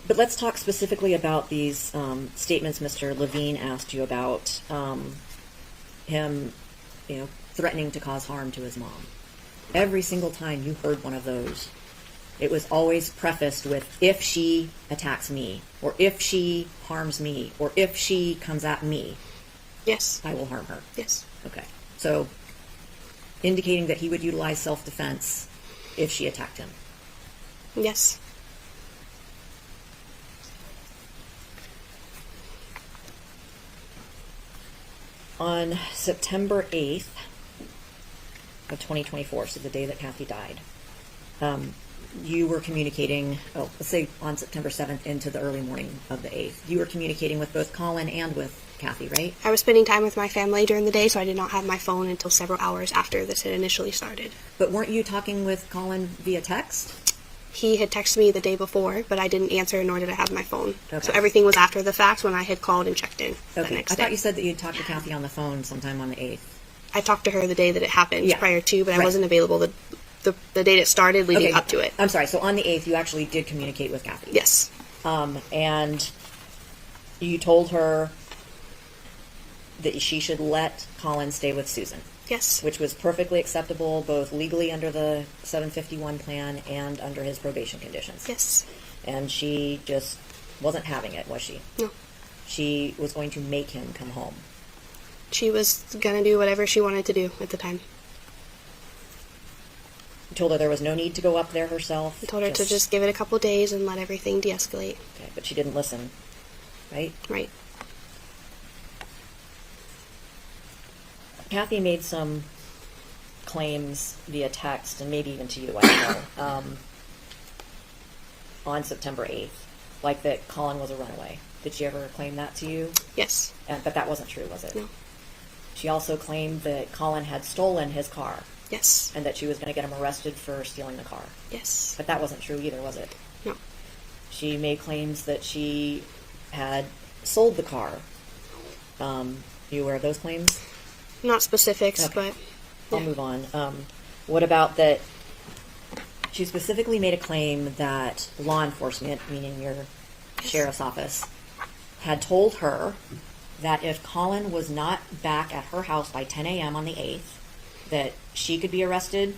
But let's talk specifically about these statements Mr. Levine asked you about, him, threatening to cause harm to his mom. Every single time you heard one of those, it was always prefaced with, if she attacks me, or if she harms me, or if she comes at me, Yes. I will harm her. Yes. Okay. So, indicating that he would utilize self-defense if she attacked him. Yes. On September 8th of 2024, so the day that Kathy died, you were communicating, let's say on September 7th into the early morning of the 8th, you were communicating with both Collin and with Kathy, right? I was spending time with my family during the day, so I did not have my phone until several hours after this had initially started. But weren't you talking with Collin via text? He had texted me the day before, but I didn't answer, nor did I have my phone. Okay. So everything was after the fact when I had called and checked in the Okay. next I day. thought you said that you'd talked to Kathy on the phone sometime on the 8th. I talked to her the day that it happened Yeah. prior to, but I Right. wasn't available the date it started leading up to it. I'm sorry. So on the 8th, you actually did communicate with Kathy. Yes. And you told her that she should let Collin stay with Susan, Yes. which was perfectly acceptable both legally under the 751 plan and under his probation conditions. Yes. And she just wasn't having it, was she? No. She was going to make him come home. She was going to do whatever she wanted to do at the time. You told her there was no need to go up there herself. I told her to just give it a couple days and let everything de-escalate. Okay, but she didn't listen, right? Right. Kathy made some claims via text, and maybe even to you, I don't know, on September 8th, like that Collin was a runaway. Did she ever claim that to you? Yes. But that wasn't true, was it? No. She also claimed that Collin had stolen his car, Yes. and that she was going to get him arrested for stealing the car. Yes. But that wasn't true either, was it? No. She made claims that she had sold the car. You aware of those claims? Not specifics, Okay. but I'll move on. What about that? She specifically made a claim that law enforcement, meaning your sheriff's office, had told her that if Collin was not back at her house by 10 a.m. on the 8th, that she could be arrested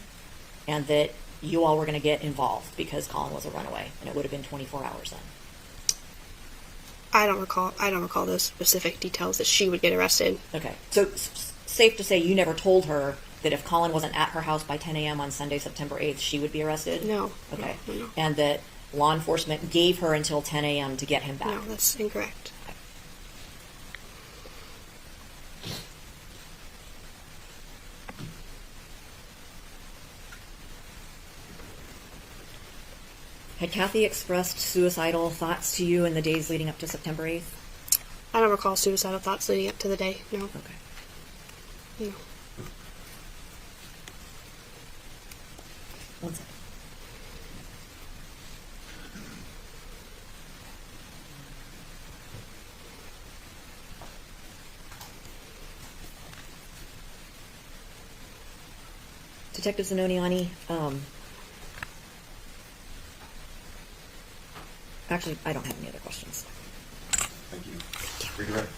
and that you all were going to get involved because Collin was a runaway, and it would have been 24 hours then. I don't recall those specific details that she would get arrested. Okay. So safe to say you never told her that if Collin wasn't at her house by 10 a.m. on Sunday, September 8th, she would be arrested? No. Okay. No. And that law enforcement gave her until 10 a.m. to get him back? No, that's incorrect. Had Kathy expressed suicidal thoughts to you in the days leading up to September 8th? I don't recall suicidal thoughts leading up to the day. No. Okay. No. One second. Detective Zanoniani, actually, I don't have any other questions. Thank you. Redirect.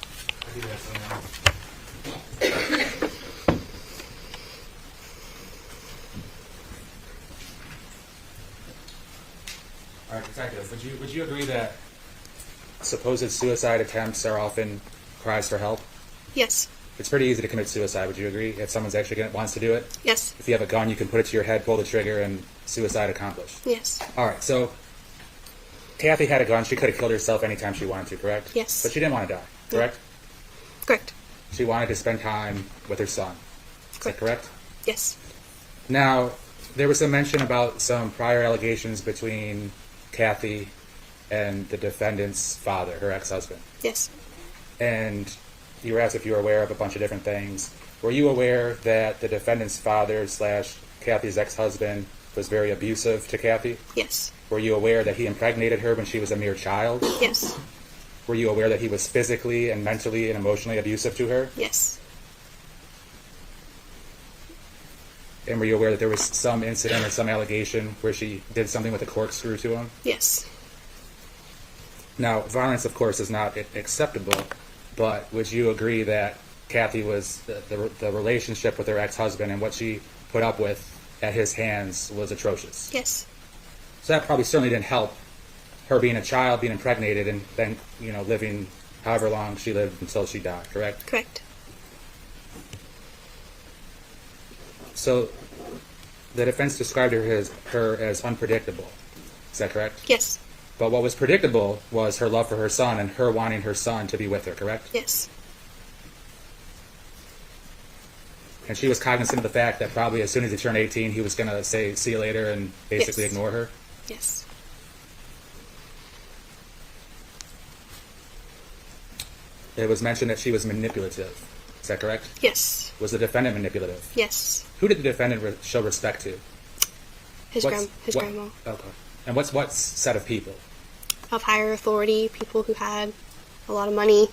All right, Detective, would you agree that supposed suicide attempts are often cries for help? Yes. It's pretty easy to commit suicide, would you agree? If someone's actually wants to do it? Yes. If you have a gun, you can put it to your head, pull the trigger, and suicide accomplished. Yes. All right, so Kathy had a gun. She could have killed herself anytime she wanted to, correct? Yes. But she didn't want to die, correct? Correct. She wanted to spend time with her son. Is that correct? Yes. Now, there was some mention about some prior allegations between Kathy and the defendant's father, her ex-husband. Yes. And you were asked if you were aware of a bunch of different things. Were you aware that the defendant's father / Kathy's ex-husband was very abusive to Kathy? Yes. Were you aware that he impregnated her when she was a mere child? Yes. Were you aware that he was physically and mentally and emotionally abusive to her? Yes. And were you aware that there was some incident or some allegation where she did something with a corkscrew to him? Yes. Now, violence, of course, is not acceptable, but would you agree that Kathy was the relationship with her ex-husband and what she put up with at his hands was atrocious? Yes. So that probably certainly didn't help her being a child, being impregnated, and then, living however long she lived until she died, correct? Correct. So the defense described her as unpredictable. Is that correct? Yes. But what was predictable was her love for her son and her wanting her son to be with her, correct? Yes. And she was cognizant of the fact that probably as soon as he turned 18, he was going to say, see you later, and basically Yes. ignore her? Yes. It was mentioned that she was manipulative. Is that correct? Yes. Was the defendant manipulative? Yes. Who did the defendant show respect to? His grandma. Okay. And what set of people? Of higher authority, people who had a lot of money.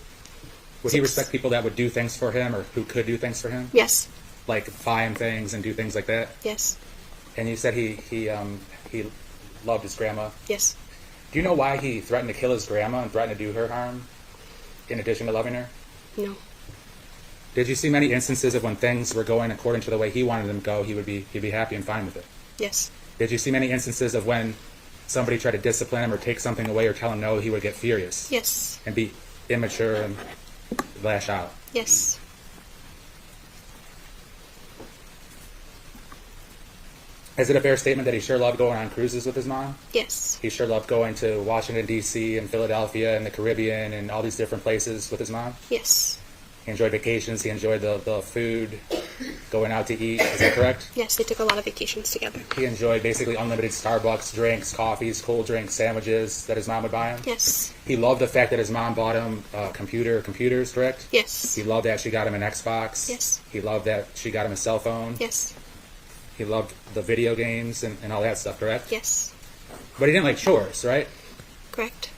Would he respect people that would do things for him or who could do things for him? Yes. Like buy him things and do things like that? Yes. And you said he loved his grandma. Yes. Do you know why he threatened to kill his grandma and threatened to do her harm in addition to loving her? No. Did you see many instances of when things were going according to the way he wanted them to go, he'd be happy and fine with it? Yes. Did you see many instances of when somebody tried to discipline him or take something away or tell him no, he would get furious? Yes. And be immature and lash out? Yes. Is it a fair statement that he sure loved going on cruises with his mom? Yes. He sure loved going to Washington, D.C. and Philadelphia and the Caribbean and all these different places with his mom? Yes. He enjoyed vacations. He enjoyed the food, going out to eat. Is that correct? Yes, they took a lot of vacations together. He enjoyed basically unlimited Starbucks drinks, coffees, cold drinks, sandwiches that his mom would buy him. Yes. He loved the fact that his mom bought him computers, correct? Yes. He loved that she got him an Xbox. Yes. He loved that she got him a cell phone. Yes. He loved the video games and all that stuff, correct? Yes. But he didn't like chores, right? Correct.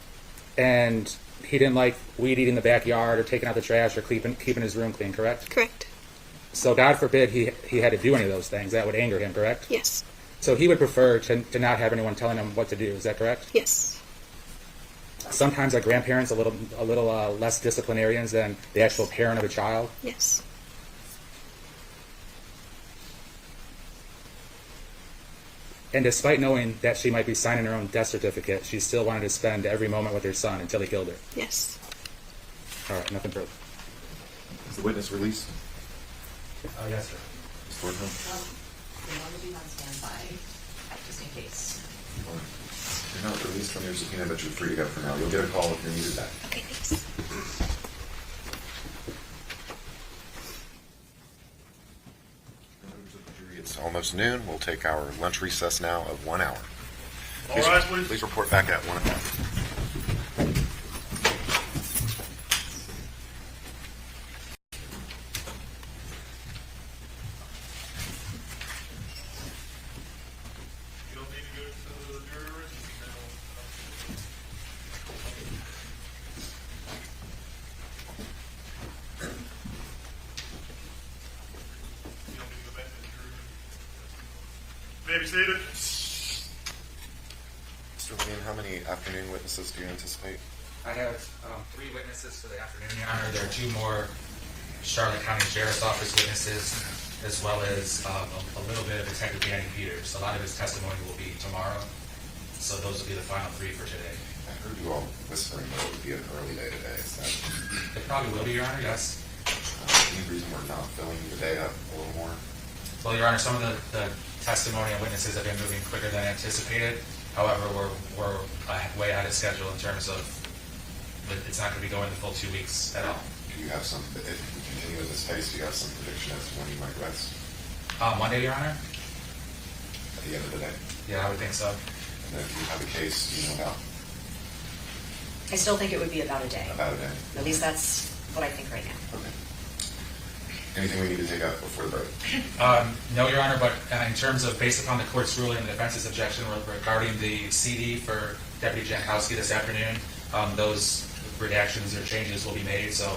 And he didn't like weed eating the backyard or taking out the trash or keeping his room clean, correct? Correct. So God forbid he had to do any of those things. That would anger him, correct? Yes. So he would prefer to not have anyone telling him what to do. Is that correct? Yes. Sometimes our grandparents a little less disciplinarians than the actual parent of a child. Yes. And despite knowing that she might be signing her own death certificate, she still wanted to spend every moment with her son until he killed her. Yes. All right, nothing further. Is the witness released? Oh, yes, sir. Ms. Thornhill? They want to be on standby, just in case. You're not released from your subpoena, but you're free to go for now. You'll get a call if you're needed back. Okay, thanks. Members of the jury, it's almost noon. We'll take our lunch recess now of 1 hour. All rise, please. Please report back at 1 o'clock. You don't need to go to the jury room. You don't need to go back to the jury room. May I be seated? Mr. Levine, how many afternoon witnesses do you anticipate? I have 3 witnesses for the afternoon, Your Honor. There are 2 more Charlotte County Sheriff's Office witnesses, as well as a little bit of Detective Danny Peters. A lot of his testimony will be tomorrow, so those will be the final 3 for today. I heard you all whispering that it would be an early day today. Is that It probably will be, Your Honor, yes. any reason we're not filling the day up a little more? Well, Your Honor, some of the testimony and witnesses have been moving quicker than anticipated. However, we're way out of schedule in terms of it's not going to be going the full 2 weeks at all. Do you have some, if we continue at this pace, do you have some prediction as to when you might rest Monday, Your Honor? at the end of the day? Yeah, I would think so. And if you have a case, you know I still think it would be about a day. about a day? At least that's what I think right now. Okay. Anything we need to take out before the vote? No, Your Honor, but in terms of based upon the court's ruling and the defense's objection regarding the CD for Deputy Jankowski this afternoon, those redactions or changes will be made, so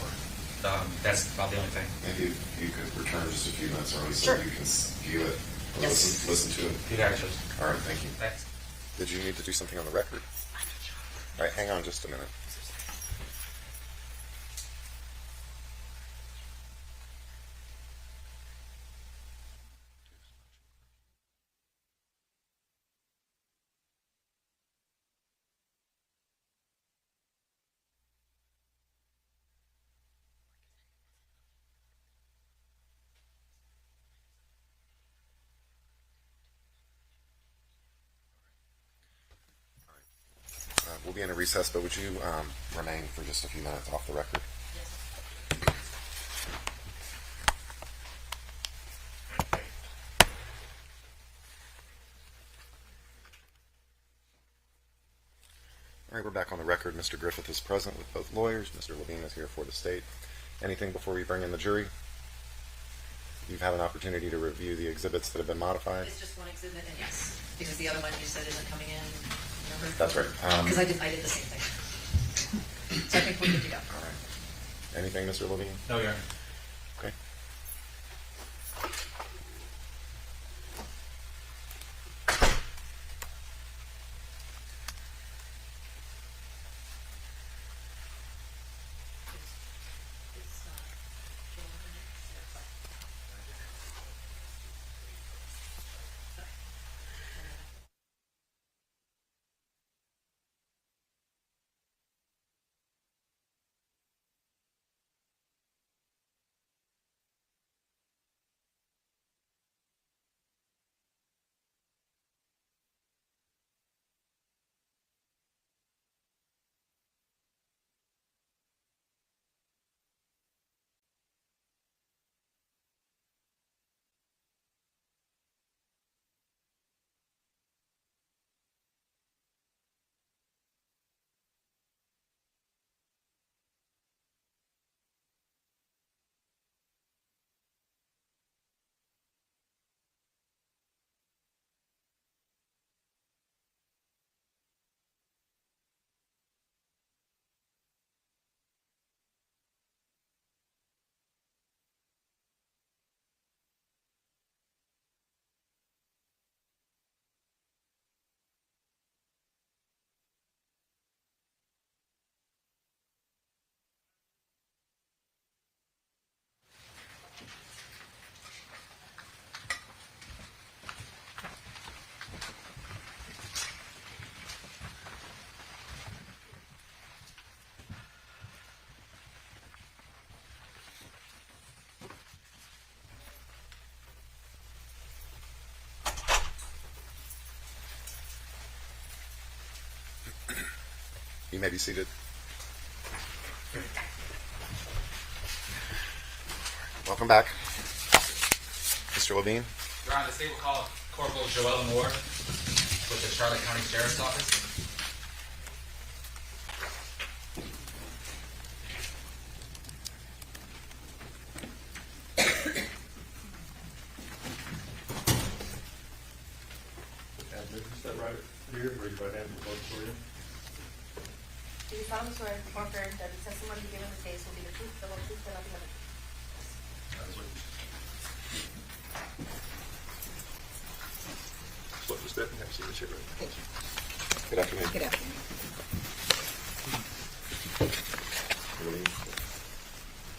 that's about the only thing. Maybe you could return just a few minutes early so Sure. you can view it or Yes. listen to it. You got it, Judge. All right, thank you. Thanks. Did you need to do something on the record? All right, hang on just a minute. We'll be in a recess, but would you remain for just a few minutes off the record? All right, we're back on the record. Mr. Griffith is present with both lawyers. Mr. Levine is here for the state. Anything before we bring in the jury? You've had an opportunity to review the exhibits that have been modified. It's just one exhibit, and yes, because the other one you said isn't coming in. Remember? That's right. Because I did the same thing. So I think we're good to go. All right. Anything, Mr. Levine? No, Your Honor. Okay. You may be seated. Welcome back. Mr. Levine? Your Honor, the state will call Corporal Joella Moore with the Charlotte County Sheriff's Office. Is that right here? Raise your right hand and vote for you. Do you solemnly swear or affirm that the testimony you give in this case will be the truth, the whole truth, and nothing but the truth? Slip the step and have a signature. Thank you. Good afternoon. Good afternoon. Levine?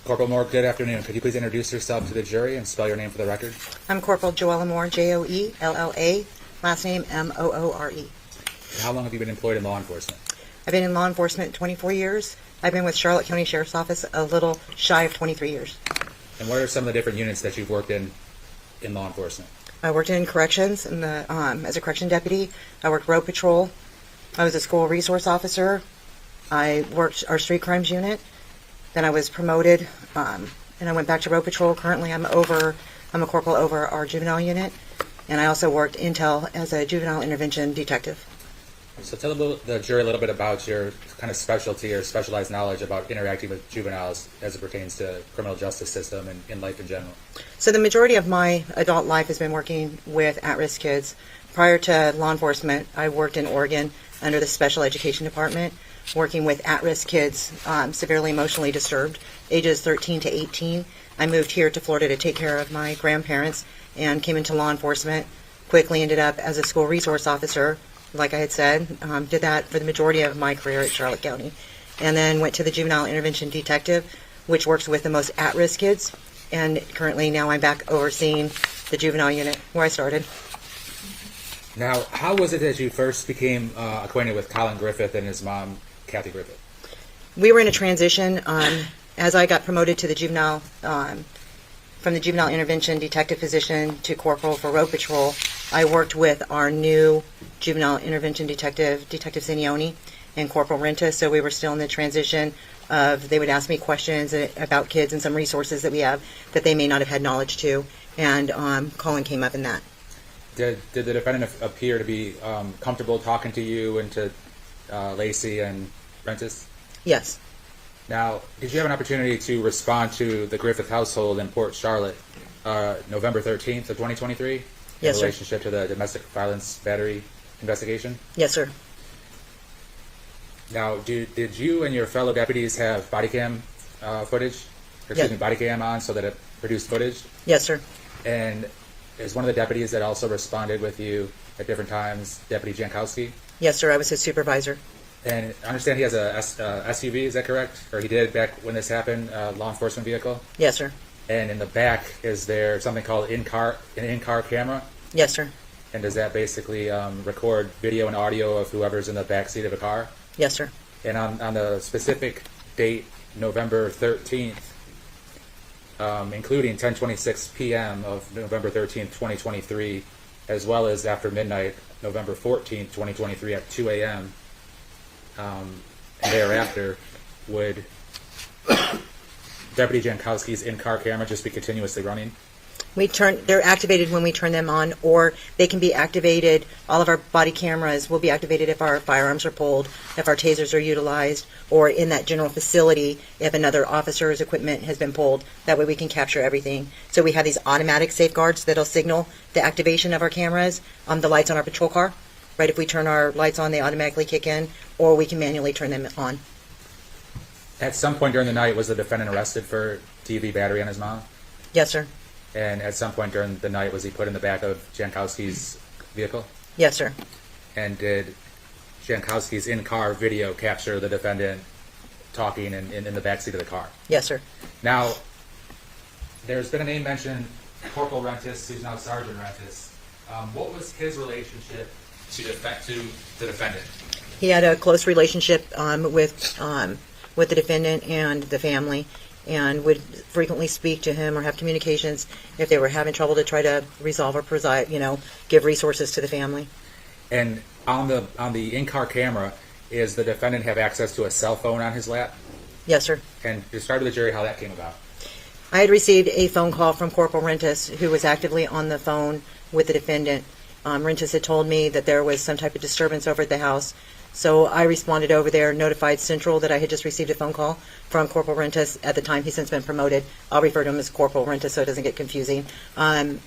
Corporal Moore, good afternoon. Could you please introduce yourself to the jury and spell your name for the record? I'm Corporal Joella Moore, Joella, last name Moore. How long have you been employed in law enforcement? I've been in law enforcement 24 years. I've been with Charlotte County Sheriff's Office a little shy of 23 years. And what are some of the different units that you've worked in law enforcement? I worked in corrections as a correction deputy. I worked road patrol. I was a school resource officer. I worked our street crimes unit. Then I was promoted, and I went back to road patrol. Currently, I'm a corporal over our juvenile unit, and I also worked intel as a juvenile intervention detective. So tell the jury a little bit about your kind of specialty or specialized knowledge about interacting with juveniles as it pertains to criminal justice system and in life in general. So the majority of my adult life has been working with at-risk kids. Prior to law enforcement, I worked in Oregon under the Special Education Department, working with at-risk kids, severely emotionally disturbed, ages 13 to 18. I moved here to Florida to take care of my grandparents and came into law enforcement. Quickly ended up as a school resource officer, like I had said. Did that for the majority of my career at Charlotte County. And then went to the juvenile intervention detective, which works with the most at-risk kids. And currently now I'm back overseeing the juvenile unit where I started. Now, how was it that you first became acquainted with Collin Griffith and his mom, Kathy Griffith? We were in a transition. As I got promoted to the juvenile, from the juvenile intervention detective position to corporal for road patrol, I worked with our new juvenile intervention detective, Detective Sinioni, and Corporal Rentas. So we were still in the transition of, they would ask me questions about kids and some resources that we have that they may not have had knowledge to. And Collin came up in that. Did the defendant appear to be comfortable talking to you and to Lacey and Rentas? Yes. Now, did you have an opportunity to respond to the Griffith household in Port Charlotte November 13th of 2023 Yes, in sir. relationship to the domestic violence battery investigation? Yes, sir. Now, did you and your fellow deputies have body cam footage? Body cam on so that it produced footage? Yes, sir. And is one of the deputies that also responded with you at different times Deputy Jankowski? Yes, sir. I was his supervisor. And I understand he has a SUV, is that correct? Or he did back when this happened, law enforcement vehicle? Yes, sir. And in the back, is there something called an in-car camera? Yes, sir. And does that basically record video and audio of whoever's in the back seat of a car? Yes, sir. And on the specific date, November 13th, including 10:26 p.m. of November 13th, 2023, as well as after midnight, November 14th, 2023 at 2 a.m., and thereafter, would Deputy Jankowski's in-car camera just be continuously running? They're activated when we turn them on, or they can be activated. All of our body cameras will be activated if our firearms are pulled, if our tasers are utilized, or in that general facility if another officer's equipment has been pulled. That way we can capture everything. So we have these automatic safeguards that'll signal the activation of our cameras, the lights on our patrol car. Right, if we turn our lights on, they automatically kick in, or we can manually turn them on. At some point during the night, was the defendant arrested for DV battery on his mom? Yes, sir. And at some point during the night, was he put in the back of Jankowski's vehicle? Yes, sir. And did Jankowski's in-car video capture the defendant talking in the backseat of the car? Yes, sir. Now, there's been a name mentioned, Corporal Rentas, who's now Sergeant Rentas. What was his relationship to the defendant? He had a close relationship with the defendant and the family, and would frequently speak to him or have communications if they were having trouble to try to resolve or give resources to the family. And on the in-car camera, is the defendant have access to a cell phone on his lap? Yes, sir. And describe to the jury how that came about. I had received a phone call from Corporal Rentas, who was actively on the phone with the defendant. Rentas had told me that there was some type of disturbance over at the house. So I responded over there, notified Central that I had just received a phone call from Corporal Rentas. At the time, he's since been promoted. I'll refer to him as Corporal Rentas so it doesn't get confusing. And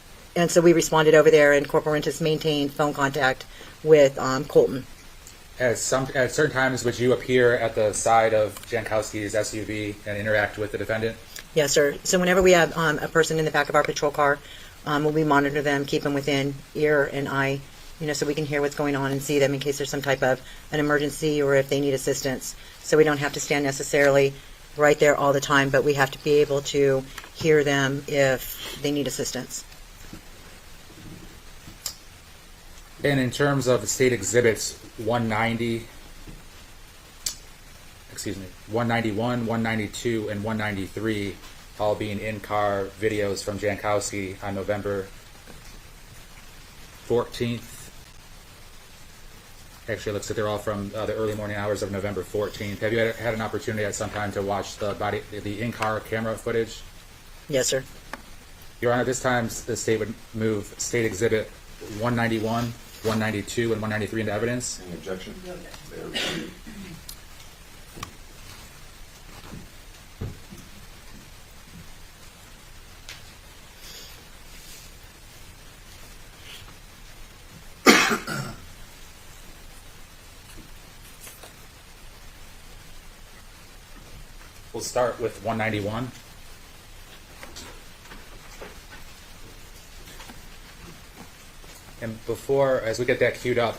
so we responded over there, and Corporal Rentas maintained phone contact with Colton. At certain times, would you appear at the side of Jankowski's SUV and interact with the defendant? Yes, sir. So whenever we have a person in the back of our patrol car, we monitor them, keep them within ear and eye, so we can hear what's going on and see them in case there's some type of an emergency or if they need assistance. So we don't have to stand necessarily right there all the time, but we have to be able to hear them if they need assistance. And in terms of the state exhibits 191, 192, and 193, all being in-car videos from Jankowski on November 14th. Actually, it looks like they're all from the early morning hours of November 14th. Have you had an opportunity at some time to watch the in-car camera footage? Yes, sir. Your Honor, this time the state would move State Exhibit 191, 192, and 193 into evidence. Any objection? We'll start with 191. And before, as we get that queued up,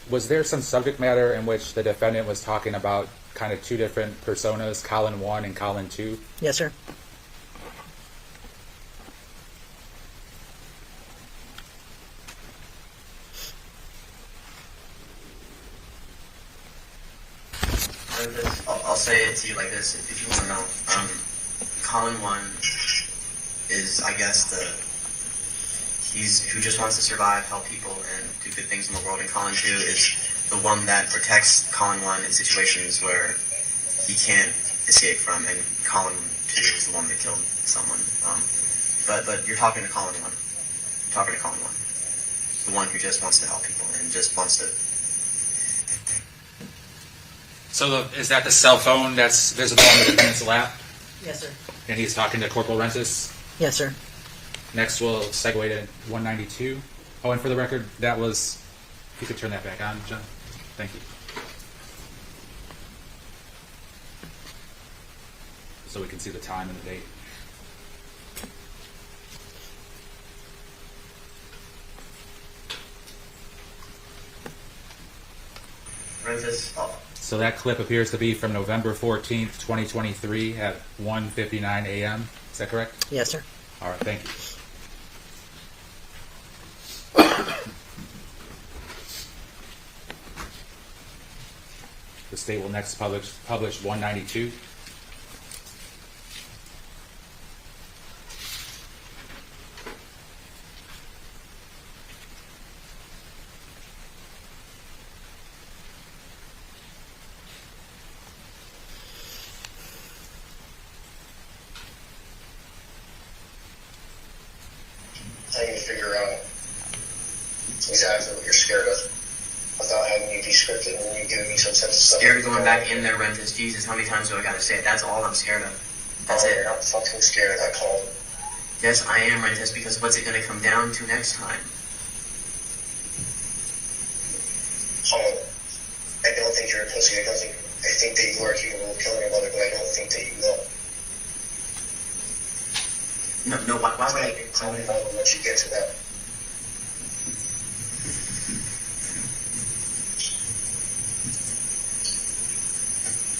Was there some subject matter in which the defendant was talking about kind of two different personas, Collin 1 and Collin 2? Yes, sir. I'll say it to you like this, if you want to know. Collin 1 is, I guess, he's who just wants to survive, help people, and do good things in the world. And Collin 2 is the one that protects Collin 1 in situations where he can't escape from, and Collin 2 is the one that killed someone. But you're talking to Collin 1. You're talking to Collin 1. The one who just wants to help people and just wants to... So is that the cell phone that's visible on the defendant's lap? Yes, sir. And he's talking to Corporal Rentis? Yes, sir. Next, we'll segue to 192. Oh, and for the record, that was... If you could turn that back on, John. Thank you. So we can see the time and the date. Rentis, So that clip appears to be from November 14th, 2023 at 1:59 a.m. Is that correct? Yes, sir. All right, thank you. The state will next publish 192. I need to figure out exactly what you're scared of without having you be scripted and you giving me some sense of stuff. scared of going back in there, Rentis. Jesus, how many times do I gotta say it? That's all I'm scared of. That's it. You're not fucking scared, I called. Yes, I am, Rentis, because what's it gonna come down to next time? Colin, I don't think you're a pussy. I think that you are capable of killing your mother, but I don't think that you will. No, why would I? Colin, I will let you get to that.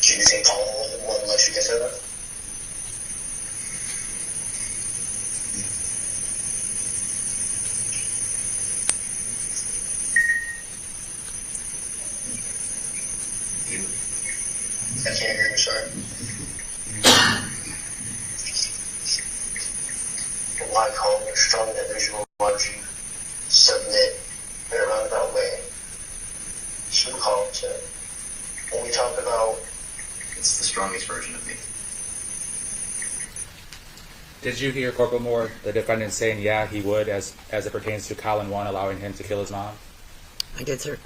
Do you think Colin will let you get to that? I can't hear you, sorry. Why Colin, you're strong in that visual logic, submit in a roundabout way. So Colin said, when we talk about... It's the strongest version of me. Did you hear Corporal Moore, the defendant, saying, yeah, he would, as it pertains to Collin 1, allowing him to kill his mom? I did, sir.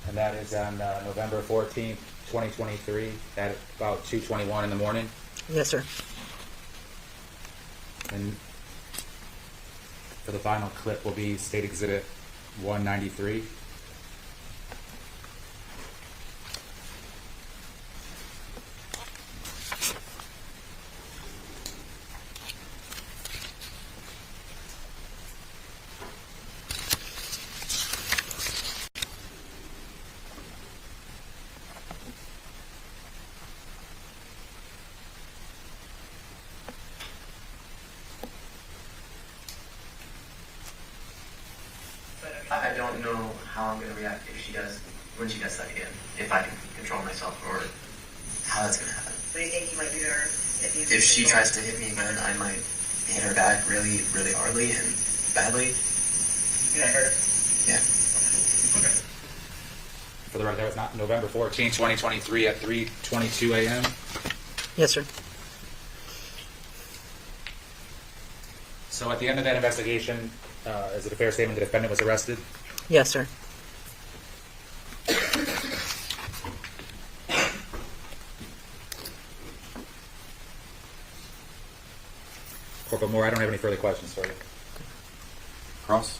And that is on November 14th, 2023, at about 2:21 in the morning. Yes, sir. And for the final clip will be State Exhibit 193. I don't know how I'm gonna react when she does that again. If I can control myself, or how that's gonna happen. What do you think you might do to her If she tries to hit me again, I might hit her back really, really hardly and badly. You're gonna hurt? Yeah. For the record, that was not November 14th, 2023 at 3:22 a.m. Yes, sir. So at the end of that investigation, is it a fair statement the defendant was arrested? Yes, sir. Corporal Moore, I don't have any further questions for you. Cross?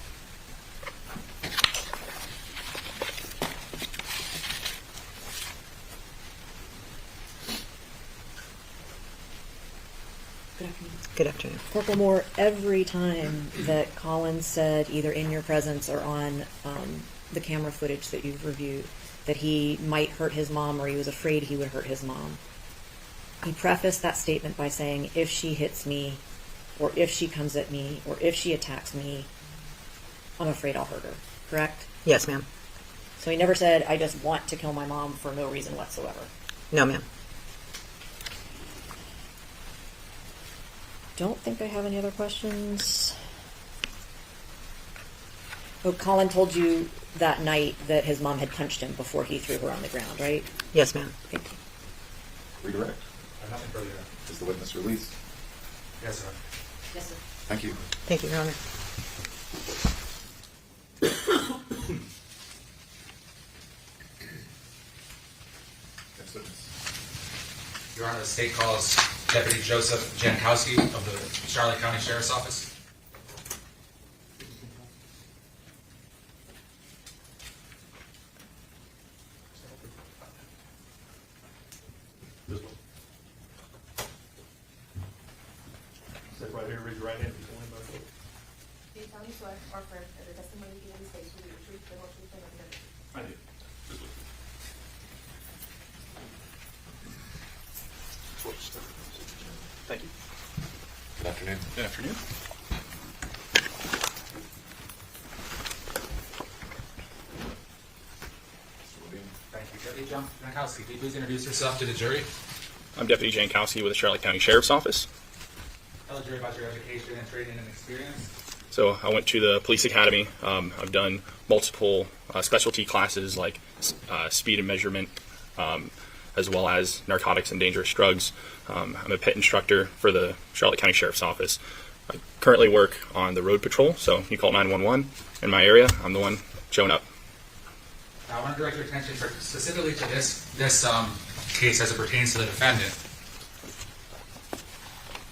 Good afternoon. Good afternoon. Corporal Moore, every time that Collin said, either in your presence or on the camera footage that you've reviewed, that he might hurt his mom or he was afraid he would hurt his mom. He prefaced that statement by saying, if she hits me, or if she comes at me, or if she attacks me, I'm afraid I'll hurt her. Correct? Yes, ma'am. So he never said, I just want to kill my mom for no reason whatsoever. No, ma'am. Don't think I have any other questions. Oh, Collin told you that night that his mom had punched him before he threw her on the ground, right? Yes, ma'am. Thank you. Redirect. Nothing further. Is the witness released? Yes, sir. Yes, sir. Thank you. Thank you, Your Honor. Next witness. Your Honor, the state calls Deputy Joseph Jankowski of the Charlotte County Sheriff's Office. Step right here, raise your right hand if you want to vote. Do you tell me swear or affirm that the testimony you give in this case will be the truth, the whole truth, and nothing but the truth? I do. Just look. Thank you. Good afternoon. Good afternoon. Mr. Levine. Thank you. Deputy Jankowski, can you please introduce yourself to the jury? I'm Deputy Jankowski with the Charlotte County Sheriff's Office. Tell the jury about your education and training and experience. So I went to the police academy. I've done multiple specialty classes like speed and measurement, as well as narcotics and dangerous drugs. I'm a pit instructor for the Charlotte County Sheriff's Office. I currently work on the road patrol, so you call 911 in my area. I'm the one showing up. Now, I want to direct your attention specifically to this case as it pertains to the defendant.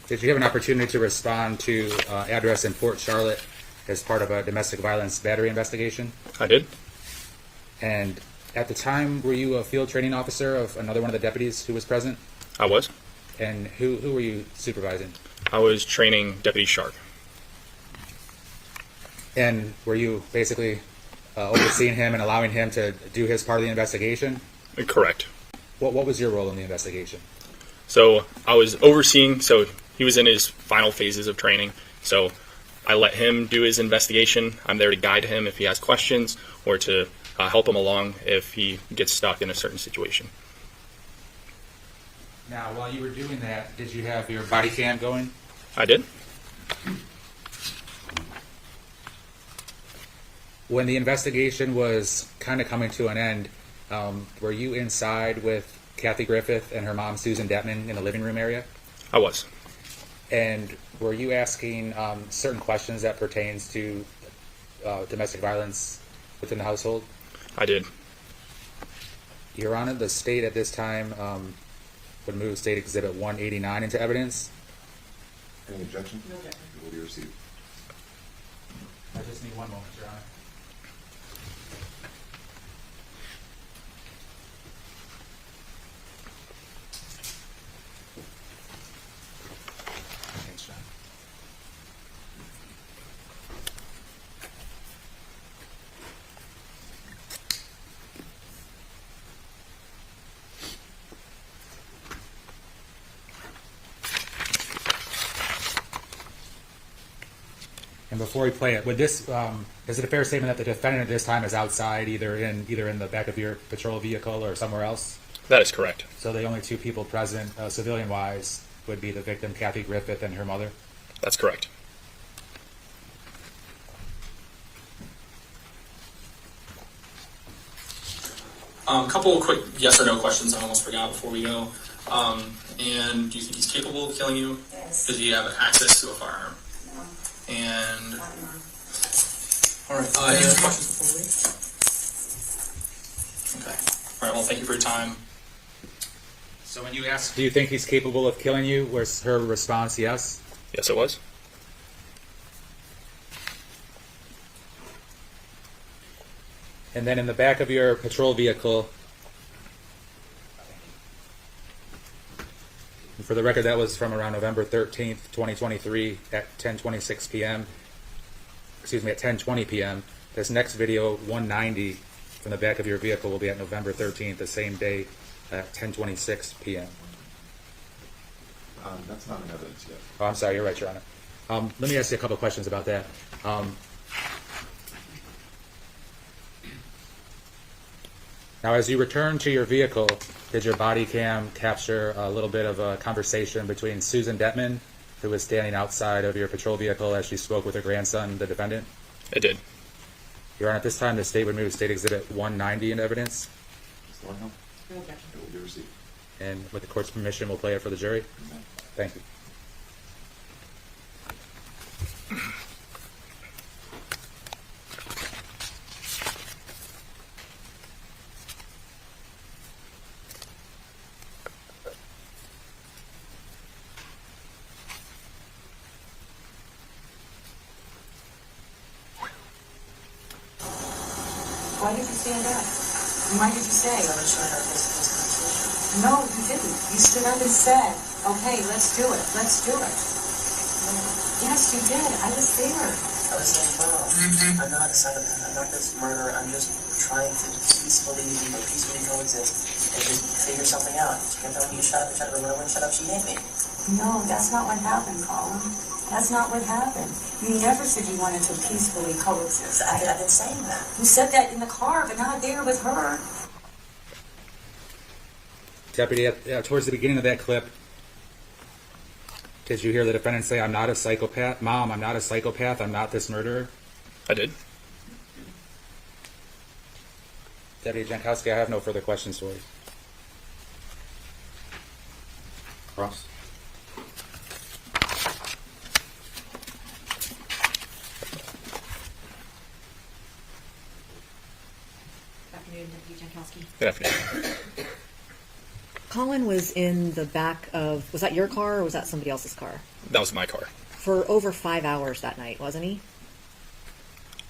Did you have an opportunity to respond to address in Port Charlotte as part of a domestic violence battery investigation? I did. And at the time, were you a field training officer of another one of the deputies who was present? I was. And who were you supervising? I was training Deputy Sharp. And were you basically overseeing him and allowing him to do his part of the investigation? Correct. What was your role in the investigation? So I was overseeing, so he was in his final phases of training, so I let him do his investigation. I'm there to guide him if he has questions or to help him along if he gets stuck in a certain situation. Now, while you were doing that, did you have your body cam going? I did. When the investigation was kind of coming to an end, were you inside with Kathy Griffith and her mom, Susan Detman, in the living room area? I was. And were you asking certain questions that pertains to domestic violence within the household? I did. Your Honor, the state at this time would move State Exhibit 189 into evidence. Any objection? No objection. It will be received. I just need one moment, Your Honor. Thanks, John. And before we play it, would this is it a fair statement that the defendant at this time is outside, either in the back of your patrol vehicle or somewhere else? That is correct. So the only two people present, civilian-wise, would be the victim, Kathy Griffith, and her mother? That's correct. Couple of quick yes or no questions I almost forgot before we go. And do you think he's capable of killing you? Yes. Does he have access to a firearm? No. And Not anymore. all right, any other questions before we leave? Okay. All right. Well, thank you for your time. So when you ask, Do you think he's capable of killing you? Was her response yes? Yes, it was. And then in the back of your patrol vehicle, and for the record, that was from around November 13th, 2023 at 10:26 p.m. Excuse me, at 10:20 p.m. This next video, 190, from the back of your vehicle will be at November 13th, the same day at 10:26 p.m. That's not in evidence yet. Oh, I'm sorry, you're right, Your Honor. Let me ask you a couple of questions about that. Now, as you return to your vehicle, did your body cam capture a little bit of a conversation between Susan Detman, who was standing outside of your patrol vehicle as she spoke with her grandson, the defendant? It did. Your Honor, at this time, the state would move State Exhibit 190 into evidence. Mr. Warnhill? No objection. It will be received. And with the court's permission, we'll play it for the jury. Thank you. Why did you stand up? Why did you say? No, you didn't. You stood up and said, okay, let's do it. Let's do it. Yes, you did. I was there. I was saying, well, I'm not a psychopath. I'm not this murderer. I'm just trying to peacefully coexist and just figure something out. She kept telling me to shut up and shut up. And when I went shut up, she hit me. No, that's not what happened, Collin. That's not what happened. You never said you wanted to peacefully coexist. I've been saying that. You said that in the car, but not there with her. Deputy, towards the beginning of that clip, did you hear the defendant say, I'm not a psychopath? Mom, I'm not a psychopath. I'm not this murderer. I did. Deputy Jankowski, I have no further questions for you. Cross. Good afternoon, Deputy Jankowski. Good afternoon. Collin was in the back of, was that your car or was that somebody else's car? That was my car. For over 5 hours that night, wasn't he?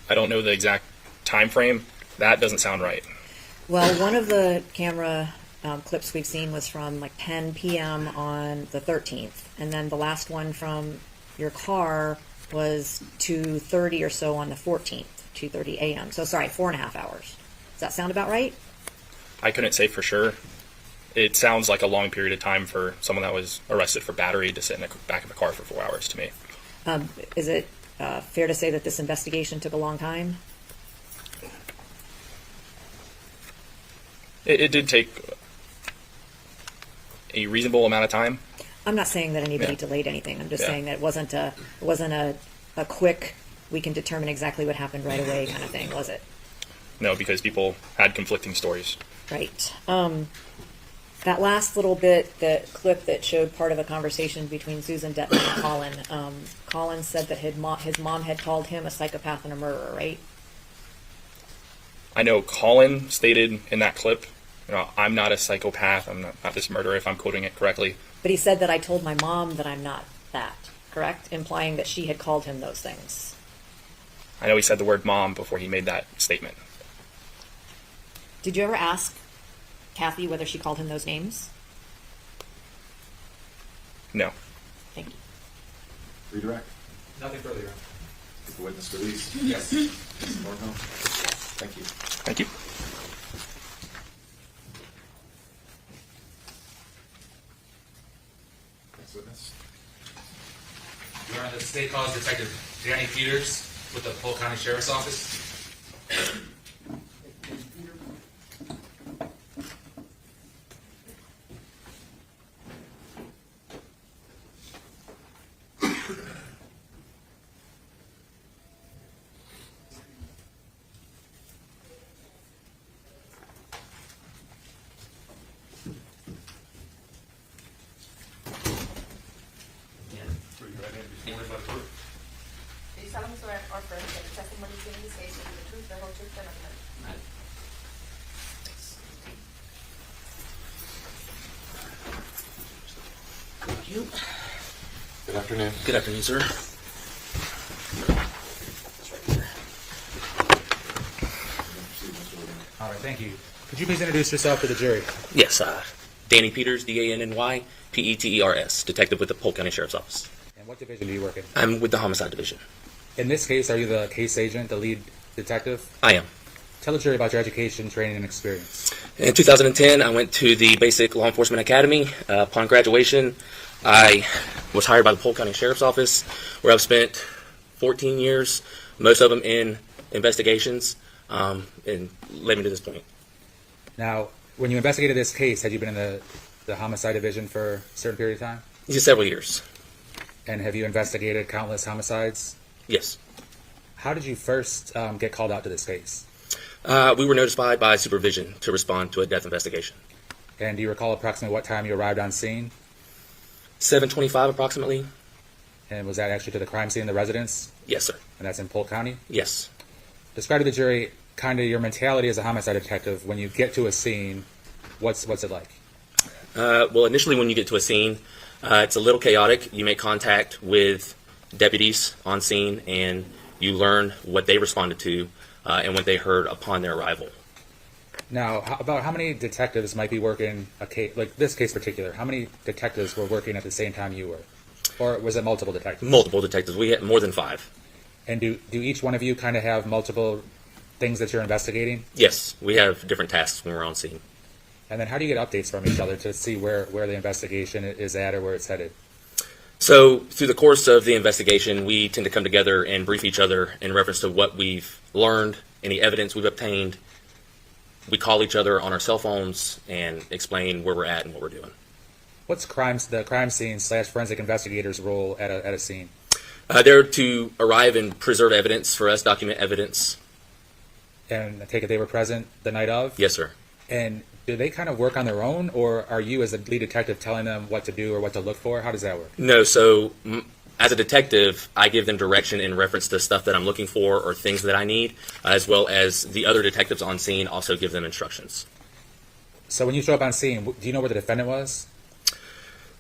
I don't know the exact time frame. That doesn't sound right. Well, one of the camera clips we've seen was from like 10 p.m. on the 13th, and then the last one from your car was 2:30 or so on the 14th, 2:30 a.m. So sorry, 4.5 hours. Does that sound about right? I couldn't say for sure. It sounds like a long period of time for someone that was arrested for battery to sit in the back of a car for 4 hours to me. Is it fair to say that this investigation took a long time? It did take a reasonable amount of time. I'm not saying that anybody delayed anything. I'm just saying that it wasn't a quick, we can determine exactly what happened right away kind of thing, was it? No, because people had conflicting stories. Right. That last little bit, the clip that showed part of a conversation between Susan Detman and Collin, Collin said that his mom had called him a psychopath and a murderer, right? I know Collin stated in that clip, I'm not a psychopath, I'm not this murderer, if I'm quoting it correctly. But he said that I told my mom that I'm not that, correct? Implying that she had called him those things. I know he said the word mom before he made that statement. Did you ever ask Kathy whether she called him those names? No. Thank you. Redirect. Nothing further, Your Honor. Is the witness released? Yes. Mr. Warnhill? Thank you. Thank you. Next witness. Your Honor, the state calls Detective Danny Peters with the Polk County Sheriff's Office. Do you solemnly swear or affirm that the testimony given in this case will be the truth, the whole truth, and nothing but Thank you. Good afternoon. Good afternoon, sir. All right, thank you. Could you please introduce yourself to the jury? Yes, Danny Peters, D-A-N-N-Y, P-E-T-E-R-S, detective with the Polk County Sheriff's Office. And what division do you work in? I'm with the Homicide Division. In this case, are you the case agent, the lead detective? I am. Tell the jury about your education, training, and experience. In 2010, I went to the Basic Law Enforcement Academy. Upon graduation, I was hired by the Polk County Sheriff's Office, where I've spent 14 years, most of them in investigations, and led me to this point. Now, when you investigated this case, had you been in the homicide division for a certain period of time? Just several years. And have you investigated countless homicides? Yes. How did you first get called out to this case? We were notified by supervision to respond to a death investigation. And do you recall approximately what time you arrived on scene? 7:25 approximately. And was that actually to the crime scene, the residence? Yes, sir. And that's in Polk County? Yes. Describe to the jury kind of your mentality as a homicide detective. When you get to a scene, what's it like? Well, initially when you get to a scene, it's a little chaotic. You make contact with deputies on scene, and you learn what they responded to and what they heard upon their arrival. Now, about how many detectives might be working a case, like this case in particular? How many detectives were working at the same time you were? Or was it multiple detectives? Multiple detectives. We had more than 5. And do each one of you kind of have multiple things that you're investigating? Yes, we have different tasks when we're on scene. And then how do you get updates from each other to see where the investigation is at or where it's headed? So through the course of the investigation, we tend to come together and brief each other in reference to what we've learned, any evidence we've obtained. We call each other on our cell phones and explain where we're at and what we're doing. What's the crime scene / forensic investigators' role at a scene? They're to arrive and preserve evidence for us, document evidence. And I take it they were present the night of? Yes, sir. And do they kind of work on their own, or are you as the lead detective telling them what to do or what to look for? How does that work? No, so as a detective, I give them direction in reference to stuff that I'm looking for or things that I need, as well as the other detectives on scene also give them instructions. So when you show up on scene, do you know where the defendant was?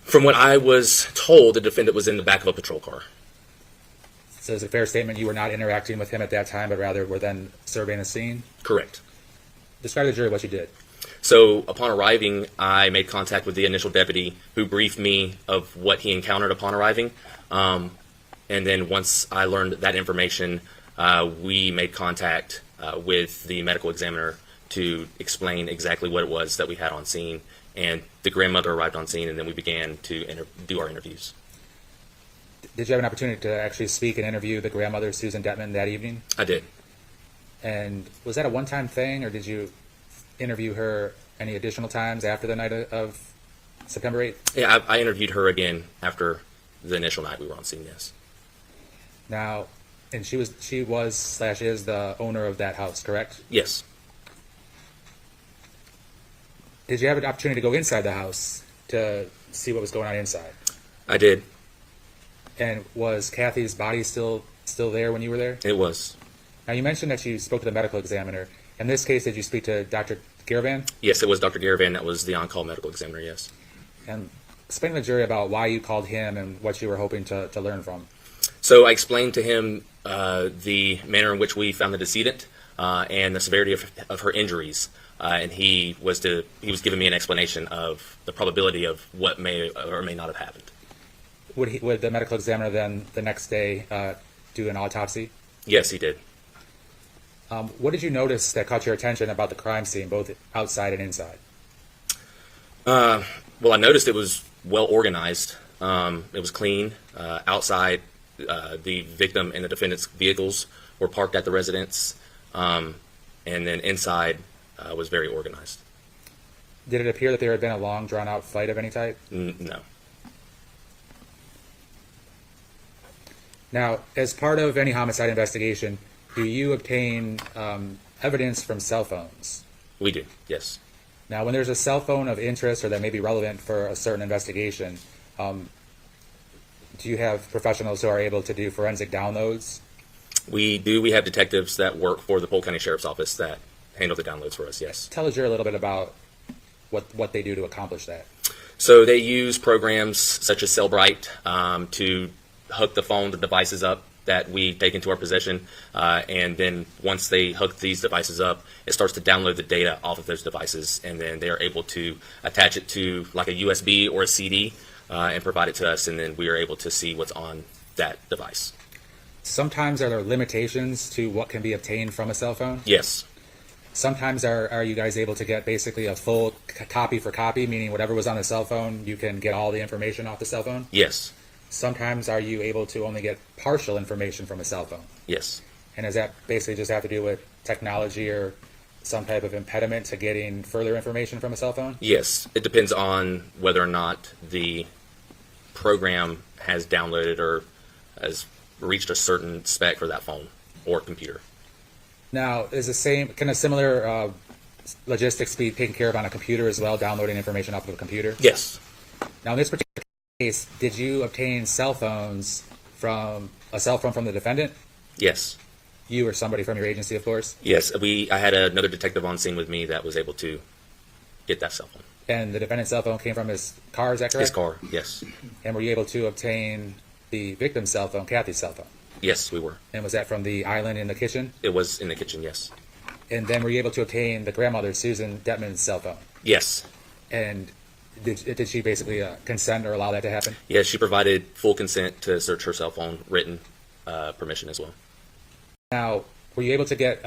From what I was told, the defendant was in the back of a patrol car. So is it a fair statement you were not interacting with him at that time, but rather were then surveying the scene? Correct. Describe to the jury what you did. So upon arriving, I made contact with the initial deputy who briefed me of what he encountered upon arriving. And then once I learned that information, we made contact with the medical examiner to explain exactly what it was that we had on scene. And the grandmother arrived on scene, and then we began to do our interviews. Did you have an opportunity to actually speak and interview the grandmother, Susan Detman, that evening? I did. And was that a one-time thing, or did you interview her any additional times after the night of September 8th? Yeah, I interviewed her again after the initial night we were on scene, yes. Now, and she was / is the owner of that house, correct? Yes. Did you have an opportunity to go inside the house to see what was going on inside? I did. And was Kathy's body still there when you were there? It was. Now, you mentioned that you spoke to the medical examiner. In this case, did you speak to Dr. Garavan? Yes, it was Dr. Garavan that was the on-call medical examiner, yes. And explain to the jury about why you called him and what you were hoping to learn from. So I explained to him the manner in which we found the decedent and the severity of her injuries. And he was giving me an explanation of the probability of what may or may not have happened. Would the medical examiner then the next day do an autopsy? Yes, he did. What did you notice that caught your attention about the crime scene, both outside and inside? Well, I noticed it was well organized. It was clean. Outside, the victim and the defendant's vehicles were parked at the residence. And then inside was very organized. Did it appear that there had been a long, drawn-out fight of any type? No. Now, as part of any homicide investigation, do you obtain evidence from cell phones? We do, yes. Now, when there's a cell phone of interest or that may be relevant for a certain investigation, do you have professionals who are able to do forensic downloads? We do. We have detectives that work for the Polk County Sheriff's Office that handle the downloads for us, yes. Tell the jury a little bit about what they do to accomplish that. So they use programs such as Cellbrite to hook the phone to devices up that we take into our possession, and then once they hook these devices up, it starts to download the data off of those devices, and then they are able to attach it to like a USB or a CD and provide it to us, and then we are able to see what's on that device. Sometimes are there limitations to what can be obtained from a cell phone? Yes. Sometimes are you guys able to get basically a full copy for copy, meaning whatever was on the cell phone, you can get all the information off the cell phone? Yes. Sometimes are you able to only get partial information from a cell phone? Yes. And does that basically just have to do with technology or some type of impediment to getting further information from a cell phone? Yes. It depends on whether or not the program has downloaded or has reached a certain spec for that phone or computer. Now, can a similar logistics be taken care of on a computer as well, downloading information off of a computer? Yes. Now, in this particular case, did you obtain a cell phone from the defendant? Yes. You or somebody from your agency, of course? Yes. I had another detective on scene with me that was able to get that cell phone. And the defendant's cell phone came from his car, is that correct? His car, yes. And were you able to obtain the victim's cell phone, Kathy's cell phone? Yes, we were. And was that from the island in the kitchen? It was in the kitchen, yes. And then were you able to obtain the grandmother, Susan Detman's cell phone? Yes. And did she basically consent or allow that to happen? Yes, she provided full consent to search her cell phone, written permission as well. Now, were you able to get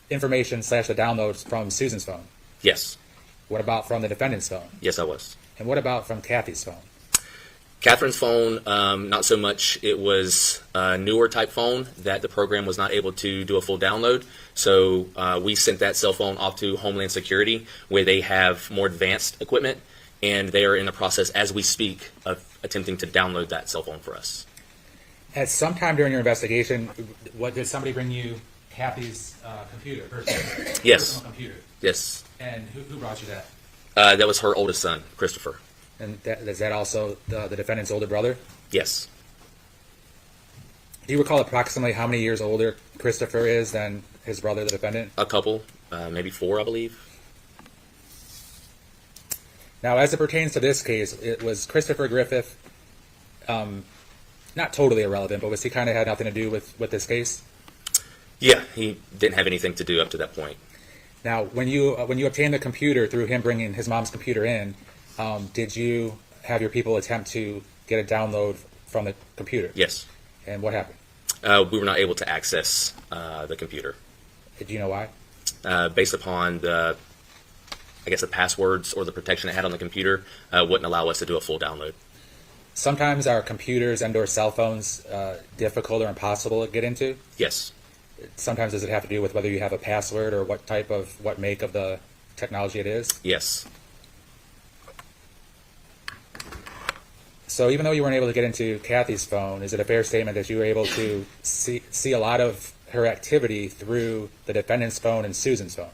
information / the downloads from Susan's phone? Yes. What about from the defendant's phone? Yes, I was. And what about from Kathy's phone? Catherine's phone, not so much. It was a newer type phone that the program was not able to do a full download. So we sent that cell phone off to Homeland Security, where they have more advanced equipment, and they are in the process, as we speak, of attempting to download that cell phone for us. At some time during your investigation, did somebody bring you Kathy's computer? Yes. Personal computer? Yes. And who brought you that? That was her oldest son, Christopher. And is that also the defendant's older brother? Yes. Do you recall approximately how many years older Christopher is than his brother, the defendant? A couple, maybe 4, I believe. Now, as it pertains to this case, it was Christopher Griffith, not totally irrelevant, but was he kind of had nothing to do with this case? Yeah, he didn't have anything to do up to that point. Now, when you obtained the computer through him bringing his mom's computer in, did you have your people attempt to get a download from the computer? Yes. And what happened? We were not able to access the computer. Do you know why? Based upon the passwords or the protection it had on the computer, wouldn't allow us to do a full download. Sometimes are computers and/or cell phones difficult or impossible to get into? Yes. Sometimes does it have to do with whether you have a password or what make of the technology it is? Yes. So even though you weren't able to get into Kathy's phone, is it a fair statement that you were able to see a lot of her activity through the defendant's phone and Susan's phone?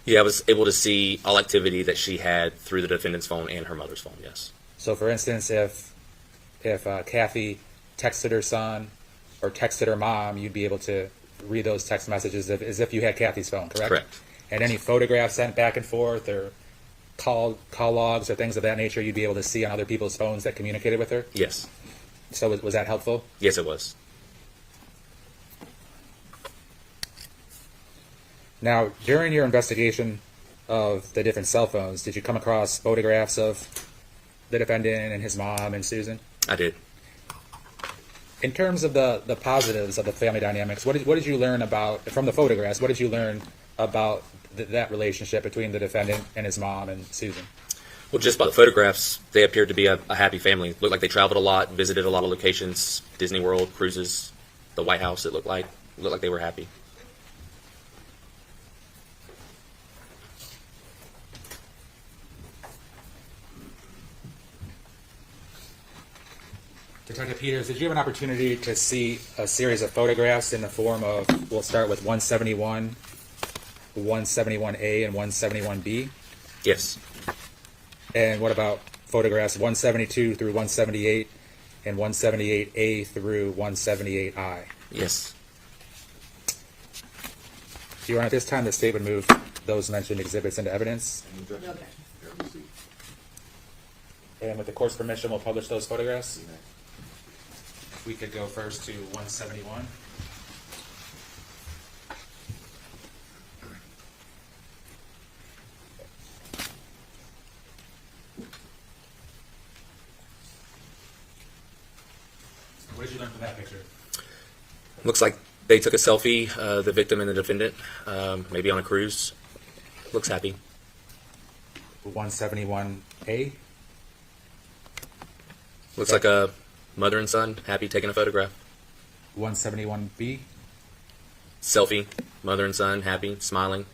Yeah, I was able to see all activity that she had through the defendant's phone and her mother's phone, yes. So for instance, if Kathy texted her son or texted her mom, you'd be able to read those text messages as if you had Kathy's phone, correct? Correct. And any photographs sent back and forth or call logs or things of that nature you'd be able to see on other people's phones that communicated with her? Yes. So was that helpful? Yes, it was. Now, during your investigation of the different cell phones, did you come across photographs of the defendant and his mom and Susan? I did. In terms of the positives of the family dynamics, what did you learn about, from the photographs, what did you learn about that relationship between the defendant and his mom and Susan? Well, just by the photographs, they appeared to be a happy family. Looked like they traveled a lot, visited a lot of locations, Disney World, cruises, the White House, it looked like they were happy. Detective Peters, did you have an opportunity to see a series of photographs in the form of, we'll start with 171, 171A, and 171B? Yes. And what about photographs 172 through 178 and 178A through 178I? Yes. Your Honor, at this time, the state would move those mentioned exhibits into evidence. Okay. And with the court's permission, we'll publish those photographs. We could go first to 171. What did you learn from that picture? Looks like they took a selfie, the victim and the defendant, maybe on a cruise. Looks happy. 171A. Looks like a mother and son, happy, taking a photograph. 171B. Selfie, mother and son, happy, smiling.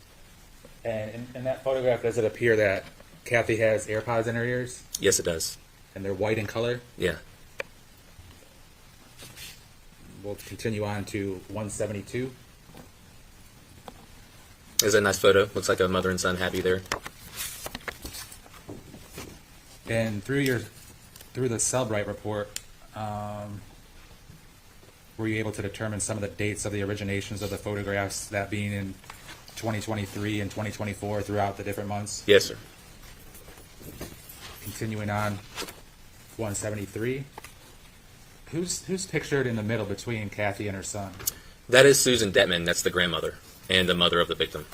And in that photograph, does it appear that Kathy has AirPods in her ears? Yes, it does. And they're white in color? Yeah. We'll continue on to 172. There's a nice photo. Looks like a mother and son happy there. And through the Cellbrite report, were you able to determine some of the dates of the originations of the photographs, that being in 2023 and 2024 throughout the different months? Yes, sir. Continuing on, 173. Who's pictured in the middle between Kathy and her son? That is Susan Detman. That's the grandmother and the mother of the victim.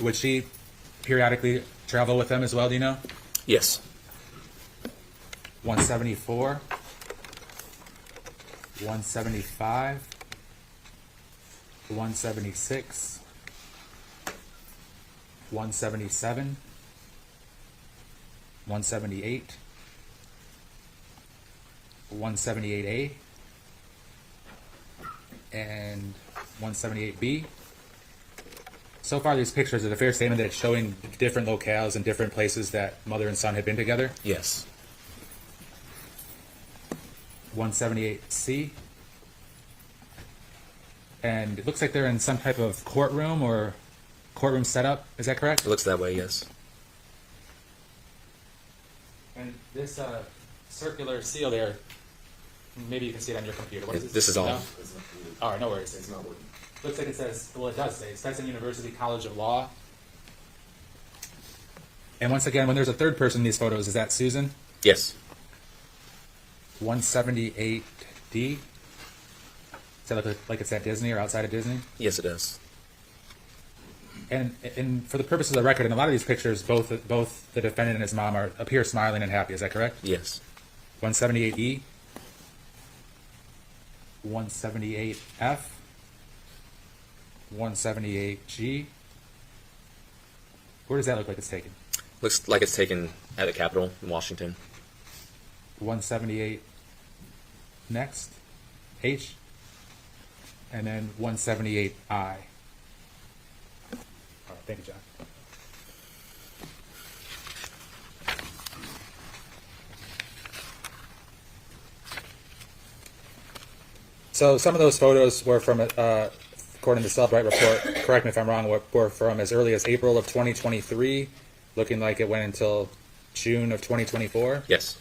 Would she periodically travel with them as well, do you know? Yes. 174. 175. 176. 177. 178. 178A and 178B. So far, these pictures, is it a fair statement that it's showing different locales and different places that mother and son had been together? Yes. 178C. And it looks like they're in some type of courtroom or courtroom setup. Is that correct? It looks that way, yes. And this circular seal there, maybe you can see it on your computer. What is this? This is all. No? All right, no worries. It's not working. Looks like it says, well, it does say Stetson University College of Law. And once again, when there's a third person in these photos, is that Susan? Yes. 178D. Does that look like it's at Disney or outside of Disney? Yes, it does. And for the purposes of the record, in a lot of these pictures, both the defendant and his mom appear smiling and happy. Is that correct? Yes. 178E. 178F. 178G. Where does that look like it's taken? Looks like it's taken at the Capitol in Washington. 178 next. H. And then 178I. All right, thank you, John. So some of those photos were from, according to the Cellbrite report, correct me if I'm wrong, were from as early as April of 2023, looking like it went until June of 2024? Yes.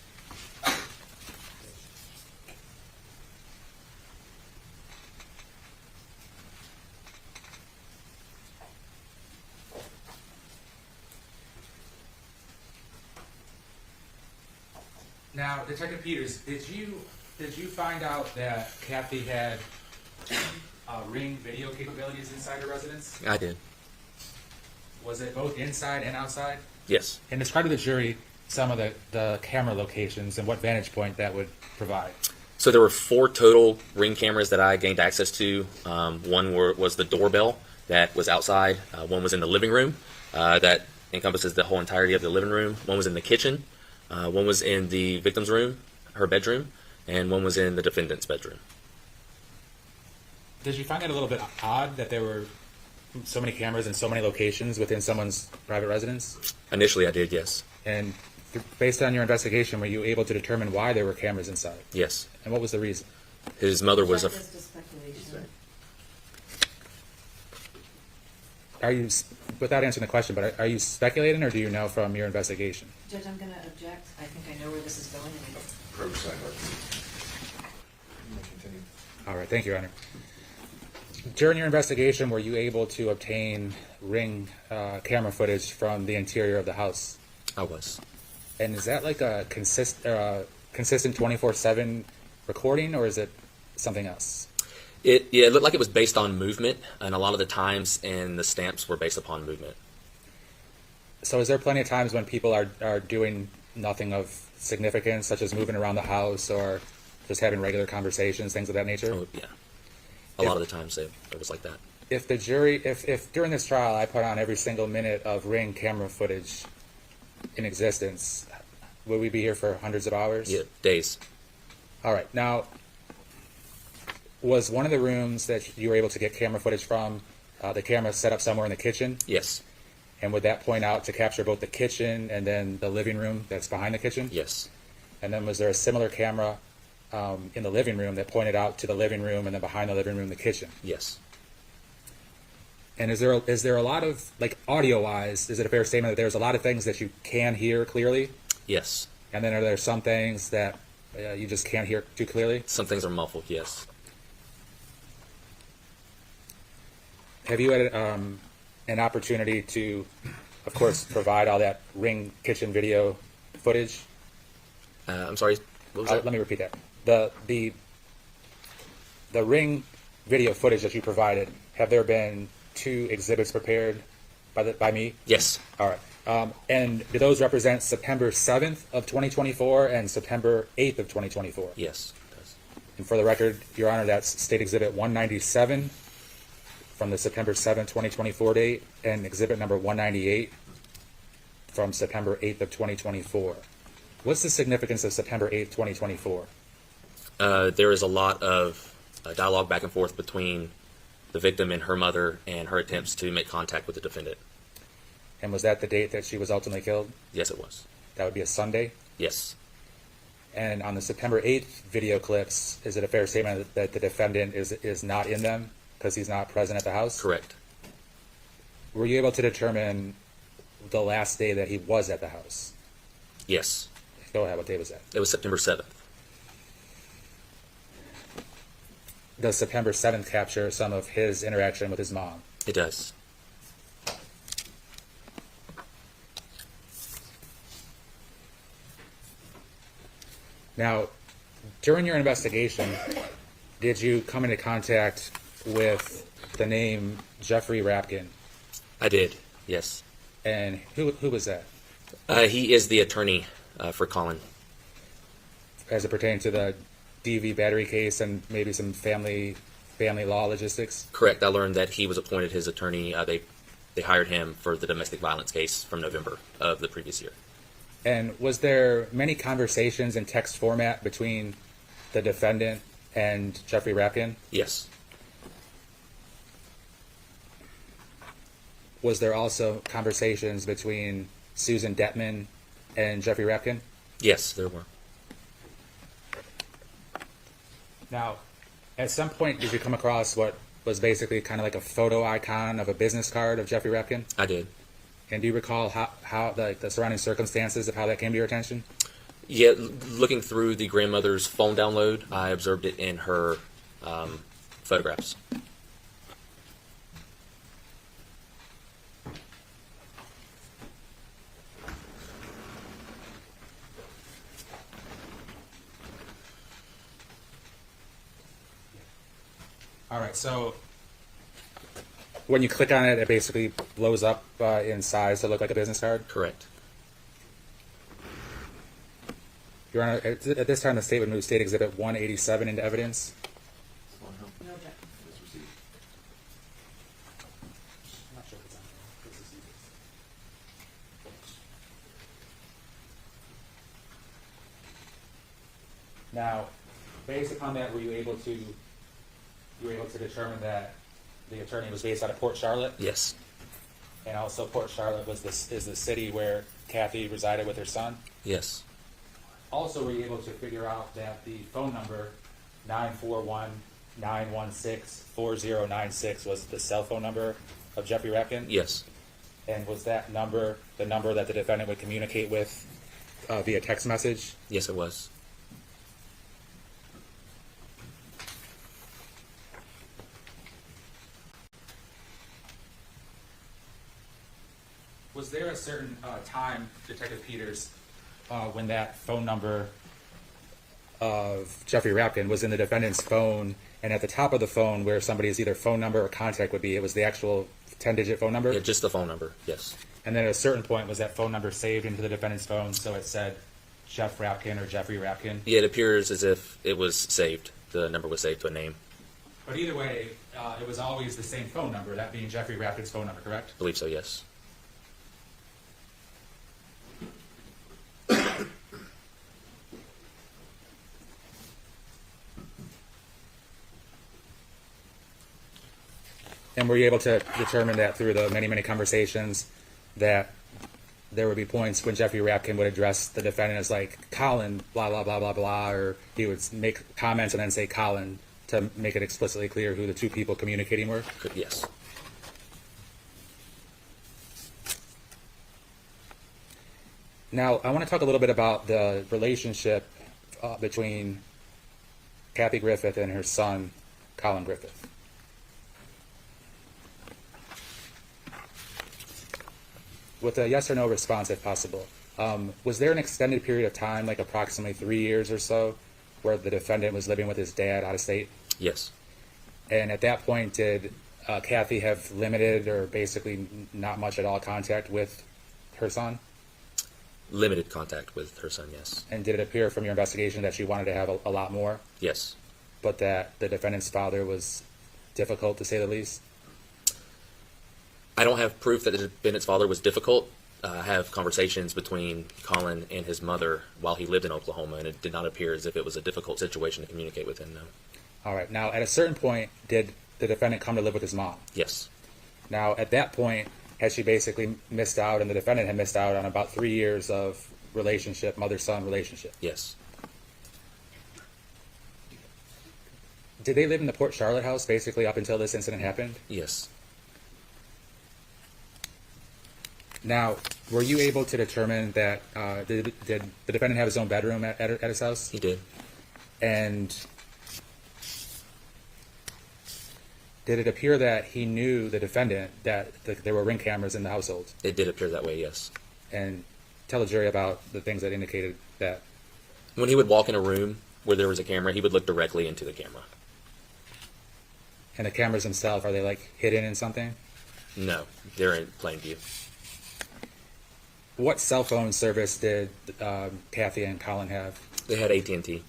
Now, Detective Peters, did you find out that Kathy had Ring video capabilities inside her residence? I did. Was it both inside and outside? Yes. And describe to the jury some of the camera locations and what vantage point that would provide. So there were 4 total Ring cameras that I gained access to. One was the doorbell that was outside. One was in the living room that encompasses the whole entirety of the living room. One was in the kitchen. One was in the victim's room, her bedroom, and one was in the defendant's bedroom. Did you find it a little bit odd that there were so many cameras in so many locations within someone's private residence? Initially, I did, yes. And based on your investigation, were you able to determine why there were cameras inside? Yes. And what was the reason? His mother was a... Are you, without answering the question, but are you speculating or do you know from your investigation? Judge, I'm going to object. I think I know where this is going. All right, thank you, Your Honor. During your investigation, were you able to obtain Ring camera footage from the interior of the house? I was. And is that like a consistent 24/7 recording, or is it something else? It looked like it was based on movement, and a lot of the times and the stamps were based upon movement. So is there plenty of times when people are doing nothing of significance, such as moving around the house or just having regular conversations, things of that nature? Oh, yeah. A lot of the times it was like that. If the jury, if during this trial I put on every single minute of Ring camera footage in existence, would we be here for hundreds of hours? Yeah, days. All right. Now, was one of the rooms that you were able to get camera footage from, the camera set up somewhere in the kitchen? Yes. And would that point out to capture both the kitchen and then the living room that's behind the kitchen? Yes. And then was there a similar camera in the living room that pointed out to the living room and then behind the living room the kitchen? Yes. And is there a lot of, like, audio-wise, is it a fair statement that there's a lot of things that you can hear clearly? Yes. And then are there some things that you just can't hear too clearly? Some things are muffled, yes. Have you had an opportunity to, of course, provide all that Ring kitchen video footage? I'm sorry, what was that? Let me repeat that. The Ring video footage that you provided, have there been 2 exhibits prepared by me? Yes. All right. And do those represent September 7th of 2024 and September 8th of 2024? Yes, it does. And for the record, Your Honor, that's State Exhibit 197 from the September 7th, 2024 date, and Exhibit number 198 from September 8th of 2024. What's the significance of September 8th, 2024? There is a lot of dialogue back and forth between the victim and her mother and her attempts to make contact with the defendant. And was that the date that she was ultimately killed? Yes, it was. That would be a Sunday? Yes. And on the September 8th video clips, is it a fair statement that the defendant is not in them because he's not present at the house? Correct. Were you able to determine the last day that he was at the house? Yes. Go ahead. What day was that? It was September 7th. Does September 7th capture some of his interaction with his mom? It does. Now, during your investigation, did you come into contact with the name Jeffrey Rapkin? I did, yes. And who was that? He is the attorney for Collin. As it pertained to the DV battery case and maybe some family law logistics? Correct. I learned that he was appointed his attorney. They hired him for the domestic violence case from November of the previous year. And was there many conversations in text format between the defendant and Jeffrey Rapkin? Yes. Was there also conversations between Susan Detman and Jeffrey Rapkin? Yes, there were. Now, at some point, did you come across what was basically kind of like a photo icon of a business card of Jeffrey Rapkin? I did. And do you recall how the surrounding circumstances of how that came to your attention? Yeah, looking through the grandmother's phone download, I observed it in her photographs. All right, so when you click on it, it basically blows up in size to look like a business card? Correct. Your Honor, at this time, the state would move State Exhibit 187 into evidence. No objection. Now, based upon that, were you able to determine that the attorney was based out of Port Charlotte? Yes. And also Port Charlotte is the city where Kathy resided with her son? Yes. Also, were you able to figure out that the phone number 941-916-4096 was the cell phone number of Jeffrey Rapkin? Yes. And was that number the number that the defendant would communicate with via text message? Yes, it was. Was there a certain time, Detective Peters, when that phone number of Jeffrey Rapkin was in the defendant's phone, and at the top of the phone where somebody's either phone number or contact would be, it was the actual 10-digit phone number? Yeah, just the phone number, yes. And then at a certain point, was that phone number saved into the defendant's phone so it said Jeff Rapkin or Jeffrey Rapkin? Yeah, it appears as if it was saved. The number was saved to a name. But either way, it was always the same phone number, that being Jeffrey Rapkin's phone number, correct? I believe so, yes. And were you able to determine that through the many, many conversations that there would be points when Jeffrey Rapkin would address the defendant as like, Collin, blah, blah, blah, blah, blah, or he would make comments and then say Collin to make it explicitly clear who the two people communicating were? Yes. Now, I want to talk a little bit about the relationship between Kathy Griffith and her son, Collin Griffith. With a yes or no response, if possible. Was there an extended period of time, like approximately 3 years or so, where the defendant was living with his dad out of state? Yes. And at that point, did Kathy have limited or basically not much at all contact with her son? Limited contact with her son, yes. And did it appear from your investigation that she wanted to have a lot more? Yes. But that the defendant's father was difficult, to say the least? I don't have proof that the defendant's father was difficult. I have conversations between Collin and his mother while he lived in Oklahoma, and it did not appear as if it was a difficult situation to communicate with him, no. All right. Now, at a certain point, did the defendant come to live with his mom? Yes. Now, at that point, had she basically missed out, and the defendant had missed out on about 3 years of relationship, mother-son relationship? Yes. Did they live in the Port Charlotte house basically up until this incident happened? Yes. Now, were you able to determine that, did the defendant have his own bedroom at his house? He did. And did it appear that he knew the defendant, that there were Ring cameras in the household? It did appear that way, yes. And tell the jury about the things that indicated that. When he would walk in a room where there was a camera, he would look directly into the camera. And the cameras themselves, are they like hidden in something? No, they're in plain view. What cell phone service did Kathy and Collin have? They had AT&T.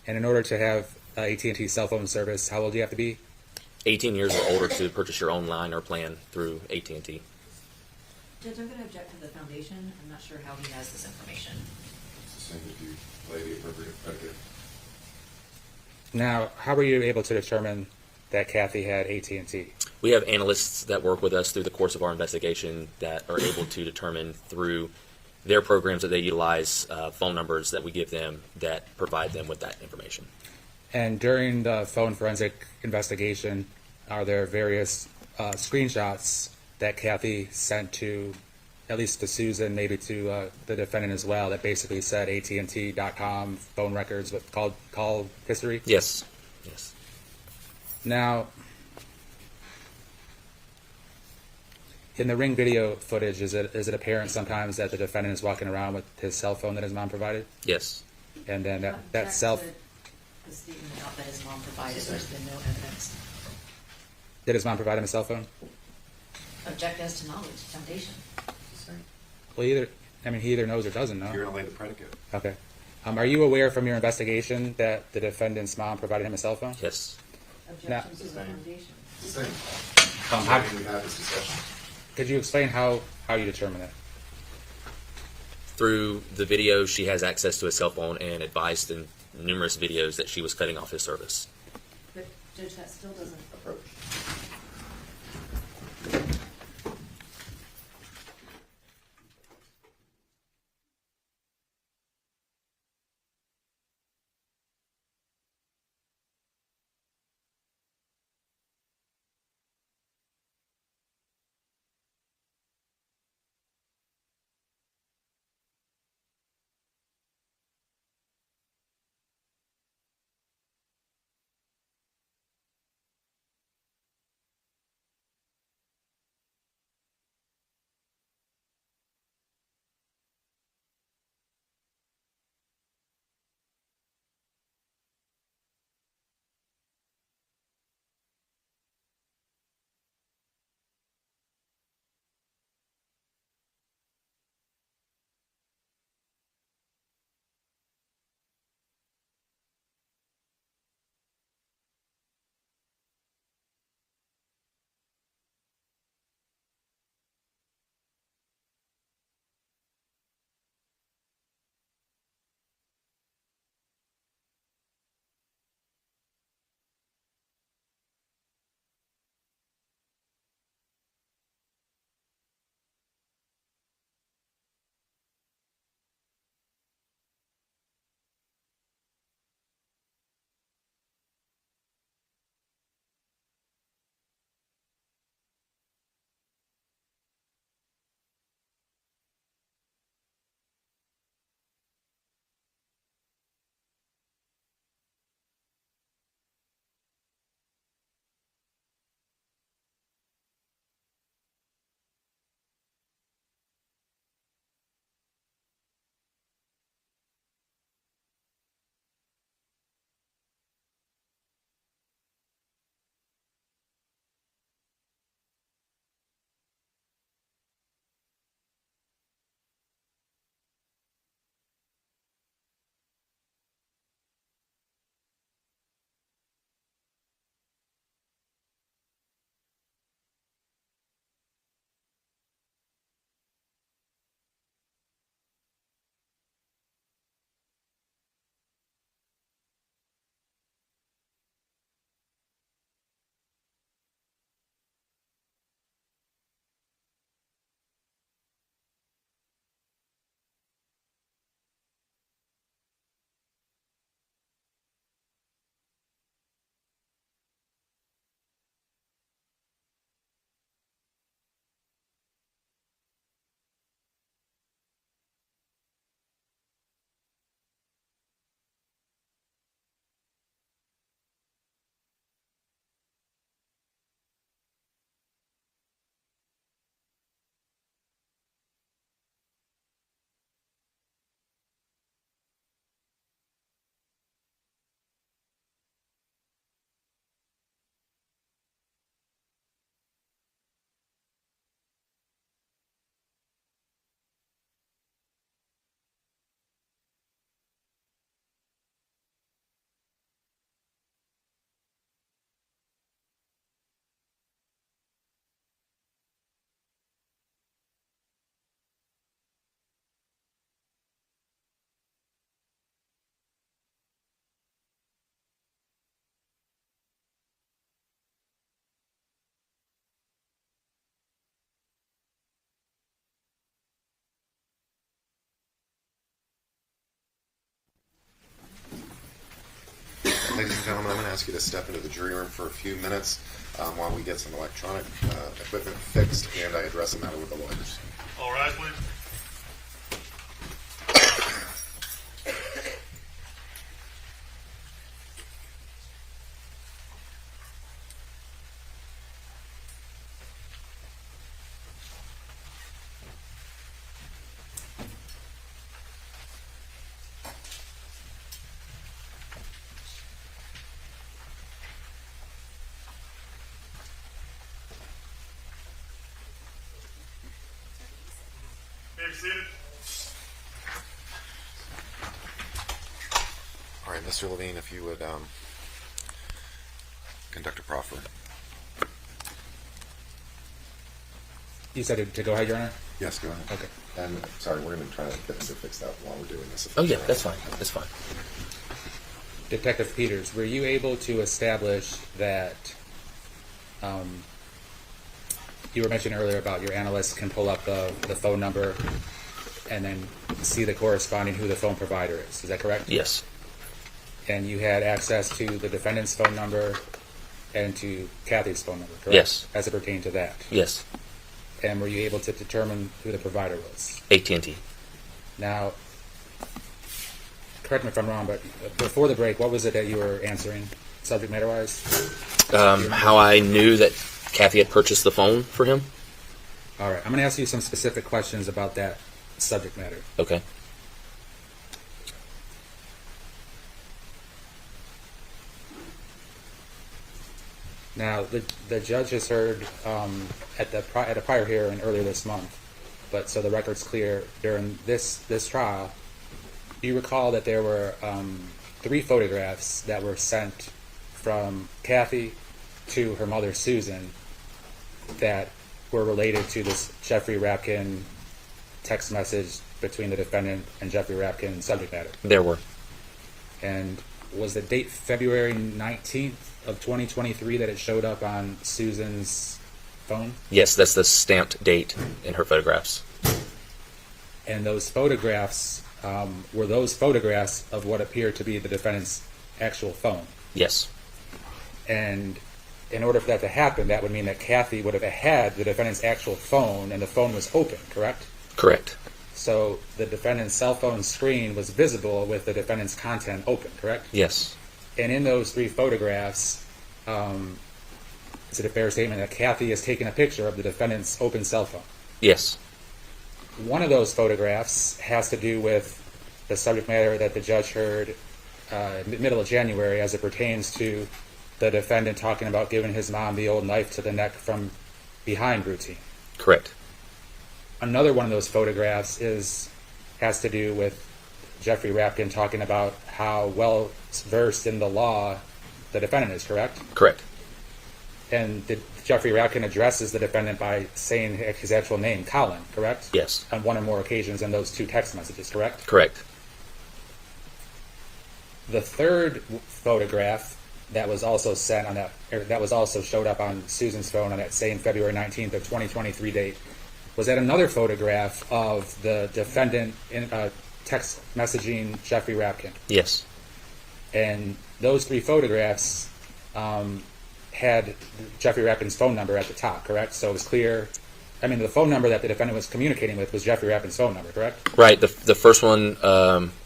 And in order to have AT&T cell phone service, how old do you have to be? 18 years or older to purchase your own line or plan through AT&T. Judge, I'm going to object to the foundation. I'm not sure how he has this information. It's the same if you lay the appropriate predicate. Now, how were you able to determine that Kathy had AT&T? We have analysts that work with us through the course of our investigation that are able to determine through their programs that they utilize phone numbers that we give them that provide them with that information. And during the phone forensic investigation, are there various screenshots that Kathy sent to, at least to Susan, maybe to the defendant as well, that basically said AT&T.com phone records with call history? Yes. Yes. Now, in the Ring video footage, is it apparent sometimes that the defendant is walking around with his cell phone that his mom provided? Yes. And then that Object cell... to the statement about that his mom provided. There's been no evidence. Did his mom provide him a cell phone? Object as to knowledge, foundation. Well, he either knows or doesn't know. You're going to lay the predicate. Okay. Are you aware from your investigation that the defendant's mom provided him a cell phone? Yes. Objection to the foundation. It's the same. How, We had this discussion. could you explain how you determine that? Through the video, she has access to a cell phone and advised in numerous videos that she was cutting off his service. But Judge, that still doesn't approach. ladies and gentlemen, I'm going to ask you to step into the jury room for a few minutes while we get some electronic equipment fixed and I address the matter with the lawyers. All rise, please. May be seated. All right, Mr. Levine, if you would conduct a proffer. You said to go ahead, Your Honor? Yes, go ahead. Okay. And sorry, we're going to try to get them to fix that while we're doing this. Oh yeah, that's fine. That's fine. Detective Peters, were you able to establish that you were mentioning earlier about your analysts can pull up the phone number and then see the corresponding who the phone provider is. Is that correct? Yes. And you had access to the defendant's phone number and to Kathy's phone number, correct? Yes. As it pertained to that. Yes. And were you able to determine who the provider was? AT&T. Now, correct me if I'm wrong, but before the break, what was it that you were answering, subject matter-wise? How I knew that Kathy had purchased the phone for him. All right. I'm going to ask you some specific questions about that subject matter. Okay. Now, the judge has heard at a prior hearing earlier this month, but so the record's clear, during this trial, do you recall that there were 3 photographs that were sent from Kathy to her mother, Susan, that were related to this Jeffrey Rapkin text message between the defendant and Jeffrey Rapkin subject matter? There were. And was the date February 19th of 2023 that it showed up on Susan's phone? Yes, that's the stamped date in her photographs. And those photographs, were those photographs of what appeared to be the defendant's actual phone? Yes. And in order for that to happen, that would mean that Kathy would have had the defendant's actual phone and the phone was open, correct? Correct. So the defendant's cell phone screen was visible with the defendant's content open, correct? Yes. And in those 3 photographs, is it a fair statement that Kathy has taken a picture of the defendant's open cell phone? Yes. One of those photographs has to do with the subject matter that the judge heard in the middle of January as it pertains to the defendant talking about giving his mom the old knife to the neck from behind routine. Correct. Another one of those photographs has to do with Jeffrey Rapkin talking about how well versed in the law the defendant is, correct? Correct. And Jeffrey Rapkin addresses the defendant by saying his actual name, Collin, correct? Yes. On one or more occasions in those 2 text messages, correct? Correct. The third photograph that was also sent on that was also showed up on Susan's phone on that same February 19th of 2023 date was that another photograph of the defendant in text messaging Jeffrey Rapkin. Yes. And those 3 photographs had Jeffrey Rapkin's phone number at the top, correct? So it was clear. I mean, the phone number that the defendant was communicating with was Jeffrey Rapkin's phone number, correct? Right. The first one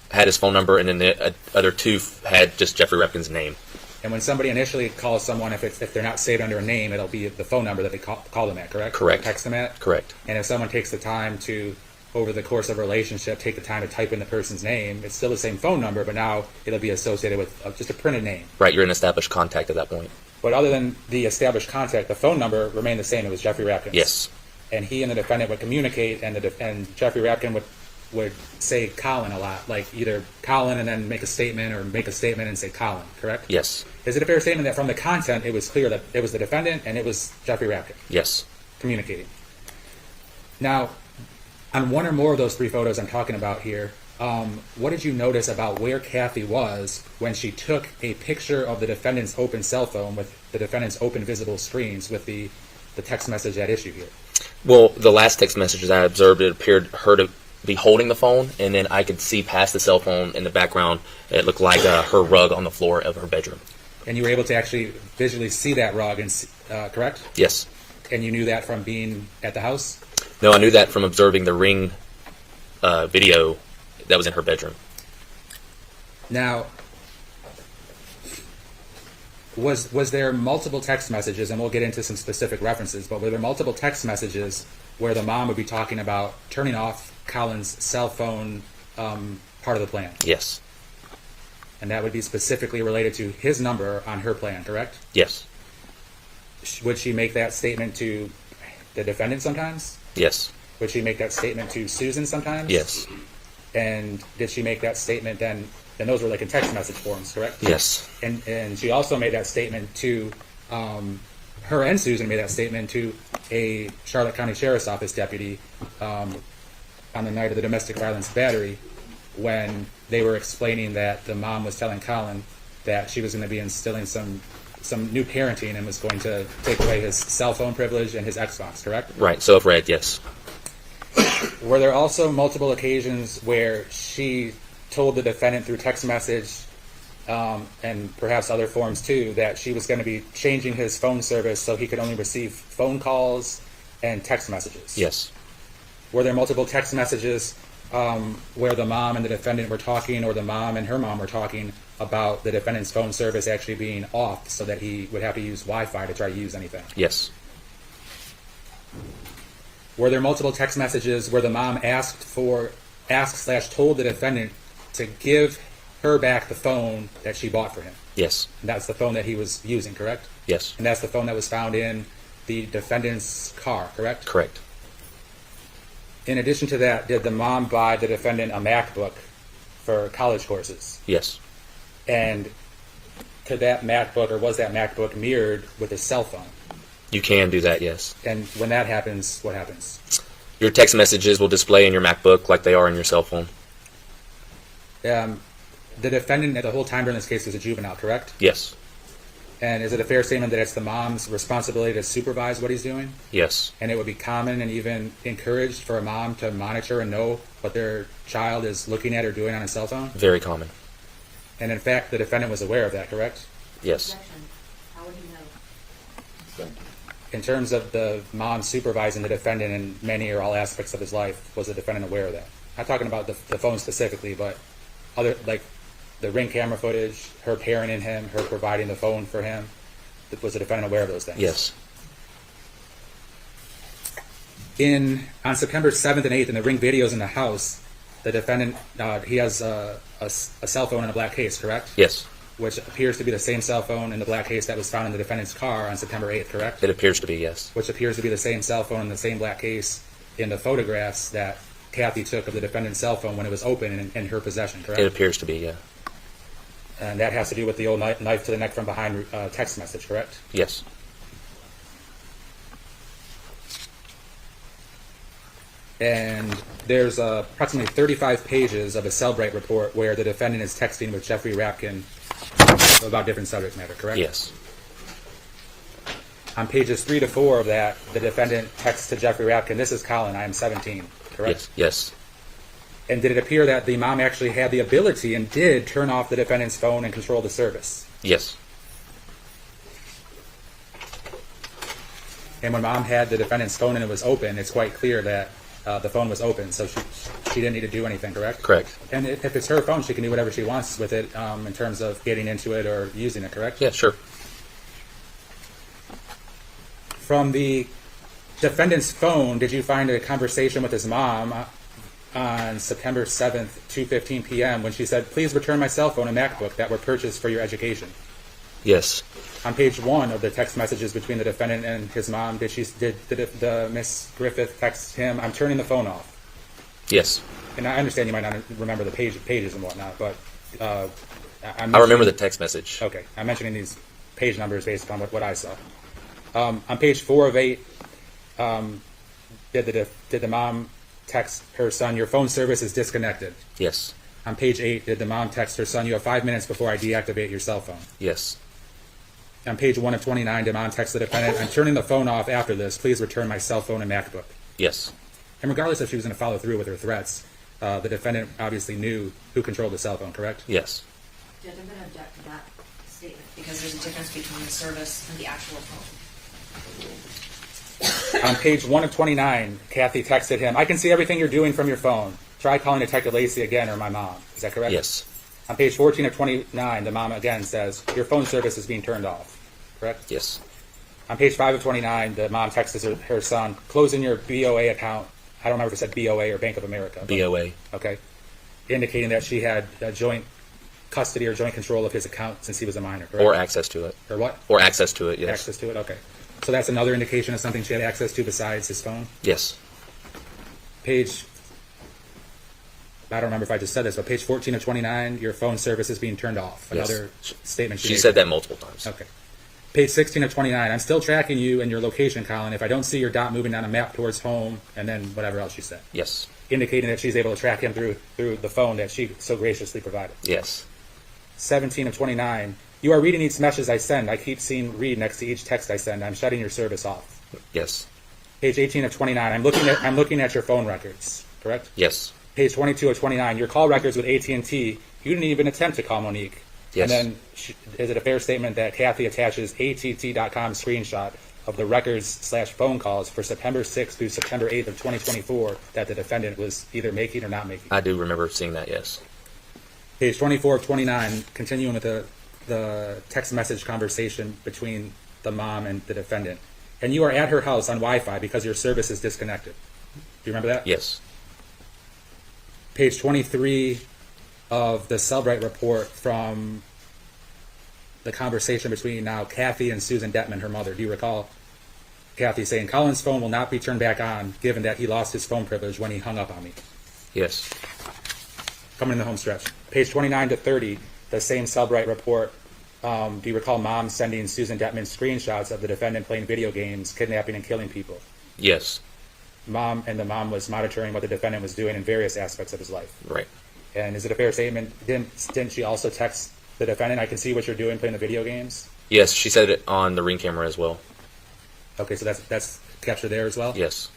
had his phone number, and then the other 2 had just Jeffrey Rapkin's name. And when somebody initially calls someone, if they're not saved under a name, it'll be the phone number that they call them at, correct? Correct. Text them at? Correct. And if someone takes the time to, over the course of a relationship, take the time to type in the person's name, it's still the same phone number, but now it'll be associated with just a printed name. Right, you're an established contact at that point. But other than the established contact, the phone number remained the same. It was Jeffrey Rapkin's. Yes. And he and the defendant would communicate, and Jeffrey Rapkin would say Collin a lot, like either Collin and then make a statement, or make a statement and say Collin, correct? Yes. Is it a fair statement that from the content it was clear that it was the defendant and it was Jeffrey Rapkin? Yes. Communicating. Now, on one or more of those 3 photos I'm talking about here, what did you notice about where Kathy was when she took a picture of the defendant's open cell phone with the defendant's open visible screens with the text message at issue here? Well, the last text messages I observed, it appeared her to be holding the phone, and then I could see past the cell phone in the background. It looked like her rug on the floor of her bedroom. And you were able to actually visually see that rug, and correct? Yes. And you knew that from being at the house? No, I knew that from observing the Ring video that was in her bedroom. Now, was there multiple text messages, and we'll get into some specific references, but were there multiple text messages where the mom would be talking about turning off Collin's cell phone part of the plan? Yes. And that would be specifically related to his number on her plan, correct? Yes. Would she make that statement to the defendant sometimes? Yes. Would she make that statement to Susan sometimes? Yes. And did she make that statement then? And those were like in text message forms, correct? Yes. And she also made that statement to her and Susan made that statement to a Charlotte County Sheriff's Office deputy on the night of the domestic violence battery, when they were explaining that the mom was telling Collin that she was going to be instilling some new parenting and was going to take away his cell phone privilege and his Xbox, correct? Right. So if read, yes. Were there also multiple occasions where she told the defendant through text message and perhaps other forms too that she was going to be changing his phone service so he could only receive phone calls and text messages? Yes. Were there multiple text messages where the mom and the defendant were talking, or the mom and her mom were talking about the defendant's phone service actually being off so that he would have to use Wi-Fi to try to use anything? Yes. Were there multiple text messages where the mom told the defendant to give her back the phone that she bought for him? Yes. And that's the phone that he was using, correct? Yes. And that's the phone that was found in the defendant's car, correct? Correct. In addition to that, did the mom buy the defendant a MacBook for college courses? Yes. And could that MacBook, or was that MacBook mirrored with his cell phone? You can do that, yes. And when that happens, what happens? Your text messages will display in your MacBook like they are in your cell phone. The defendant at the whole time during this case was a juvenile, correct? Yes. And is it a fair statement that it's the mom's responsibility to supervise what he's doing? Yes. And it would be common and even encouraged for a mom to monitor and know what their child is looking at or doing on a cell phone? Very common. And in fact, the defendant was aware of that, correct? Yes. How would he know? In terms of the mom supervising the defendant in many or all aspects of his life, was the defendant aware of that? Not talking about the phone specifically, but other, like the Ring camera footage, her parenting him, her providing the phone for him. Was the defendant aware of those things? Yes. On September 7th and 8th, in the Ring videos in the house, the defendant, he has a cell phone in a black case, correct? Yes. Which appears to be the same cell phone in the black case that was found in the defendant's car on September 8th, correct? It appears to be, yes. Which appears to be the same cell phone in the same black case in the photographs that Kathy took of the defendant's cell phone when it was open in her possession, correct? It appears to be, yeah. And that has to do with the old knife to the neck from behind text message, correct? Yes. And there's approximately 35 pages of a Cellbrite report where the defendant is texting with Jeffrey Rapkin about different subject matter, correct? Yes. On pages 3 to 4 of that, the defendant texts to Jeffrey Rapkin, "This is Collin, I am 17, correct?" Yes. Yes. And did it appear that the mom actually had the ability and did turn off the defendant's phone and control the service? Yes. And when mom had the defendant's phone and it was open, it's quite clear that the phone was open, so she didn't need to do anything, correct? Correct. And if it's her phone, she can do whatever she wants with it in terms of getting into it or using it, correct? Yeah, sure. From the defendant's phone, did you find a conversation with his mom on September 7th, 2:15 p.m. when she said, "Please return my cell phone and MacBook that were purchased for your education"? Yes. On page 1 of the text messages between the defendant and his mom, did the Miss Griffith text him, "I'm turning the phone off"? Yes. And I understand you might not remember the pages and whatnot, but I remember the text message. Okay, I'm mentioning these page numbers based upon what I saw. On page 4 of 8, did the mom text her son, "Your phone service is disconnected"? Yes. On page 8, did the mom text her son, "You have 5 minutes before I deactivate your cell phone"? Yes. On page 1 of 29, did mom text the defendant, "I'm turning the phone off after this. Please return my cell phone and MacBook"? Yes. And regardless if she was going to follow through with her threats, the defendant obviously knew who controlled the cell phone, correct? Yes. Judge, I'm going to object to that statement because there's a difference between the service and the actual phone. On page 1 of 29, Kathy texted him, "I can see everything you're doing from your phone. Try calling Detective Lacey again or my mom." Is that correct? Yes. On page 14 of 29, the mom again says, "Your phone service is being turned off." Correct? Yes. On page 5 of 29, the mom texts her son, "Close in your BOA account." I don't remember if it said BOA or Bank of America. BOA. Okay. Indicating that she had joint custody or joint control of his account since he was a minor, correct? Or access to it. Or what? Or access to it, yes. Access to it, okay. So that's another indication of something she had access to besides his phone? Yes. Page, I don't remember if I just said this, but page 14 of 29, your phone service is being turned off. Another statement She made. said that multiple times. Okay. Page 16 of 29, "I'm still tracking you and your location, Collin. If I don't see your dot moving on a map towards home," and then whatever else she said. Yes. Indicating that she's able to track him through the phone that she so graciously provided. Yes. 17 of 29, "You are reading each message I send. I keep seeing read next to each text I send. I'm shutting your service off." Yes. Page 18 of 29, I'm looking at your phone records, correct? Yes. Page 22 of 29, your call records with AT&T, you didn't even attempt to call Monique. Yes. And then, is it a fair statement that Kathy attaches ATT.com screenshot of the records/phone calls for September 6th through September 8th of 2024 that the defendant was either making or not making? I do remember seeing that, yes. Page 24 of 29, continuing with the text message conversation between the mom and the defendant. "And you are at her house on Wi-Fi because your service is disconnected." Do you remember that? Yes. Page 23 of the Cellbrite report from the conversation between now Kathy and Susan Detman, her mother. Do you recall Kathy saying, "Collin's phone will not be turned back on given that he lost his phone privilege when he hung up on me"? Yes. Coming in the home stretch. Page 29 to 30, the same Cellbrite report. Do you recall mom sending Susan Detman screenshots of the defendant playing video games, kidnapping and killing people? Yes. The mom was monitoring what the defendant was doing in various aspects of his life. Right. And is it a fair statement? Didn't she also text the defendant, "I can see what you're doing playing the video games"? Yes, she said it on the Ring camera as well. Okay, so that's captured there as well? Yes.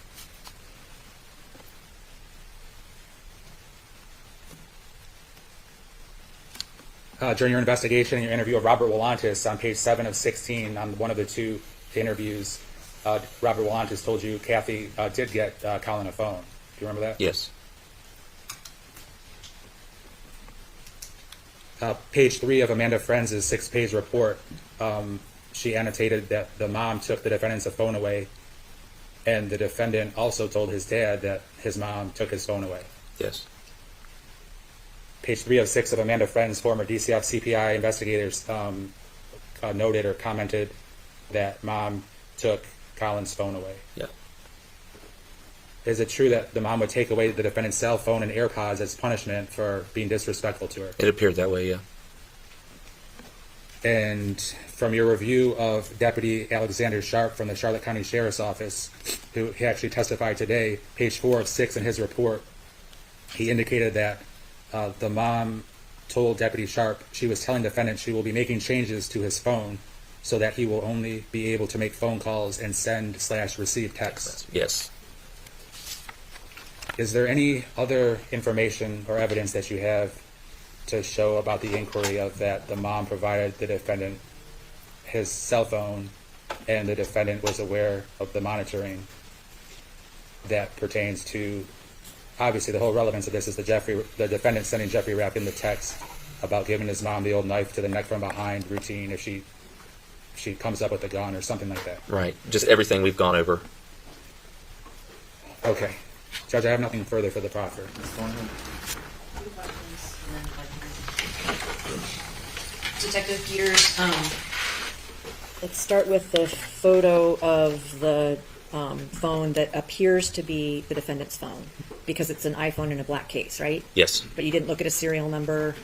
During your investigation and your interview of Robert Willantis on page 7 of 16 on one of the two interviews, Robert Willantis told you Kathy did get Collin a phone. Do you remember that? Yes. Page 3 of Amanda Friends' 6-page report, she annotated that the mom took the defendant's phone away, and the defendant also told his dad that his mom took his phone away. Yes. Page 3 of 6 of Amanda Friends' former DCF CPI investigators noted or commented that mom took Collin's phone away. Yeah. Is it true that the mom would take away the defendant's cell phone and AirPods as punishment for being disrespectful to her? It appeared that way, yeah. And from your review of Deputy Alexander Sharp from the Charlotte County Sheriff's Office, who he actually testified today, page 4 of 6 in his report, he indicated that the mom told Deputy Sharp she was telling the defendant she will be making changes to his phone so that he will only be able to make phone calls and send/receive texts. Yes. Is there any other information or evidence that you have to show about the inquiry of that the mom provided the defendant his cell phone and the defendant was aware of the monitoring that pertains to, obviously the whole relevance of this is the defendant sending Jeffrey Rapp in the text about giving his mom the old knife to the neck from behind routine if she comes up with a gun or something like that. Right. Just everything we've gone over. Okay. Judge, I have nothing further for the proffer. Detective Peters, let's start with the photo of the phone that appears to be the defendant's phone because it's an iPhone in a black case, right? Yes. But you didn't look at a serial number.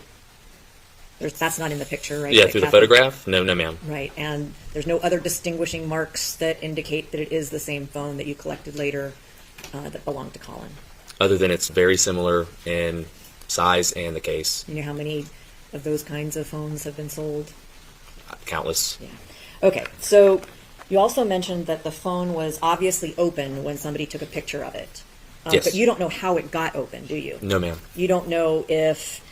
That's not in the picture, right? Yeah, through the photograph? No, ma'am. Right, and there's no other distinguishing marks that indicate that it is the same phone that you collected later that belonged to Collin. Other than it's very similar in size and the case. You know how many of those kinds of phones have been sold? Countless. Yeah. Okay, so you also mentioned that the phone was obviously open when somebody took a picture of it. Yes. But you don't know how it got open, do you? No, ma'am. You don't know if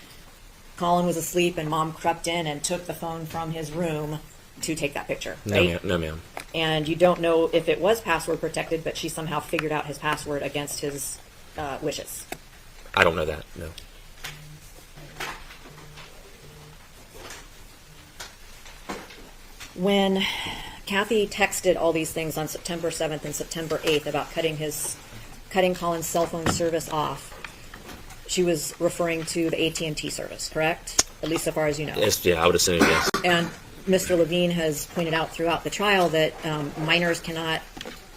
Collin was asleep and Mom crept in and took the phone from his room to take that picture, No, right? ma'am. No, ma'am. And you don't know if it was password protected, but she somehow figured out his password against his wishes. I don't know that. No. When Kathy texted all these things on September 7th and September 8th about cutting Collin's cell phone service off, she was referring to the AT&T service, correct? At least so far as you know. Yes, yeah, I would assume yes. And Mr. Levine has pointed out throughout the trial that minors cannot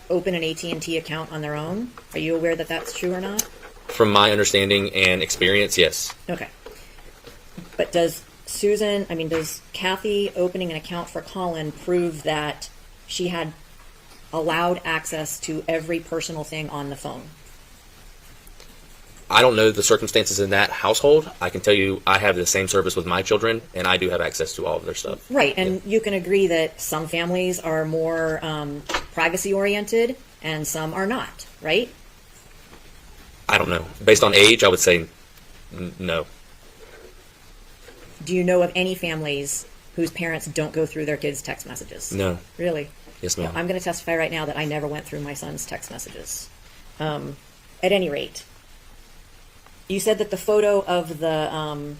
open an AT&T account on their own. Are you aware that that's true or not? From my understanding and experience, yes. Okay. But does Kathy opening an account for Collin prove that she had allowed access to every personal thing on the phone? I don't know the circumstances in that household. I can tell you I have the same service with my children, and I do have access to all of their stuff. Right, and you can agree that some families are more privacy-oriented and some are not, right? I don't know. Based on age, I would say no. Do you know of any families whose parents don't go through their kids' text messages? No. Really? Yes, ma'am. I'm going to testify right now that I never went through my son's text messages. At any rate, you said that the photo of the...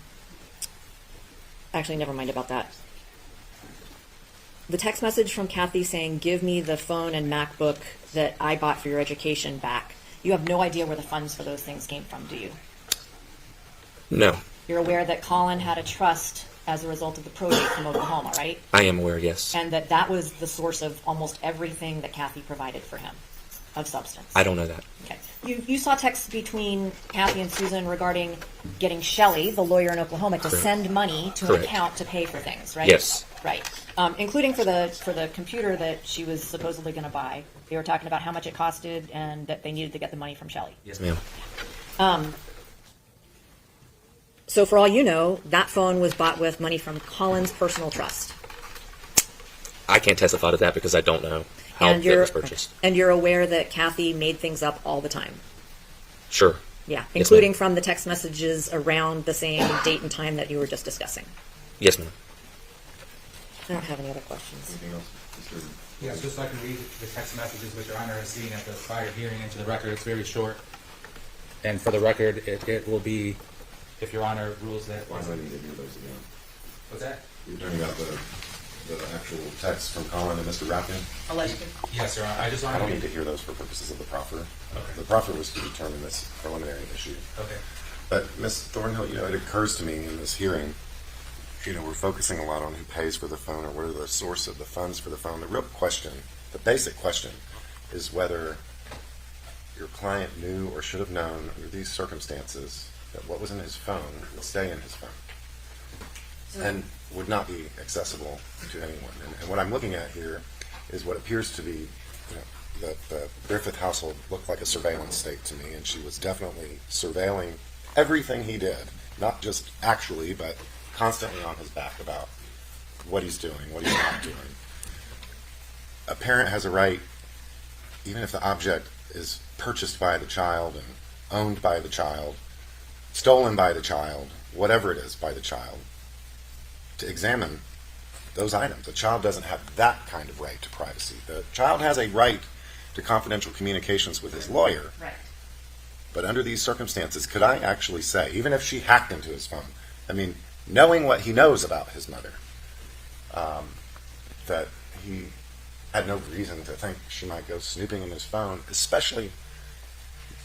actually, never mind about that. The text message from Kathy saying, give me the phone and MacBook that I bought for your education back. You have no idea where the funds for those things came from, do you? No. You're aware that Collin had a trust as a result of the probate from Oklahoma, right? I am aware, yes. And that was the source of almost everything that Kathy provided for him of substance. I don't know that. Okay. You saw texts between Kathy and Susan regarding getting Shelley, the lawyer in Oklahoma, to Correct. send money to Correct. an account to pay for things, right? Yes. Right. Including for the computer that she was supposedly going to buy. They were talking about how much it costed and that they needed to get the money from Shelley. Yes, ma'am. So for all you know, that phone was bought with money from Collin's personal trust. I can't testify to that because I don't know how it was purchased. And you're aware that Kathy made things up all the time. Sure. Yeah, Yes, including ma'am. from the text messages around the same date and time that you were just discussing. Yes, ma'am. I don't have any other questions. Anything else? Yes, just so I can read the text messages which Your Honor has seen at the prior hearing into the record. It's very short. And for the record, it will be, if Your Honor rules that... Why do I need to hear those again? What's that? You're talking about the actual text from Collin and Mr. Rapkin? Allegedly. Yes, Your Honor. I just want I to don't need to hear those for purposes of the proffer. Okay. The proffer was to determine this preliminary issue. Okay. But Ms. Thornhill, it occurs to me in this hearing, we're focusing a lot on who pays for the phone or what are the source of the funds for the phone. The real question, the basic question, is whether your client knew or should have known under these circumstances that what was in his phone would stay in his phone and would not be accessible to anyone. And what I'm looking at here is what appears to be that the Griffith household looked like a surveillance state to me, and she was definitely surveilling everything he did, not just actually, but constantly on his back about what he's doing, what he's not doing. A parent has a right, even if the object is purchased by the child and owned by the child, stolen by the child, whatever it is by the child, to examine those items. The child doesn't have that kind of right to privacy. The child has a right to confidential communications with his lawyer. Right. But under these circumstances, could I actually say, even if she hacked into his phone, knowing what he knows about his mother, that he had no reason to think she might go snooping in his phone, especially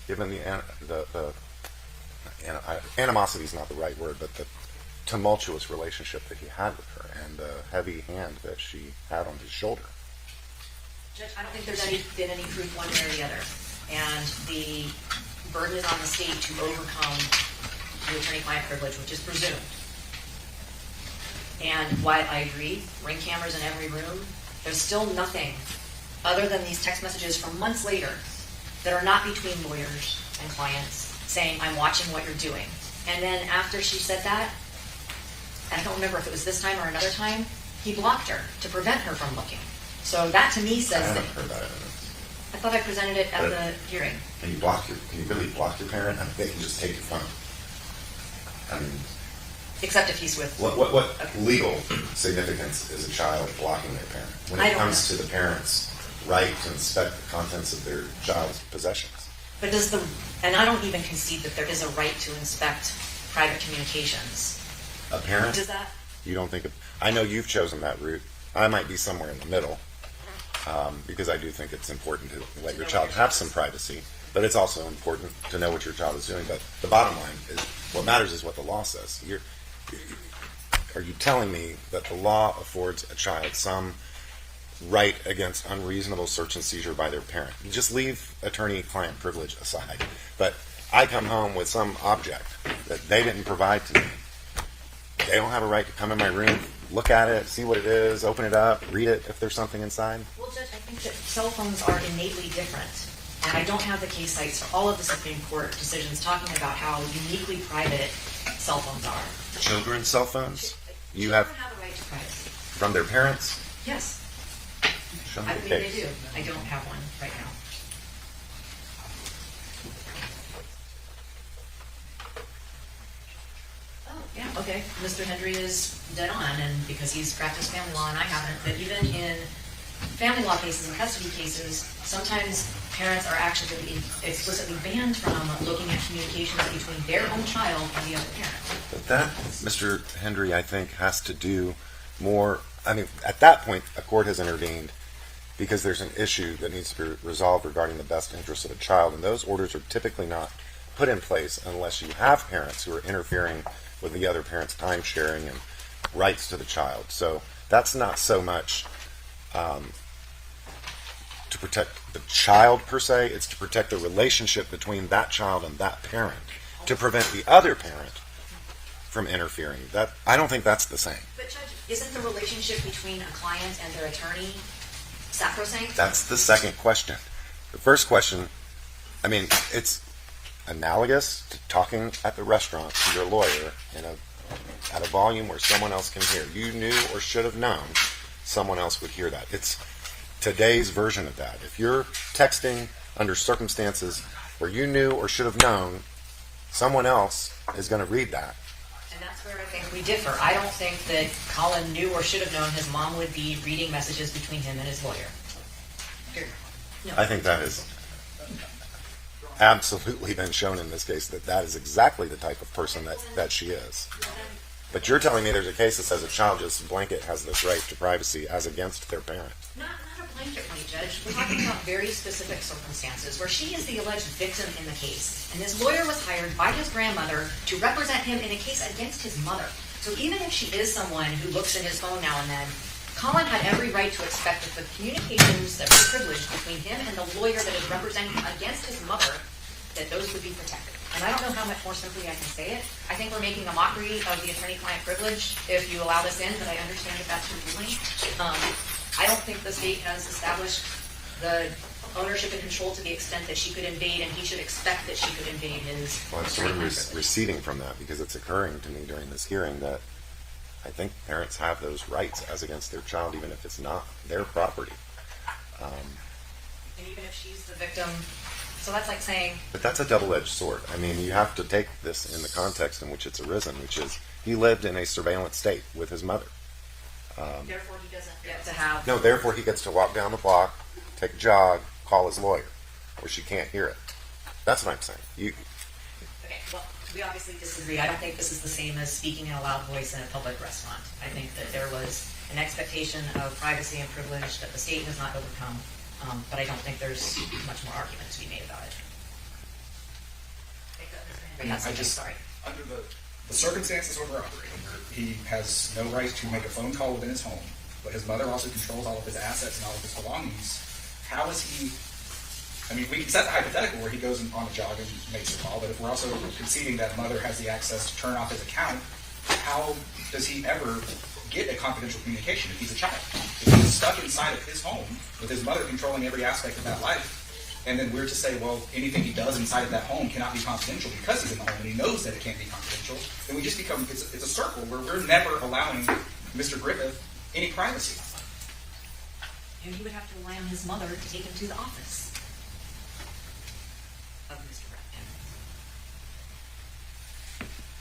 given the animosity is not the right word, but the tumultuous relationship that he had with her and the heavy hand that she had on his shoulder. Judge, I don't think there's been any proof one way or the other. And the burden is on the state to overcome the attorney-client privilege, which is presumed. And while I agree, ring cameras in every room, there's still nothing other than these text messages from months later that are not between lawyers and clients saying, I'm watching what you're doing. And then after she said that, I don't remember if it was this time or another time, he blocked her to prevent her from looking. So that to me says I that... haven't heard that evidence. I thought I presented it at But- the hearing. Can you really block your parent? I mean, they can just take your phone. I mean, Except if he's with. what legal significance is a child blocking their parent when I it don't comes know. to the parent's right to inspect the contents of their child's possessions? But and I don't even concede that there is a right to inspect private communications. A parent? Does that? You don't think? I know you've chosen that route. I might be somewhere in the middle because I do think it's important to let your child have some privacy, but it's also important to know what your child is doing. But the bottom line is, what matters is what the law says. Are you telling me that the law affords a child some right against unreasonable search and seizure by their parent? You just leave attorney-client privilege aside. But I come home with some object that they didn't provide to me. They don't have a right to come in my room, look at it, see what it is, open it up, read it if there's something inside. Well, Judge, I think that cell phones are innately different. And I don't have the case sites for all of the Supreme Court decisions talking about how uniquely private cell phones are. Children's cell phones? You Children have have a right to privacy. from their parents? Yes. Show me I the believe case. they do. I don't have one right now. Oh, yeah, okay. Mr. Hendry is dead on, and because he's practiced family law and I haven't, but even in family law cases and custody cases, sometimes parents are actually explicitly banned from looking at communications between their own child and the other parent. But that, Mr. Hendry, I think, has to do more. I mean, at that point, a court has intervened because there's an issue that needs to be resolved regarding the best interest of a child, and those orders are typically not put in place unless you have parents who are interfering with the other parent's time sharing and rights to the child. So that's not so much to protect the child per se, it's to protect the relationship between that child and that parent, to prevent the other parent from interfering. That I don't think that's the same. But Judge, isn't the relationship between a client and their attorney sacrosanct? That's the second question. The first question, I mean, it's analogous to talking at the restaurant to your lawyer at a volume where someone else can hear. You knew or should have known someone else would hear that. It's today's version of that. If you're texting under circumstances where you knew or should have known, someone else is going to read that. And that's where I think we differ. I don't think that Collin knew or should have known his mom would be reading messages between him and his lawyer. Period. No. I think that has absolutely been shown in this case that is exactly the type of person that she is. But you're telling me there's a case that says a child just blanket has this right to privacy as against their parent. Not a blanket right, Judge. We're talking about very specific circumstances where she is the alleged victim in the case, and his lawyer was hired by his grandmother to represent him in a case against his mother. So even if she is someone who looks in his phone now and then, Collin had every right to expect that the communications that were privileged between him and the lawyer that is representing him against his mother, that those would be protected. And I don't know how much more simply I can say it. I think we're making a mockery of the attorney-client privilege if you allow this in, but I understand that that's your ruling. I don't think the state has established the ownership and control to the extent that she could invade, and he should expect that she could invade his Well, I'm sort of attorney-client privilege. receding from that because it's occurring to me during this hearing that I think parents have those rights as against their child, even if it's not their property. And even if she's the victim, so that's like saying, But that's a double-edged sword. I mean, you have to take this in the context in which it's arisen, which is he lived in a surveillance state with his mother. therefore he doesn't get to have... No, therefore he gets to walk down the block, take a jog, call his lawyer, where she can't hear it. That's what I'm saying. Okay, well, we obviously disagree. I don't think this is the same as speaking in a loud voice in a public restaurant. I think that there was an expectation of privacy and privilege that the state has not overcome, but I don't think there's much more argument to be made about it. Sorry. Under the circumstances where we're operating, where he has no right to make a phone call within his home, but his mother also controls all of his assets and all of his belongings, how is he... I mean, we can set the hypothetical where he goes on a jog and makes a call, but if we're also conceding that mother has the access to turn off his account, how does he ever get a confidential communication if he's a child? If he's stuck inside of his home with his mother controlling every aspect of that life, and then we're to say, well, anything he does inside of that home cannot be confidential because he's in the home and he knows that it can't be confidential, then we just become, it's a circle where we're never allowing Mr. Griffith any privacy. And he would have to rely on his mother to take him to the office.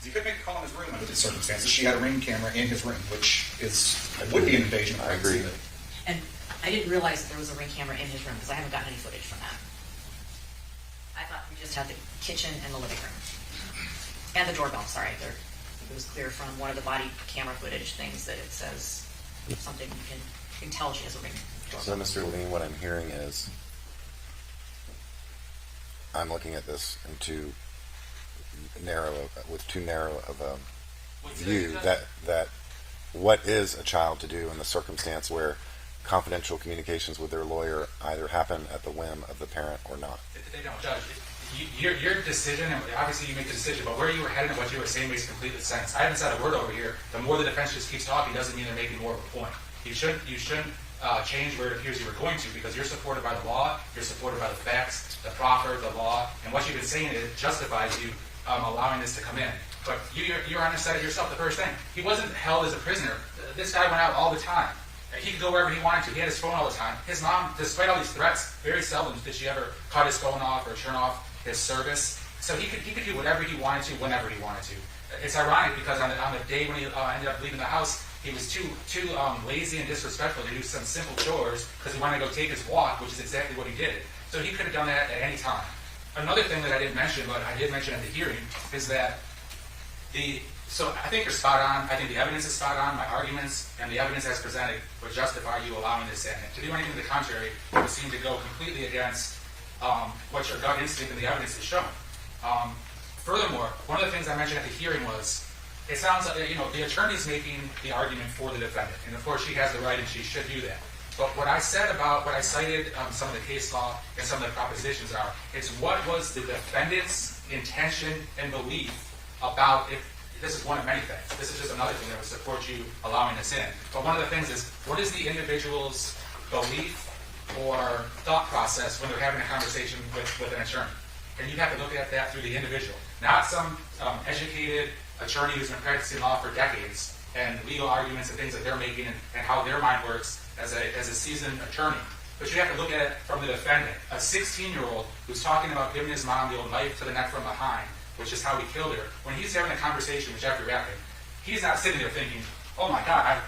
He couldn't make a call in his room under these circumstances. She had a Ring camera in his room, which would be an invasion of privacy. And I didn't realize that there was a Ring camera in his room because I haven't gotten any footage from that. I thought we just had the kitchen and the living room. And the doorbell, sorry. It was clear from one of the body camera footage things that it says something you can tell she has a Ring doorbell. So, Mr. Levine, what I'm hearing is I'm looking at this with too narrow of a view that what is a child to do in the circumstance where confidential communications with their lawyer either happen at the whim of the parent or not. They don't, Judge. Your decision, and obviously you make the decision, but where you were headed and what you were saying makes complete sense. I haven't said a word over here. The more the defense just keeps talking doesn't mean they're making more of a point. You shouldn't change where it appears you were going to, because you're supported by the law, you're supported by the facts, the proffer, the law, and what you've been saying it justifies you allowing this to come in. But you're on the side of yourself. The first thing, he wasn't held as a prisoner. This guy went out all the time. He could go wherever he wanted to. He had his phone all the time. His mom, despite all these threats, very seldom did she ever cut his phone off or turn off his service. So he could do whatever he wanted to, whenever he wanted to. It's ironic because on the day when he ended up leaving the house, he was too lazy and disrespectful to do some simple chores because he wanted to go take his walk, which is exactly what he did. So he could have done that at any time. Another thing that I didn't mention, but I did mention at the hearing, is that so I think you're spot on. I think the evidence is spot on. My arguments and the evidence as presented would justify you allowing this in. To do anything to the contrary would seem to go completely against what your gut instinct and the evidence is showing. Furthermore, one of the things I mentioned at the hearing was, it sounds like the attorney's making the argument for the defendant, and of course she has the right and she should do that. But what I cited some of the case law and some of the propositions it's what was the defendant's intention and belief about if. This is one of many things. This is just another thing that would support you allowing this in. But one of the things is, what is the individual's belief or thought process when they're having a conversation with an attorney? And you have to look at that through the individual, not some educated attorney who's been practicing law for decades and legal arguments and things that they're making and how their mind works as a seasoned attorney. But you have to look at it from the defendant, a 16-year-old who's talking about giving his mom the old knife to the neck from behind, which is how he killed her. When he's having a conversation with Jeffrey Rappin, he's not sitting there thinking, oh my God,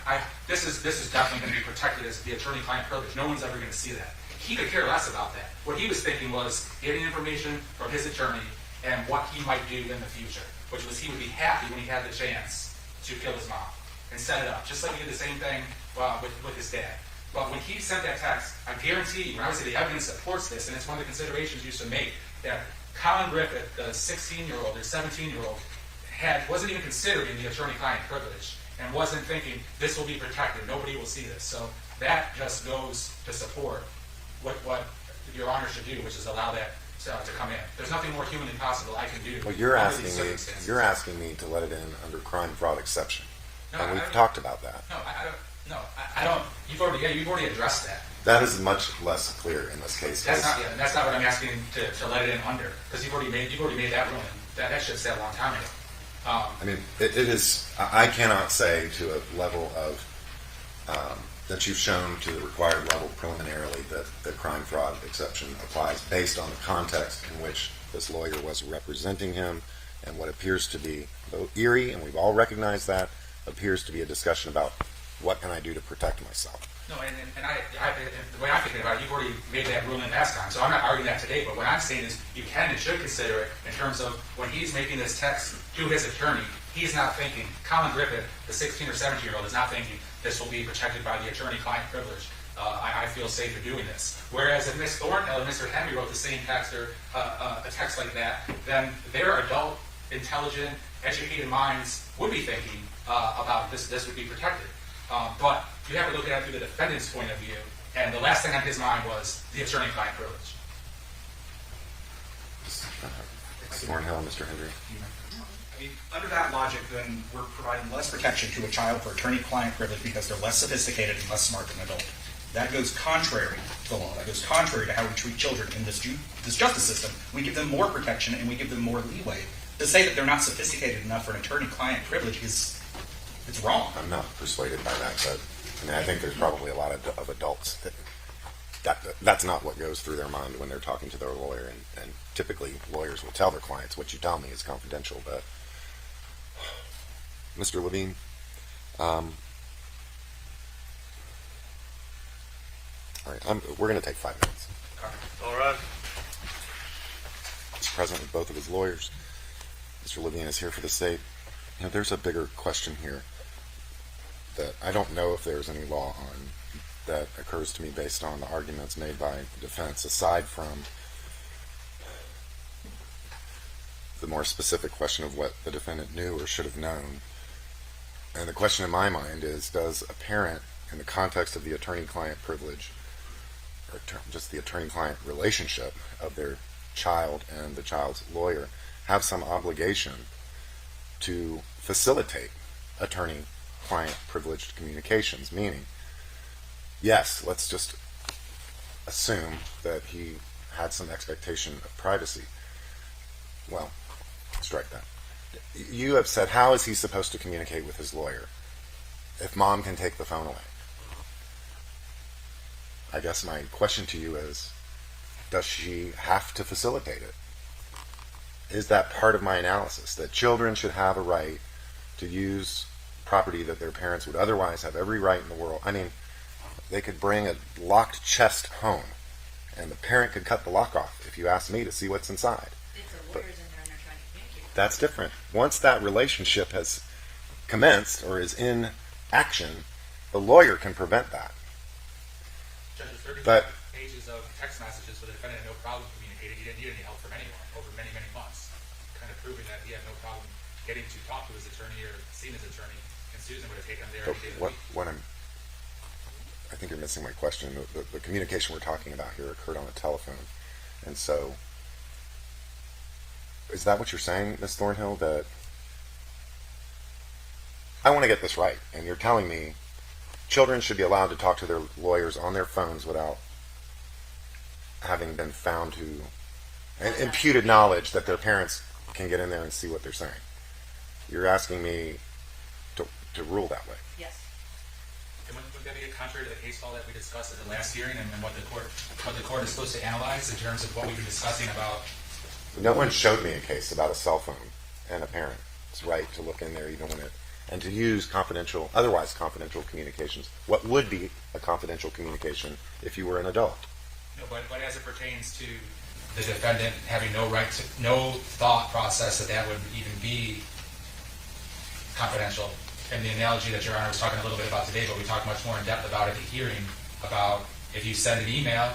this is definitely going to be protected as the attorney-client privilege. No one's ever going to see that. He could care less about that. What he was thinking was getting information from his attorney and what he might do in the future, which was he would be happy when he had the chance to kill his mom and set it up, just like he did the same thing with his dad. But when he sent that text, I guarantee you, and obviously the evidence supports this, and it's one of the considerations you should make, that Collin Griffith, the 16-year-old or 17-year-old, wasn't even considering the attorney-client privilege and wasn't thinking, this will be protected, nobody will see this. So that just goes to support what Your Honor should do, which is allow that to come in. There's nothing more humanly possible I can do. Well, you're asking me to let it in under crime fraud exception. No, and we've talked about that. I don't. You've already addressed that. That is much less clear in this case. That's not what I'm asking to let it in under, because you've already made that ruling. That should say a long time ago. I mean, it is. I cannot say to a level of that you've shown to the required level preliminarily that the crime fraud exception applies based on the context in which this lawyer was representing him and what appears to be, though eerie, and we've all recognized that, appears to be a discussion about what can I do to protect myself. No, and the way I'm thinking about it, you've already made that ruling last time, so I'm not arguing that today, but what I'm saying is you can and should consider it in terms of when he's making this text to his attorney, he's not thinking, Collin Griffith, the 16 or 17-year-old, is not thinking this will be protected by the attorney-client privilege. I feel safer doing this. Whereas if Ms. Thornhill and Mr. Henry wrote the same text or a text like that, then their adult, intelligent, educated minds would be thinking about this would be protected. But you have to look at it through the defendant's point of view, and the last thing on his mind was the attorney-client privilege. Thornhill, Mr. Henry. I mean, under that logic, then we're providing less protection to a child for attorney-client privilege because they're less sophisticated and less smart than an adult. That goes contrary to the law. That goes contrary to how we treat children in this justice system. We give them more protection and we give them more leeway. To say that they're not sophisticated enough for an attorney-client privilege it's wrong. I'm not persuaded by that, but I mean, I think there's probably a lot of adults that's not what goes through their mind when they're talking to their lawyer, and typically lawyers will tell their clients, what you tell me is confidential, but Mr. Levine, all right, we're going to take 5 minutes. All right. He's present with both of his lawyers. Mr. Levine is here for the state. You know, there's a bigger question here that I don't know if there's any law on that occurs to me based on the arguments made by the defense, aside from the more specific question of what the defendant knew or should have known. And the question in my mind is, does a parent, in the context of the attorney-client privilege, or just the attorney-client relationship of their child and the child's lawyer, have some obligation to facilitate attorney-client privileged communications? Meaning, yes, let's just assume that he had some expectation of privacy. Well, strike that. You have said, how is he supposed to communicate with his lawyer if mom can take the phone away? I guess my question to you is, does she have to facilitate it? Is that part of my analysis, that children should have a right to use property that their parents would otherwise have every right in the world? I mean, they could bring a locked chest home, and the parent could cut the lock off, if you ask me, to see what's inside. That's different. Once that relationship has commenced or is in action, the lawyer can prevent that. Judge, 35 pages of text messages with the defendant had no problem communicating. He didn't need any help from anyone over many, many months, kind of proving that he had no problem getting to talk to his attorney or seeing his attorney, and Susan would have taken him there every day of the week. I think you're missing my question. The communication we're talking about here occurred on a telephone, and so is that what you're saying, Ms. Thornhill? That I want to get this right, and you're telling me children should be allowed to talk to their lawyers on their phones without having been found to imputed knowledge that their parents can get in there and see what they're saying. You're asking me to rule that way. Yes. And would that be contrary to the case law that we discussed at the last hearing, and what the court is supposed to analyze in terms of what we've been discussing about? No one showed me a case about a cell phone and a parent's right to look in there even when and to use otherwise confidential communications. What would be a confidential communication if you were an adult? No, but as it pertains to the defendant having no thought process that would even be confidential. And the analogy that Your Honor was talking a little bit about today, but we talked much more in depth about at the hearing, about if you send an email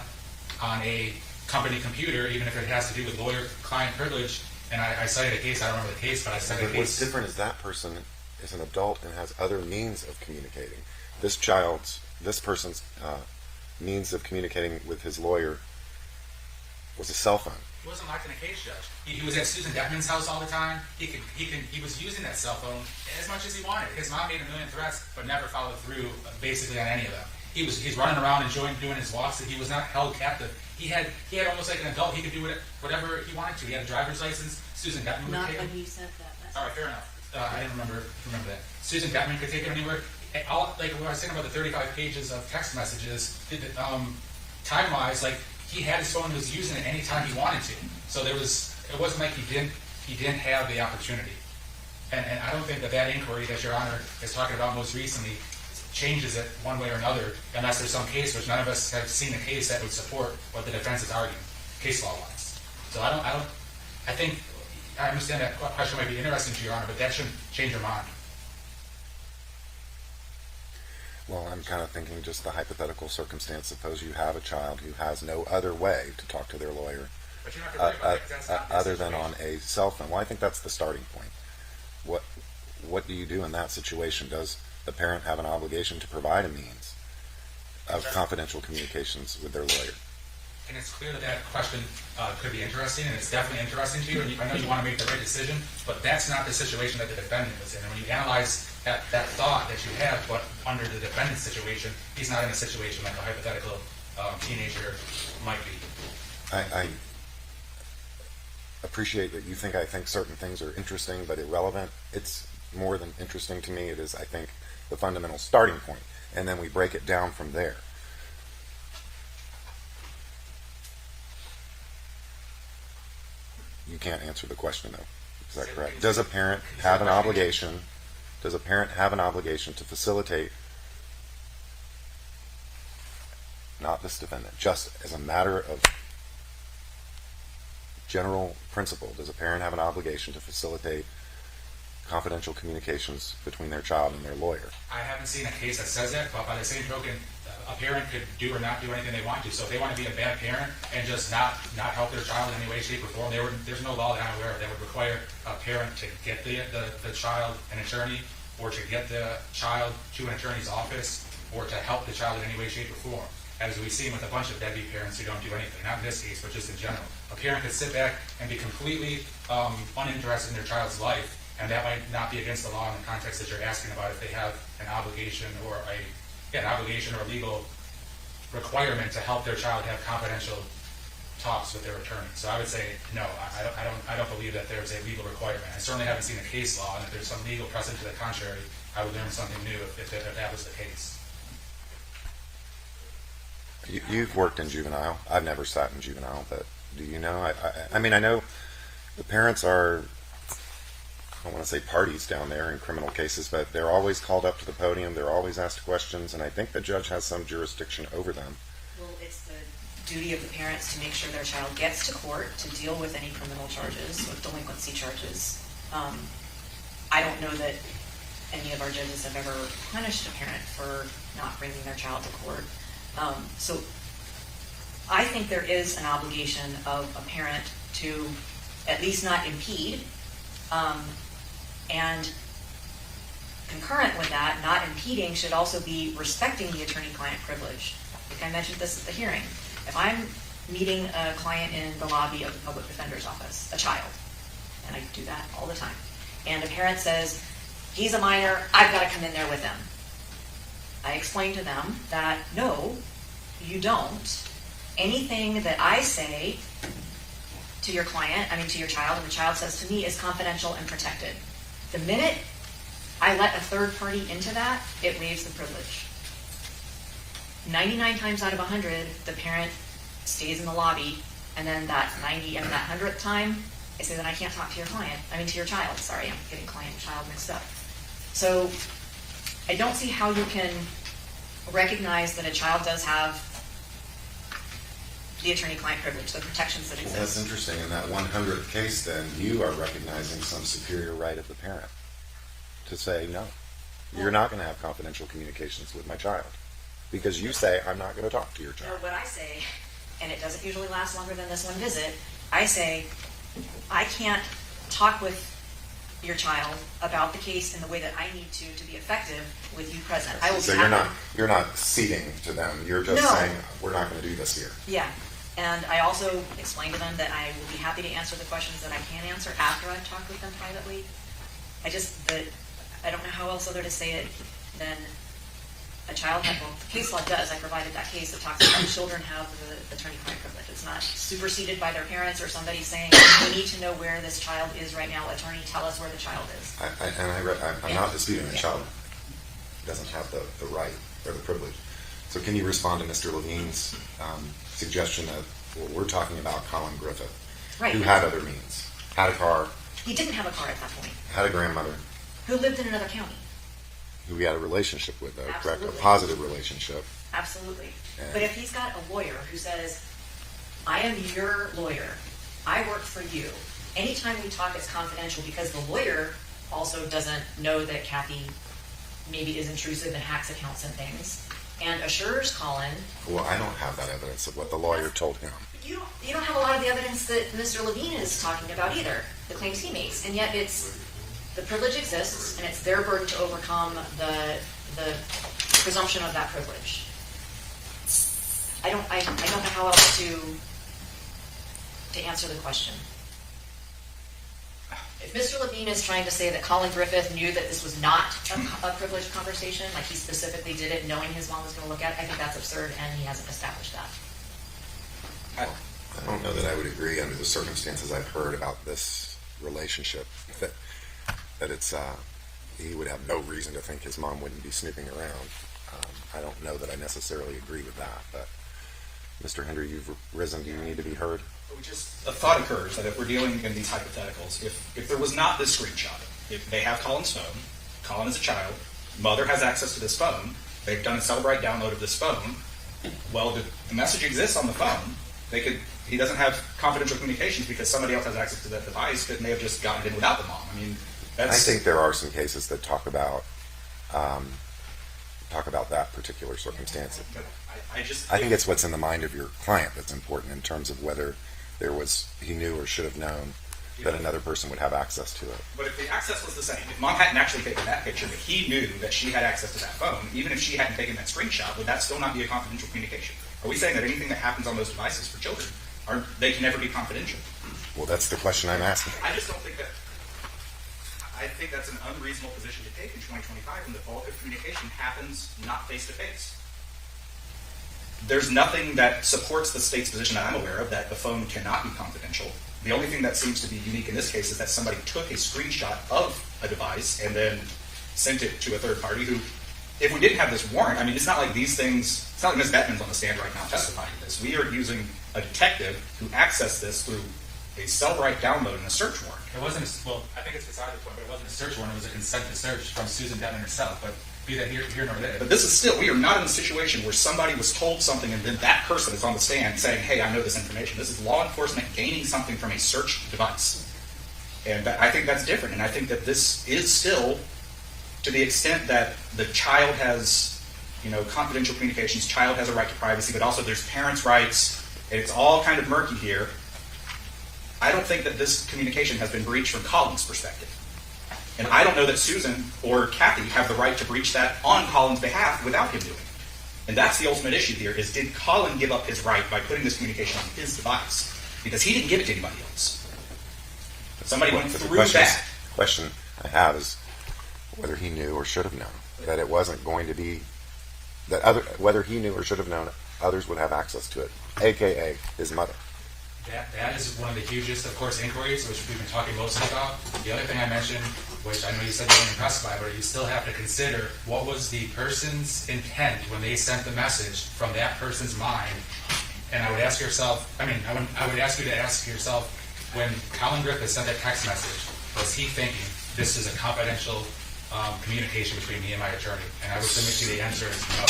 on a company computer, even if it has to do with lawyer-client privilege, and I cited a case, I don't remember the case, but I cited a case. What's different is that person is an adult and has other means of communicating. This person's means of communicating with his lawyer was a cell phone. He wasn't locked in a case, Judge. He was at Susan Detman's house all the time. He was using that cell phone as much as he wanted. His mom made a million threats, but never followed through basically on any of them. He's running around enjoying doing his walks. He was not held captive. He had almost like an adult. He could do whatever he wanted to. He had a driver's license. Susan Detman would take him. Not when he said that. All right, fair enough. I didn't remember that. Susan Detman could take him anywhere. Like what I was saying about the 35 pages of text messages, time-wise, like he had his phone and was using it anytime he wanted to. So it wasn't like he didn't have the opportunity. And I don't think that inquiry that Your Honor is talking about most recently changes it one way or another, unless there's some case, which none of us have seen a case that would support what the defense is arguing, case law-wise. So I think I understand that question might be interesting to Your Honor, but that shouldn't change your mind. Well, I'm kind of thinking just the hypothetical circumstance. Suppose you have a child who has no other way to talk to their lawyer other than on a cell phone. Well, I think that's the starting point. What do you do in that situation? Does the parent have an obligation to provide a means of confidential communications with their lawyer? And it's clear that question could be interesting, and it's definitely interesting to you, and I know you want to make the right decision, but that's not the situation that the defendant was in. And when you analyze that thought that you have, but under the defendant's situation, he's not in a situation like a hypothetical teenager might be. I appreciate that you think I think certain things are interesting but irrelevant. It's more than interesting to me. It is, I think, the fundamental starting point, and then we break it down from there. You can't answer the question, though. Is that correct? Does a parent have an obligation does a parent have an obligation to facilitate, not this defendant, just as a matter of general principle, does a parent have an obligation to facilitate confidential communications between their child and their lawyer? I haven't seen a case that says that, but by the same token, a parent could do or not do anything they want to. So if they want to be a bad parent and just not help their child in any way, shape, or form, there's no law that I'm aware of that would require a parent to get the child an attorney, or to get the child to an attorney's office, or to help the child in any way, shape, or form. As we've seen with a bunch of deadbeat parents who don't do anything, not in this case, but just in general. A parent could sit back and be completely uninterested in their child's life, and that might not be against the law in the context that you're asking about if they have an obligation or a legal requirement to help their child have confidential talks with their attorney. So I would say no. I don't believe that there's a legal requirement. I certainly haven't seen a case law, and if there's some legal precedent to the contrary, I would learn something new if that was the case. You've worked in juvenile. I've never sat in juvenile, but do you know? I mean, I know the parents are, I don't want to say parties down there in criminal cases, but they're always called up to the podium. They're always asked questions, and I think the judge has some jurisdiction over them. Well, it's the duty of the parents to make sure their child gets to court to deal with any criminal charges, with delinquency charges. I don't know that any of our judges have ever punished a parent for not bringing their child to court. So I think there is an obligation of a parent to at least not impede, and concurrent with that, not impeding should also be respecting the attorney-client privilege. I think I mentioned this at the hearing. If I'm meeting a client in the lobby of the public defender's office, a child, and I do that all the time, and a parent says, he's a minor, I've got to come in there with him. I explain to them that no, you don't. Anything that I say to your client, to your child, and the child says to me is confidential and protected. The minute I let a third party into that, it waives the privilege. 99 times out of 100, the parent stays in the lobby, and then that 100th time, I say that I can't talk to your to your child. Sorry, I'm getting client and child mixed up. So I don't see how you can recognize that a child does have the attorney-client privilege, the protections that exist. Well, that's interesting. In that 100th case, then, you are recognizing some superior right of the parent to say, no, you're not going to have confidential communications with my child, because you say, I'm not going to talk to your child. Or what I say, and it doesn't usually last longer than this one visit, I say, I can't talk with your child about the case in the way that I need to be effective with you present. I will so you're not ceding to them. You're just saying, we're not going to do this here. Yeah. And I also explain to them that I will be happy to answer the questions that I can answer after I've talked with them privately. I don't know how else other to say it than a child had, well, the case law does. I provided that case that talks about children have the attorney-client privilege. It's not superseded by their parents or somebody saying, we need to know where this child is right now. Attorney, tell us where the child is. I'm not disputing the child doesn't have the right or the privilege. So can you respond to Mr. Levine's suggestion that we're talking about Collin Griffith, right, who had other means, had a car. He didn't have a car at that point. Had a grandmother. Who lived in another county. Who he had a relationship with, though, Absolutely. correct? A positive relationship. Absolutely. Yeah. But if he's got a lawyer who says, I am your lawyer, I work for you, anytime we talk it's confidential because the lawyer also doesn't know that Kathy maybe is intrusive and hacks accounts and things, and assures Collin. Well, I don't have that evidence of what the lawyer told him. You don't have a lot of the evidence that Mr. Levine is talking about either, the claims he makes, and yet the privilege exists, and it's their burden to overcome the presumption of that privilege. I don't know how else to answer the question. If Mr. Levine is trying to say that Collin Griffith knew that this was not a privileged conversation, like he specifically did it knowing his mom was going to look at it, I think that's absurd, and he hasn't established that. I don't know that I would agree under the circumstances I've heard about this relationship that it's he would have no reason to think his mom wouldn't be snooping around. I don't know that I necessarily agree with that, but Mr. Hendry, you've risen. Do you need to be heard? A thought occurs that if we're dealing in these hypotheticals, if there was not this screenshot, if they have Collin's phone, Collin is a child. Mother has access to this phone. They've done a Celebrite download of this phone. Well, the message exists on the phone. He doesn't have confidential communications because somebody else has access to that device that may have just gotten it in without the mom. I mean, I think there are some cases that talk about that particular circumstance. But I think it's what's in the mind of your client that's important in terms of whether he knew or should have known that another person would have access to it. But if the access was the same, if mom hadn't actually taken that picture, but he knew that she had access to that phone, even if she hadn't taken that screenshot, would that still not be a confidential communication? Are we saying that anything that happens on those devices for children, they can never be confidential? Well, that's the question I'm asking. I just don't think that. I think that's an unreasonable position to take in 2025 when the bulk of communication happens not face to face. There's nothing that supports the state's position that I'm aware of that the phone cannot be confidential. The only thing that seems to be unique in this case is that somebody took a screenshot of a device and then sent it to a third party who, if we didn't have this warrant, I mean, it's not like these things, it's not like Ms. Bettman's on the stand right now testifying to this. We are using a detective who accessed this through a Cellbrite download and a search warrant. It wasn't, I think it's beside the point, but it wasn't a search warrant, it was a consent to search from Susan Bettman herself, but be that here nor there. But this is still, we are not in a situation where somebody was told something and then that person is on the stand saying, hey, I know this information. This is law enforcement gaining something from a search device. And I think that's different. And I think that this is still, to the extent that the child has, confidential communications, child has a right to privacy, but also there's parents' rights, and it's all kind of murky here. I don't think that this communication has been breached from Collin's perspective. And I don't know that Susan or Kathy have the right to breach that on Collin's behalf without him doing it. And that's the ultimate issue here, is did Collin give up his right by putting this communication on his device? Because he didn't give it to anybody else. Somebody went through that. The question I have is whether he knew or should have known that it wasn't going to be, whether he knew or should have known others would have access to it, a.k.a. his mother. That is one of the hugest, of course, inquiries, which we've been talking mostly about. The other thing I mentioned, which I know you said you weren't impressed by, but you still have to consider what was the person's intent when they sent the message from that person's mind. And I would ask yourself, I would ask you to ask yourself, when Collin Griffith sent that text message, was he thinking this is a confidential communication between me and my attorney? And I would submit to you the answer is no.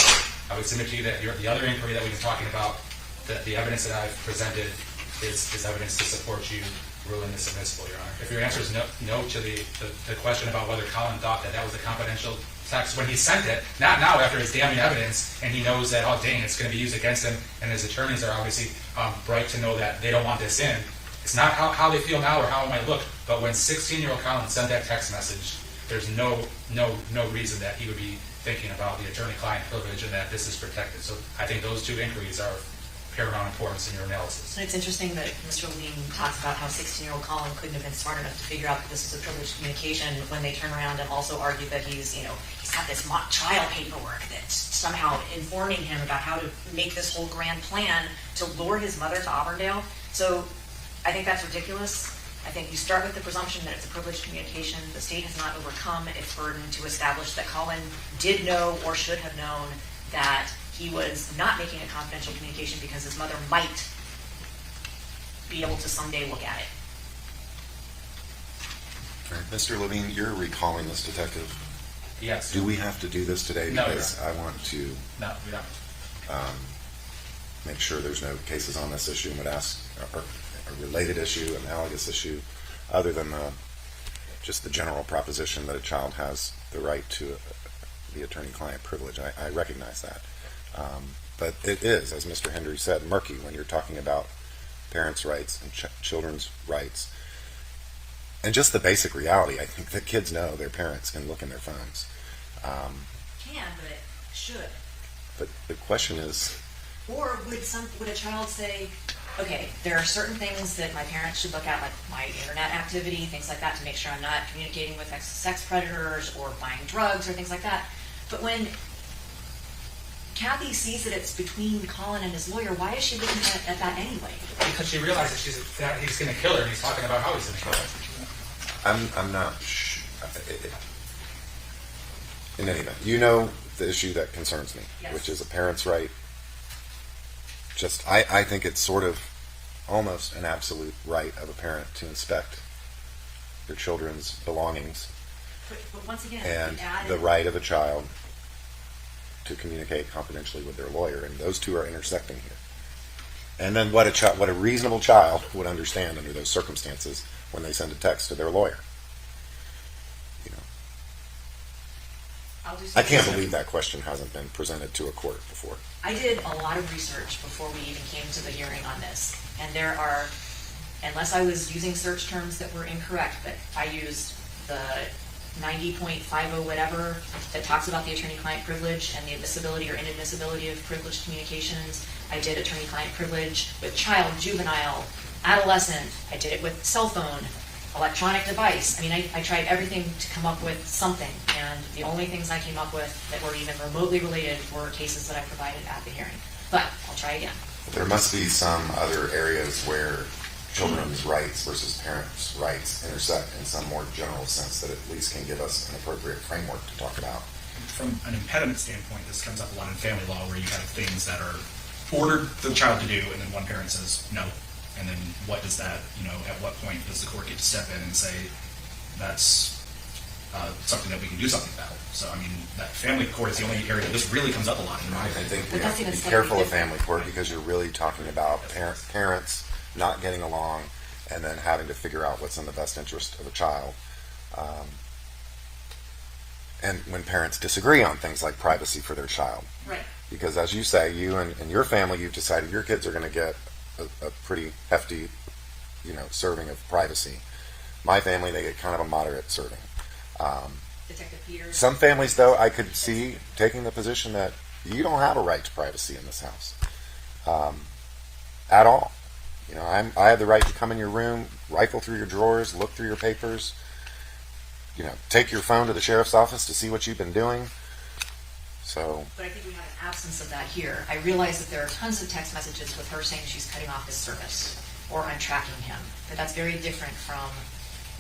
I would submit to you that the other inquiry that we've been talking about, that the evidence that I've presented is evidence to support you ruling this admissible, Your Honor. If your answer is no to the question about whether Collin thought that was a confidential text when he sent it, not now after his damning evidence, and he knows that, oh dang, it's going to be used against him, and his attorneys are obviously bright to know that they don't want this in. It's not how they feel now or how it might look, but when 16-year-old Collin sent that text message, there's no reason that he would be thinking about the attorney-client privilege and that this is protected. So I think those two inquiries are paramount importance in your analysis. And it's interesting that Mr. Levine talks about how 16-year-old Collin couldn't have been smart enough to figure out that this was a privileged communication when they turn around and also argue that he's got this mock trial paperwork that's somehow informing him about how to make this whole grand plan to lure his mother to Auburndale. So I think that's ridiculous. I think you start with the presumption that it's a privileged communication. The state has not overcome its burden to establish that Collin did know or should have known that he was not making a confidential communication because his mother might be able to someday look at it. All right, Mr. Levine, you're recalling this detective. Yes. Do we have to do this today? No, Because I want to we don't. make sure there's no cases on this issue and would ask a related issue, analogous issue, other than just the general proposition that a child has the right to the attorney-client privilege. I recognize that. But it is, as Mr. Hendry said, murky when you're talking about parents' rights and children's rights. And just the basic reality, I think that kids know their parents can look in their phones. Can, but should. But the question is... Or would a child say, okay, there are certain things that my parents should look at, like my internet activity, things like that, to make sure I'm not communicating with sex predators or buying drugs or things like that. But when Kathy sees that it's between Collin and his lawyer, why is she looking at that anyway? Because she realizes that he's going to kill her, and he's talking about how he's going to kill her. I'm not in any event. You know the issue that concerns me, yes, which is a parent's right. I think it's sort of almost an absolute right of a parent to inspect their children's belongings But once again, and we added- the right of a child to communicate confidentially with their lawyer, and those two are intersecting here. And then what a reasonable child would understand under those circumstances when they send a text to their lawyer. You know, I'll do I can't something. believe that question hasn't been presented to a court before. I did a lot of research before we even came to the hearing on this, and there are, unless I was using search terms that were incorrect, but I used the 90.50 whatever that talks about the attorney-client privilege and the admissibility or inadmissibility of privileged communications. I did attorney-client privilege with child, juvenile, adolescent. I did it with cell phone, electronic device. I mean, I tried everything to come up with something, and the only things I came up with that were even remotely related were cases that I provided at the hearing. But I'll try again. There must be some other areas where children's rights versus parents' rights intersect in some more general sense that at least can give us an appropriate framework to talk about. From an impediment standpoint, this comes up a lot in family law where you have things that are ordered the child to do, and then one parent says no. And then what does that, at what point does the court get to step in and say that's something that we can do something about? So, I mean, that family court is the only area that this really comes up a lot in my I opinion. think we have to be careful of family court because you're really talking about parents not getting along and then having to figure out what's in the best interest of a child. And when parents disagree on things like privacy for their child. Right. Because as you say, you and your family, you've decided your kids are going to get a pretty hefty, serving of privacy. My family, they get kind of a moderate serving. Detective Peters. Some families, though, I could see taking the position that you don't have a right to privacy in this house at all. I have the right to come in your room, rifle through your drawers, look through your papers, take your phone to the sheriff's office to see what you've been doing. So. But I think we have an absence of that here. I realize that there are tons of text messages with her saying she's cutting off his service or I'm tracking him. But that's very different from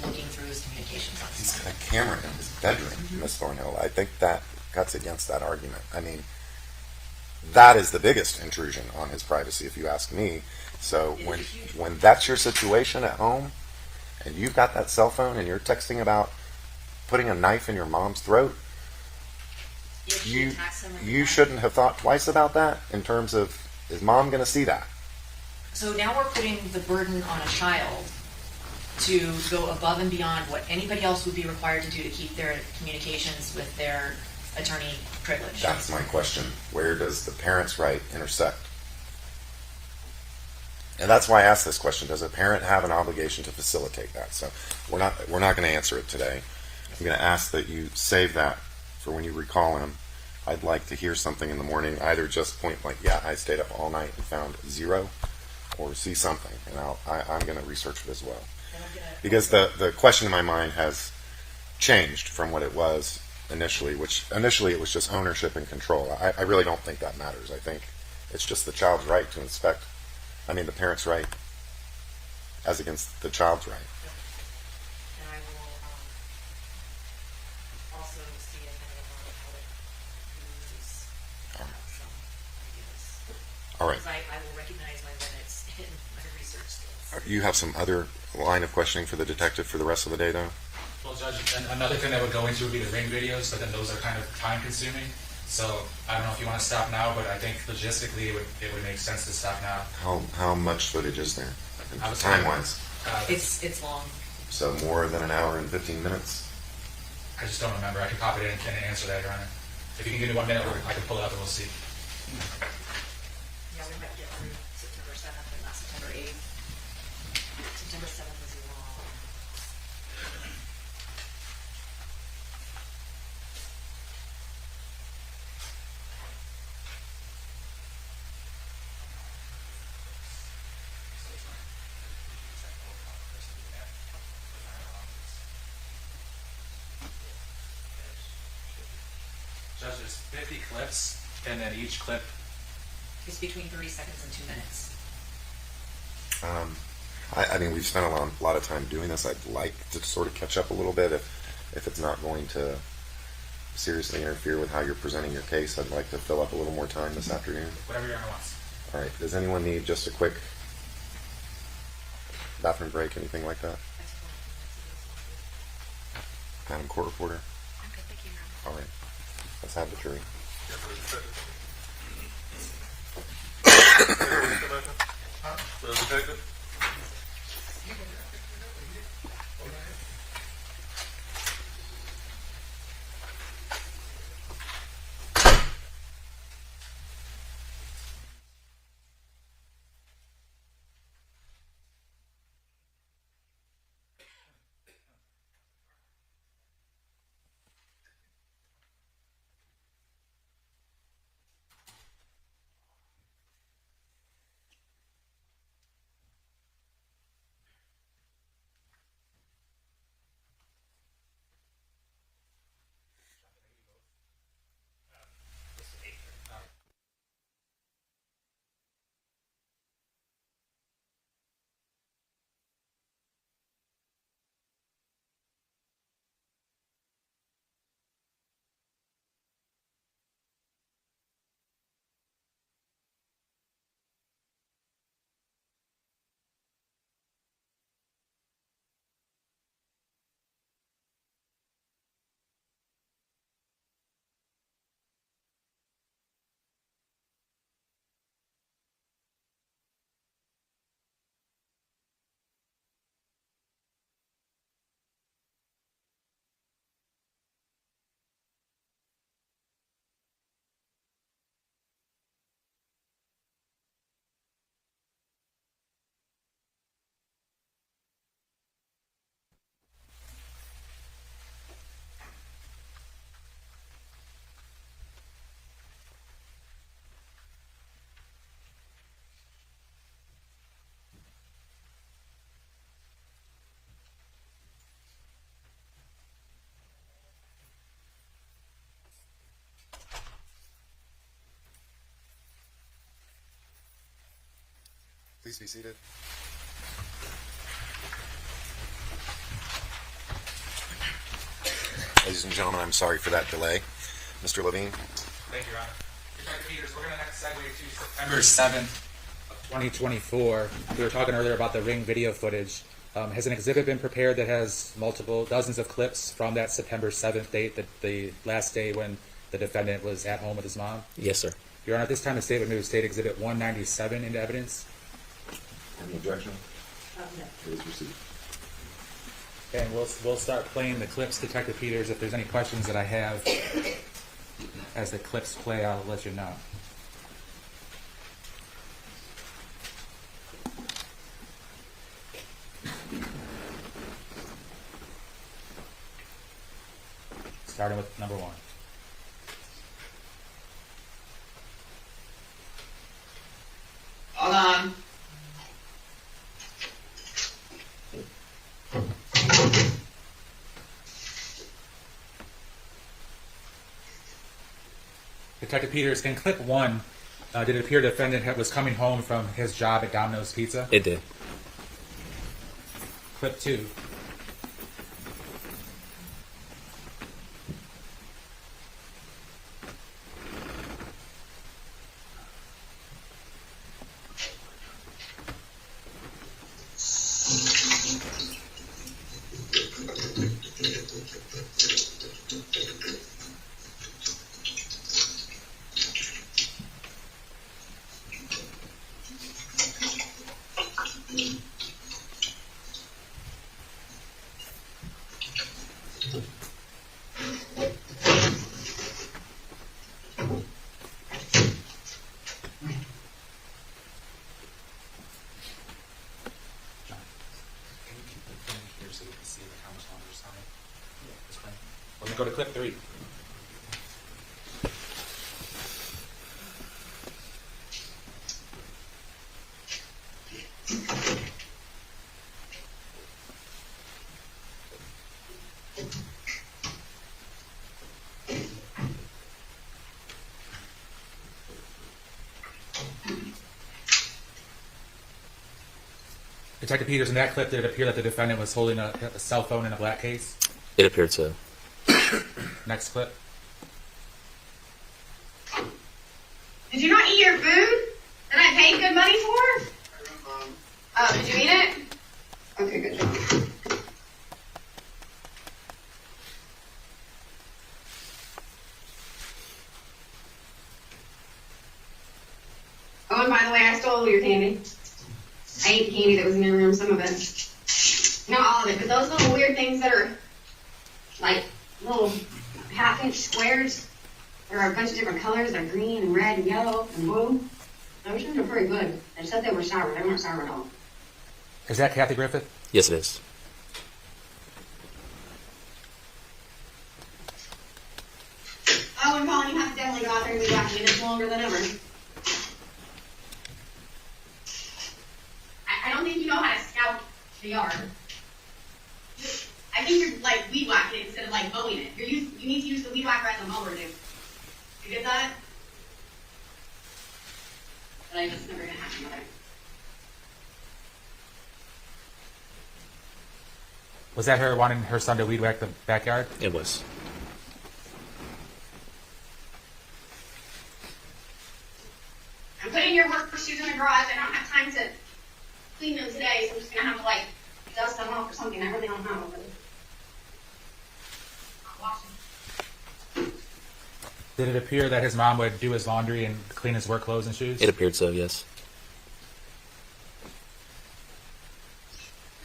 looking through his communications on his He's phone. got a camera in his bedroom, Miss Thornhill. I think that cuts against that argument. I mean, that is the biggest intrusion on his privacy, if you ask me. So when that's your situation at home, and you've got that cell phone, and you're texting about putting a knife in your mom's throat, you shouldn't have thought twice about that in terms of, is mom going to see that? So now we're putting the burden on a child to go above and beyond what anybody else would be required to do to keep their communications with their attorney privilege. That's my question. Where does the parent's right intersect? And that's why I asked this question. Does a parent have an obligation to facilitate that? So we're not going to answer it today. I'm going to ask that you save that for when you recall him. I'd like to hear something in the morning, either just point like, yeah, I stayed up all night and found 0, or see something, and I'm going to research it as well. Because the question in my mind has changed from what it was initially, which initially it was just ownership and control. I really don't think that matters. I think it's just the child's right to inspect. I mean, the parent's right as against the child's right. And I will also see if anyone how it moves some ideas. All right. Because I will recognize my limits in my research skills. You have some other line of questioning for the detective for the rest of the day, though? Well, Judge, and another thing that would go into would be the ring videos, but then those are kind of time consuming. So I don't know if you want to stop now, but I think logistically it would make sense to stop now. How much footage is there, I was time-wise? It's long. So more than an hour and 15 minutes? I just don't remember. I can pop it in and answer that, Your Honor. If you can give me 1 minute, I can pull it up and we'll see. Yeah, we might get through September 7th and not September 8th. September 7th was long. Judge, there's 50 clips, and then each clip. It's between 30 seconds and 2 minutes. I mean, we've spent a lot of time doing this. I'd like to sort of catch up a little bit if it's not going to seriously interfere with how you're presenting your case. I'd like to fill up a little more time this afternoon. Whatever Your Honor wants. All right. Does anyone need just a quick bathroom break, anything like that? Madam Court Reporter? Okay, thank you, Your Honor. All right. Let's have the jury. The detective? Please be seated. Ladies and gentlemen, I'm sorry for that delay. Mr. Levine? Thank you, Your Honor. Detective Peters, we're going to next segue to September 7th of 2024. We were talking earlier about the Ring video footage. Has an exhibit been prepared that has dozens of clips from that September 7th date, the last day when the defendant was at home with his mom? Yes, sir. Your Honor, at this time, the state would move State Exhibit 197 into evidence. Any objection? No. Please proceed. And we'll start playing the clips, Detective Peters. If there's any questions that I have as the clips play, I'll let you know. Starting with number 1. Hold on. Detective Peters, in clip 1, did it appear the defendant was coming home from his job at Domino's Pizza? It did. Clip 2. We're going to go to clip 3. Detective Peters, in that clip, did it appear that the defendant was holding a cell phone in a black case? It appeared so. Next clip. Did you not eat your food that I paid good money for? Oh, did you eat it? Okay, good job. Oh, and by the way, I stole your candy. I ate the candy that was in your room, some of it. Not all of it, but those little weird things that are like little half-inch squares. There are a bunch of different colors. They're green and red and yellow and blue. Those ones are pretty good. They said they were sour. They weren't sour at all. Is that Kathy Griffith? Yes, it is. Oh, and Colin, you have to definitely go out there and be watching it. It's longer than ever. I don't think you know how to scout the yard. I think you're like weed whacking it instead of like mowing it. You need to use the weed whacker as a mower, dude. You get that? But I just never gonna happen, mother. Was that her wanting her son to weed whack the backyard? It was. I'm putting your work shoes in the garage. I don't have time to clean them today, so I'm just gonna have to like dust them off or something. I really don't know. But I'll wash them. Did it appear that his mom would do his laundry and clean his work clothes and shoes? It appeared so, yes.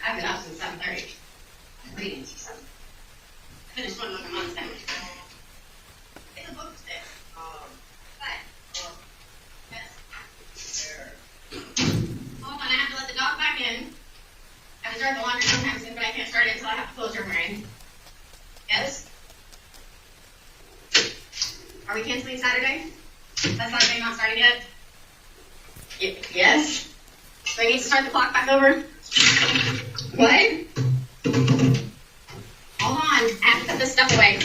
I've been up since 7:30. I'm reading since 7. I finished one book a month sandwich. It's a book stick. Hold on, I have to let the dog back in. I have to start the laundry sometime soon, but I can't start it until I have clothes wearing. Yes? Are we canceling Saturday? That's Saturday not starting yet? Yes? Do I need to start the clock back over? What? Hold on, I have to put this stuff away.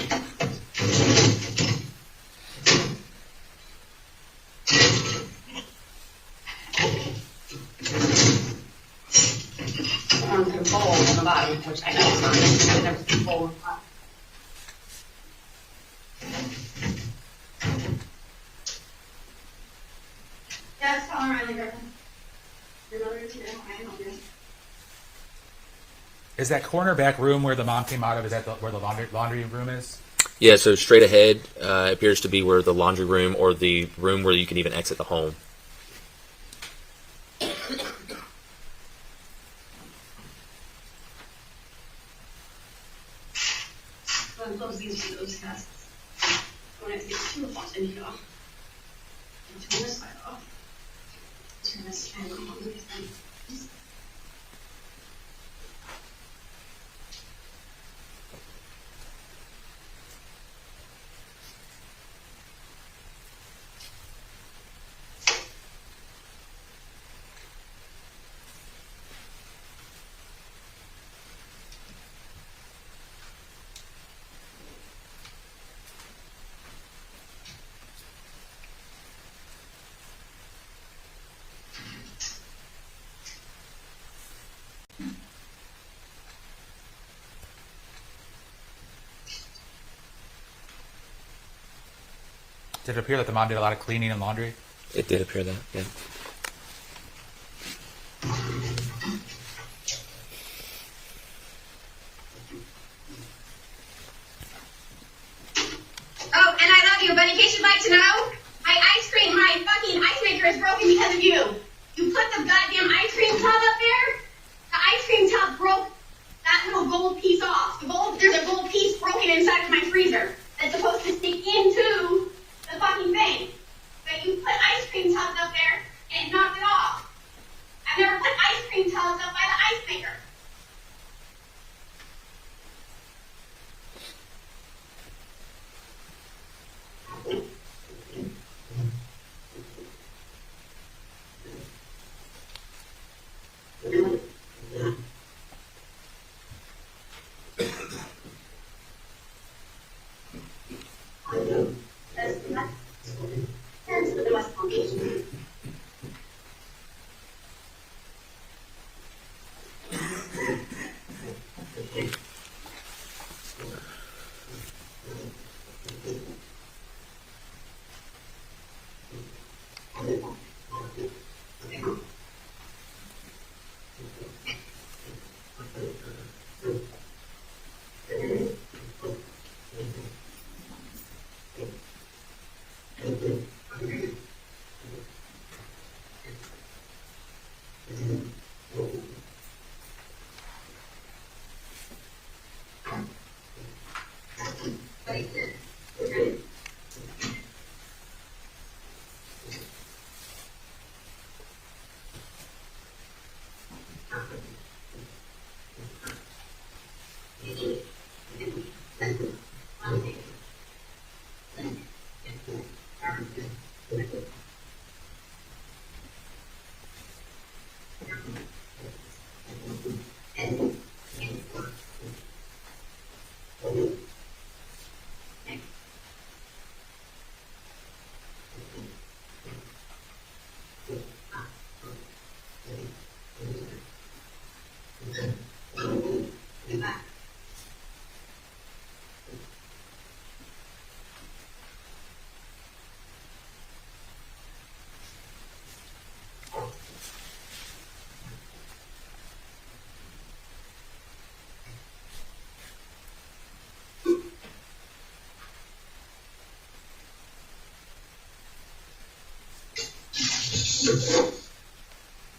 Put a bowl on the bottom, which I know is not. I've never put a bowl on the bottom. Yes, Colin Riley Griffin. Your mother is here. I can help you. Is that corner back room where the mom came out of, is that where the laundry room is? Yeah, so straight ahead appears to be where the laundry room or the room where you can even exit the home. Go and close these windows, yes. I want to get two of us in here. I'll turn this side off. Turn this fan on. Did it appear that the mom did a lot of cleaning and laundry? It did appear that, yeah. Oh, and I love you, but in case you'd like to know, my fucking ice maker is broken because of you. You put the goddamn ice cream tub up there, the ice cream tub broke that little gold piece off. There's a gold piece broken inside of my freezer that's supposed to stick into the fucking thing. But you put ice cream tubs up there and it knocked it off. I've never put ice cream tubs up by the ice maker.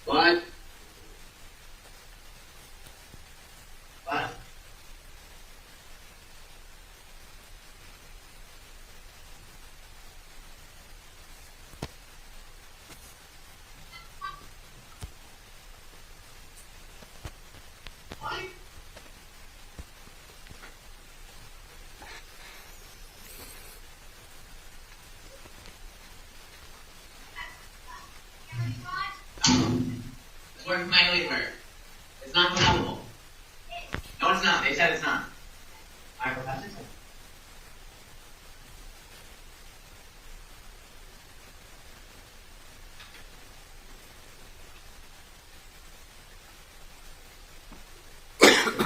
What? What? It's working from anywhere. It's not flammable. No, it's not. They said it's not. I professor said.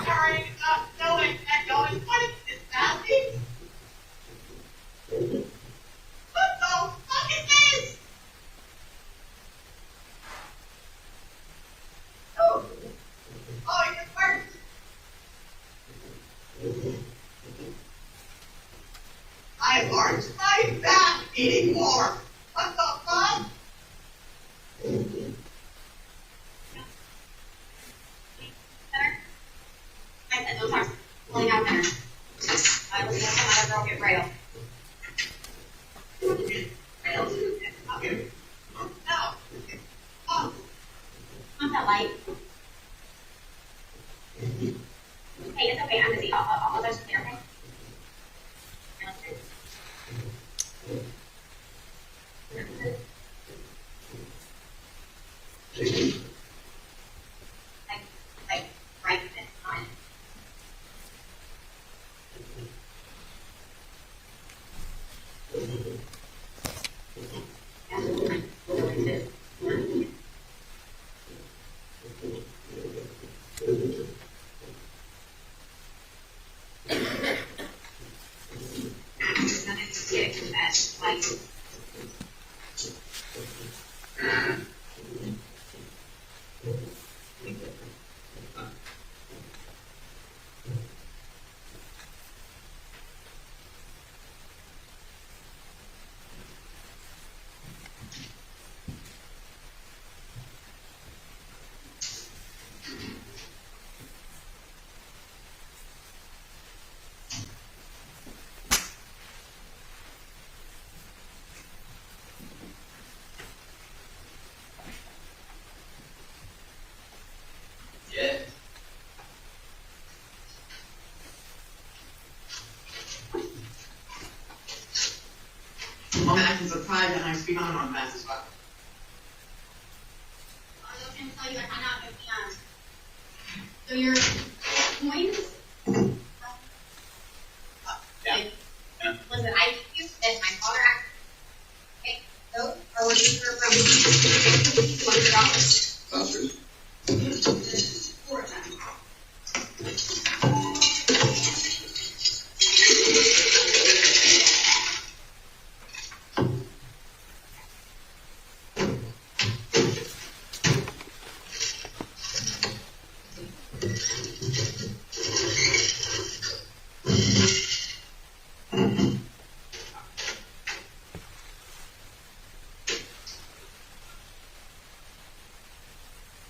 Sorry, no, I don't. What is this, Sally? What the fuck is this? Oh, it worked. I aren't my back anymore. What the fuck? I said no talks. Pulling out there. I was gonna come out of broken rail. Rail? Okay. No. Oh. Want that light? Hey, it's okay. I'm busy. I'll touch it, okay? Like, right this time. Yeah. I'm acting surprised that I'm speaking on fast as well. I was going to tell you I hung out with so your coins? Yeah. Listen, I used as my father act. Okay, those are what you were from $200. Vouchers. For them.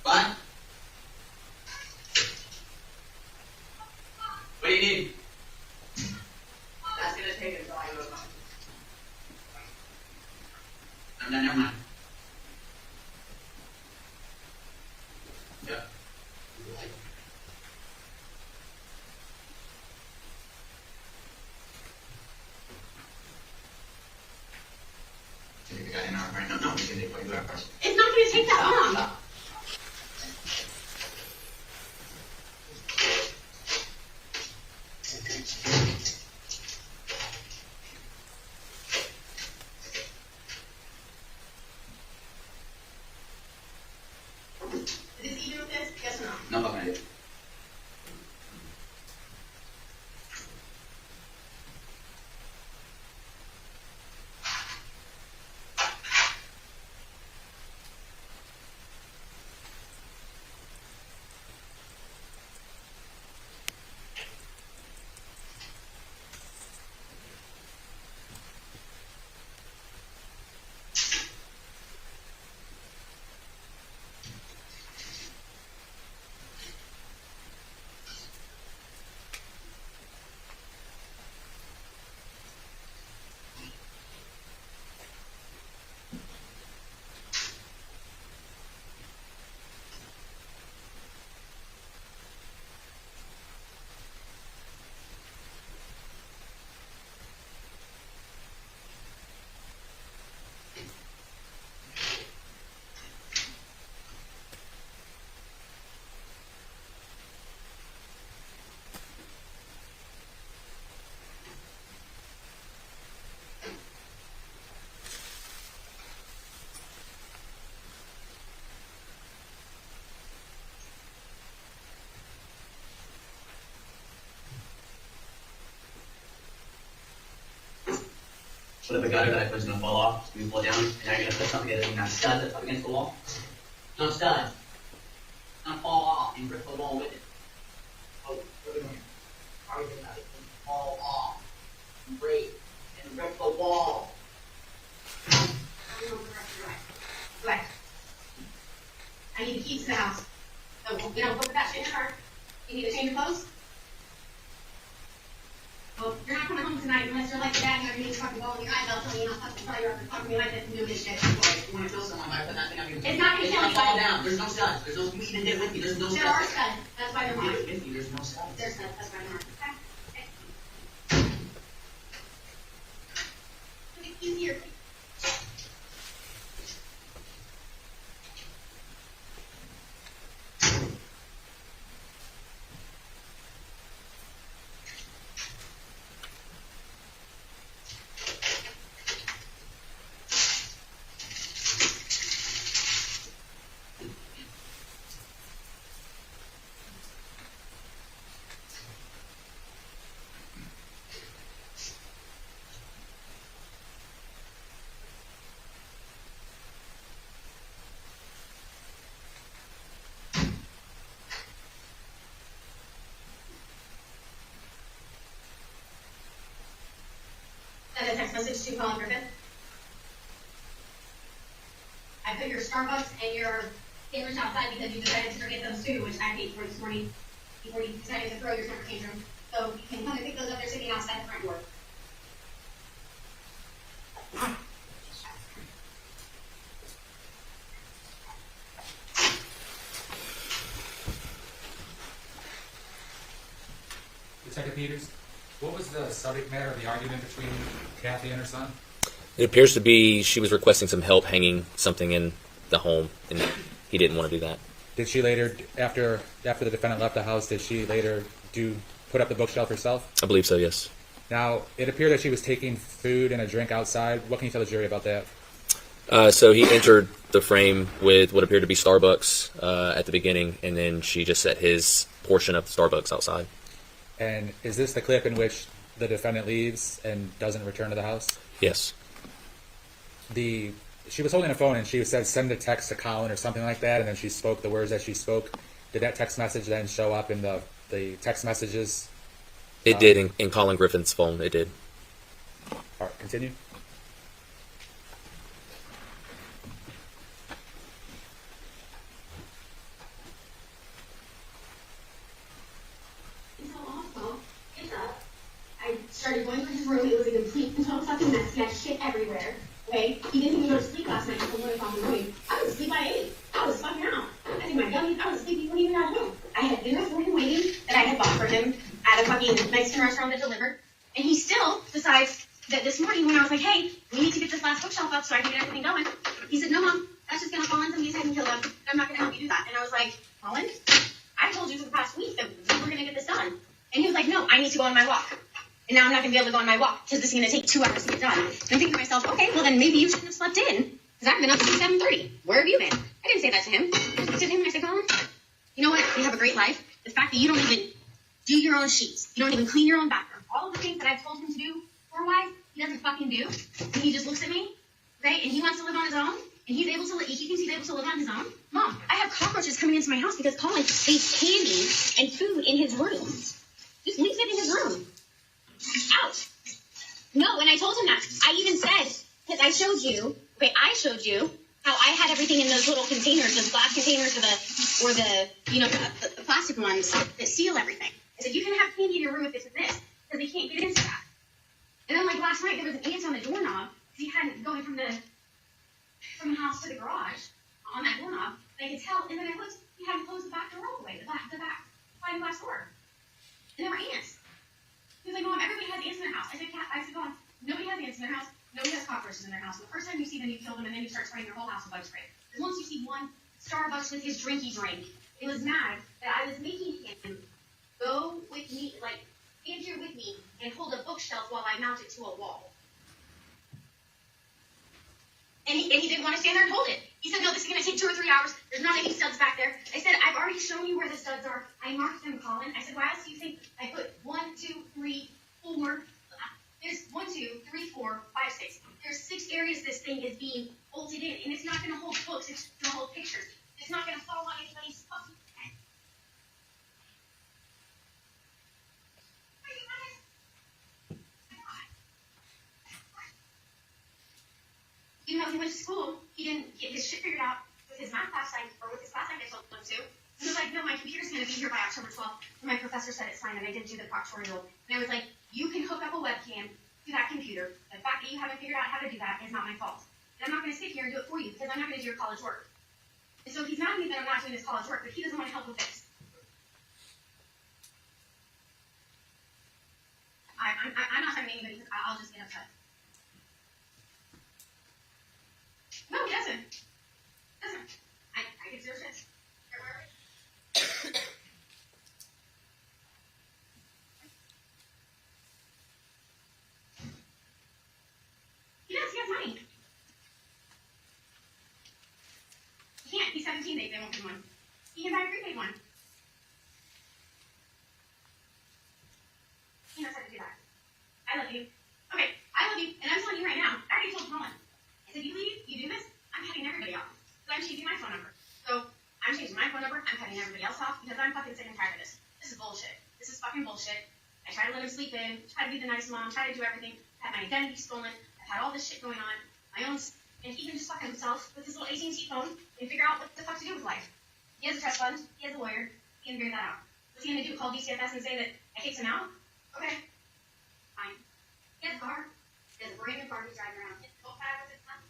What? What do you need? That's gonna take until I go to lunch. I'm done, never mind. Yep. Take the guy in hour, right? No, it's gonna take 42 hours. It's not gonna take that long. Stop. Is this even with this? Yes or no? No fucking idea. What if a gutter that I put is gonna fall off, it's gonna fall down, and I'm gonna put something that's not stud that's up against the wall? Not stud. It's gonna fall off and rip the wall with it. Oh, what are we doing? How are we doing that? It's gonna fall off, and break, and rip the wall. Right. I need the keys to the house. So, put that shit in your car. You need to change your clothes? Well, you're not coming home tonight unless you're like your dad and you're going to fucking ball in your eyes out telling you not fucking tell you to fucking me like this and do this shit. You wanna kill someone by putting that thing on your It's not gonna kill It's gonna fall anybody. down. There's no studs. There's no, you even did it with me. There's no studs. There are studs. That's why they're You did marked. it with me. There's no studs. There's studs. That's why they're marked. Okay. Put the keys here. Send a text message to Collin Griffith. I put your Starbucks and your sandwich outside because you decided to forget those too, which I paid for this morning before you decided to throw your temper tantrum. So you can come and pick those up. They're sitting outside the front door. Detective Peters, what was the subject matter of the argument between Kathy and her son? It appears to be she was requesting some help hanging something in the home, and he didn't want to do that. Did she later, after the defendant left the house, did she later put up the bookshelf herself? I believe so, yes. Now, it appeared that she was taking food and a drink outside. What can you tell the jury about that? So he entered the frame with what appeared to be Starbucks at the beginning, and then she just set his portion of Starbucks outside. And is this the clip in which the defendant leaves and doesn't return to the house? Yes. She was holding a phone and she said send a text to Collin or something like that, and then she spoke the words that she spoke. Did that text message then show up in the text messages? It did in Collin Griffith's phone. It did. All right, continue. He's so awful. Get up. I started going through his room. It was a complete and total fucking mess. He had shit everywhere. Okay? He didn't even go to sleep last night until 1 o'clock in the morning. I was asleep by 8. I was fucking out. I think my gummies, I was asleep before he even got home. I had dinner for him waiting that I had bought for him at a fucking Mexican restaurant that delivered. And he still decides that this morning when I was like, hey, we need to get this last bookshelf up so I can get everything going, He said, no, Mom, that's just going to fall on somebody's head and kill them. I'm not going to help you do that. And I was like, Collin, I told you for the past week that we were going to get this done. And he was like, no, I need to go on my walk. And now I'm not going to be able to go on my walk because this is going to take 2 hours to get done. And I'm thinking to myself, okay, well then maybe you shouldn't have slept in because I've been up since 7:30. Where have you been? I didn't say that to him. I looked at him and I said, Collin, you know what? You have a great life. The fact that you don't even do your own sheets, you don't even clean your own bathroom, all of the things that I've told him to do floor-wise, he doesn't fucking do. And he just looks at me, okay, and he wants to live on his own, and he thinks he's able to live on his own. Mom, I have cockroaches coming into my house because Collin leaves candy and food in his room. Just leaves it in his room. Out. No, and I told him that. I even said, because I showed you how I had everything in those little containers, those glass containers or the plastic ones that seal everything. I said, you can have candy in your room with this and this, because they can't get into that. And then, like, last night, there was an ant on the doorknob, because he hadn't going from the house to the garage on that doorknob. And I could tell, and then I looked, he hadn't closed the back door all the way, the back sliding glass door. And there were ants. He was like, Mom, everybody has ants in their house. I said, Mom, nobody has ants in their house. Nobody has cockroaches in their house. The first time you see them, you kill them, and then you start spraying their whole house with bug spray. Because once you see one Starbucks with his drinky drink, it was mad that I was making him go with me, like, stand here with me and hold a bookshelf while I mount it to a wall. And he didn't want to stand there and hold it. He said, no, this is going to take 2 or 3 hours. There's not any studs back there. I said, I've already shown you where the studs are. I marked them, Collin. I said, why else do you think I put 1, 2, 3, 4? There's 1, 2, 3, 4, 5, 6. There's 6 areas this thing is being bolted in, and it's not going to hold books. It's going to hold pictures. It's not going to fall on anybody's fucking head. Even though he went to school, he didn't get his shit figured out with his math class, or with his class I told him to. He was like, no, my computer's going to be here by October 12th. And my professor said it's fine, and I didn't do the proctorial. And I was like, you can hook up a webcam to that computer. The fact that you haven't figured out how to do that is not my fault. And I'm not going to sit here and do it for you, because I'm not going to do your college work. And so he's mad at me that I'm not doing his college work, but he doesn't want to help with this. I'm not talking to anybody, because I'll just get upset. No, he doesn't. I get 0 shits. He has money. He can't. He's 17, they won't give him one. He can buy a prepaid one. He knows how to do that. I love you. Okay, I love you, and I'm telling you right now, I already told Collin. I said, you leave, you do this, I'm cutting everybody off. So I'm changing my phone number. So I'm changing my phone number, I'm cutting everybody else off, because I'm fucking sick and tired of this. This is bullshit. This is fucking bullshit. I try to let him sleep in, try to be the nice mom, try to do everything, had my identity stolen, I've had all this shit going on, my own, and he can just fuck himself with his little AT&T phone and figure out what the fuck to do with life. He has a trust fund, he has a lawyer, he can figure that out. What's he gonna do, call DCFS and say that I kicked him out? Okay, fine. He has a car, he has a brand new car he's driving around. Go pad with his son.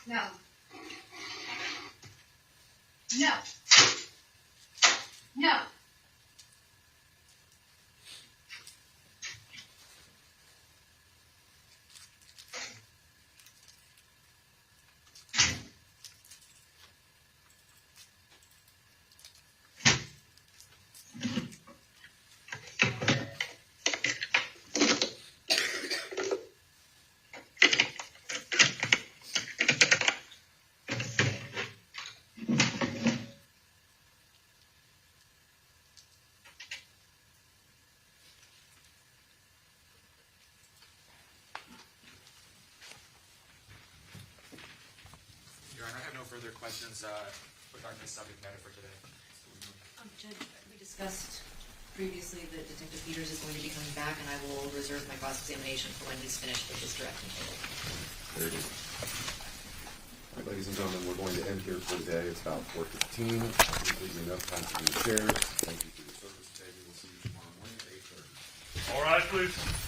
No. No. No. Your Honor, I have no further questions regarding this subject matter for today. Judge, we discussed previously that Detective Peters is going to be coming back, and I will reserve my cross-examination for when he's finished with his direct and total. Very good. All right, ladies and gentlemen, we're going to end here for today. It's about 4:15. Completely enough time to be chairs. Thank you for your service today. We will see you tomorrow morning at 8:30. All right, please.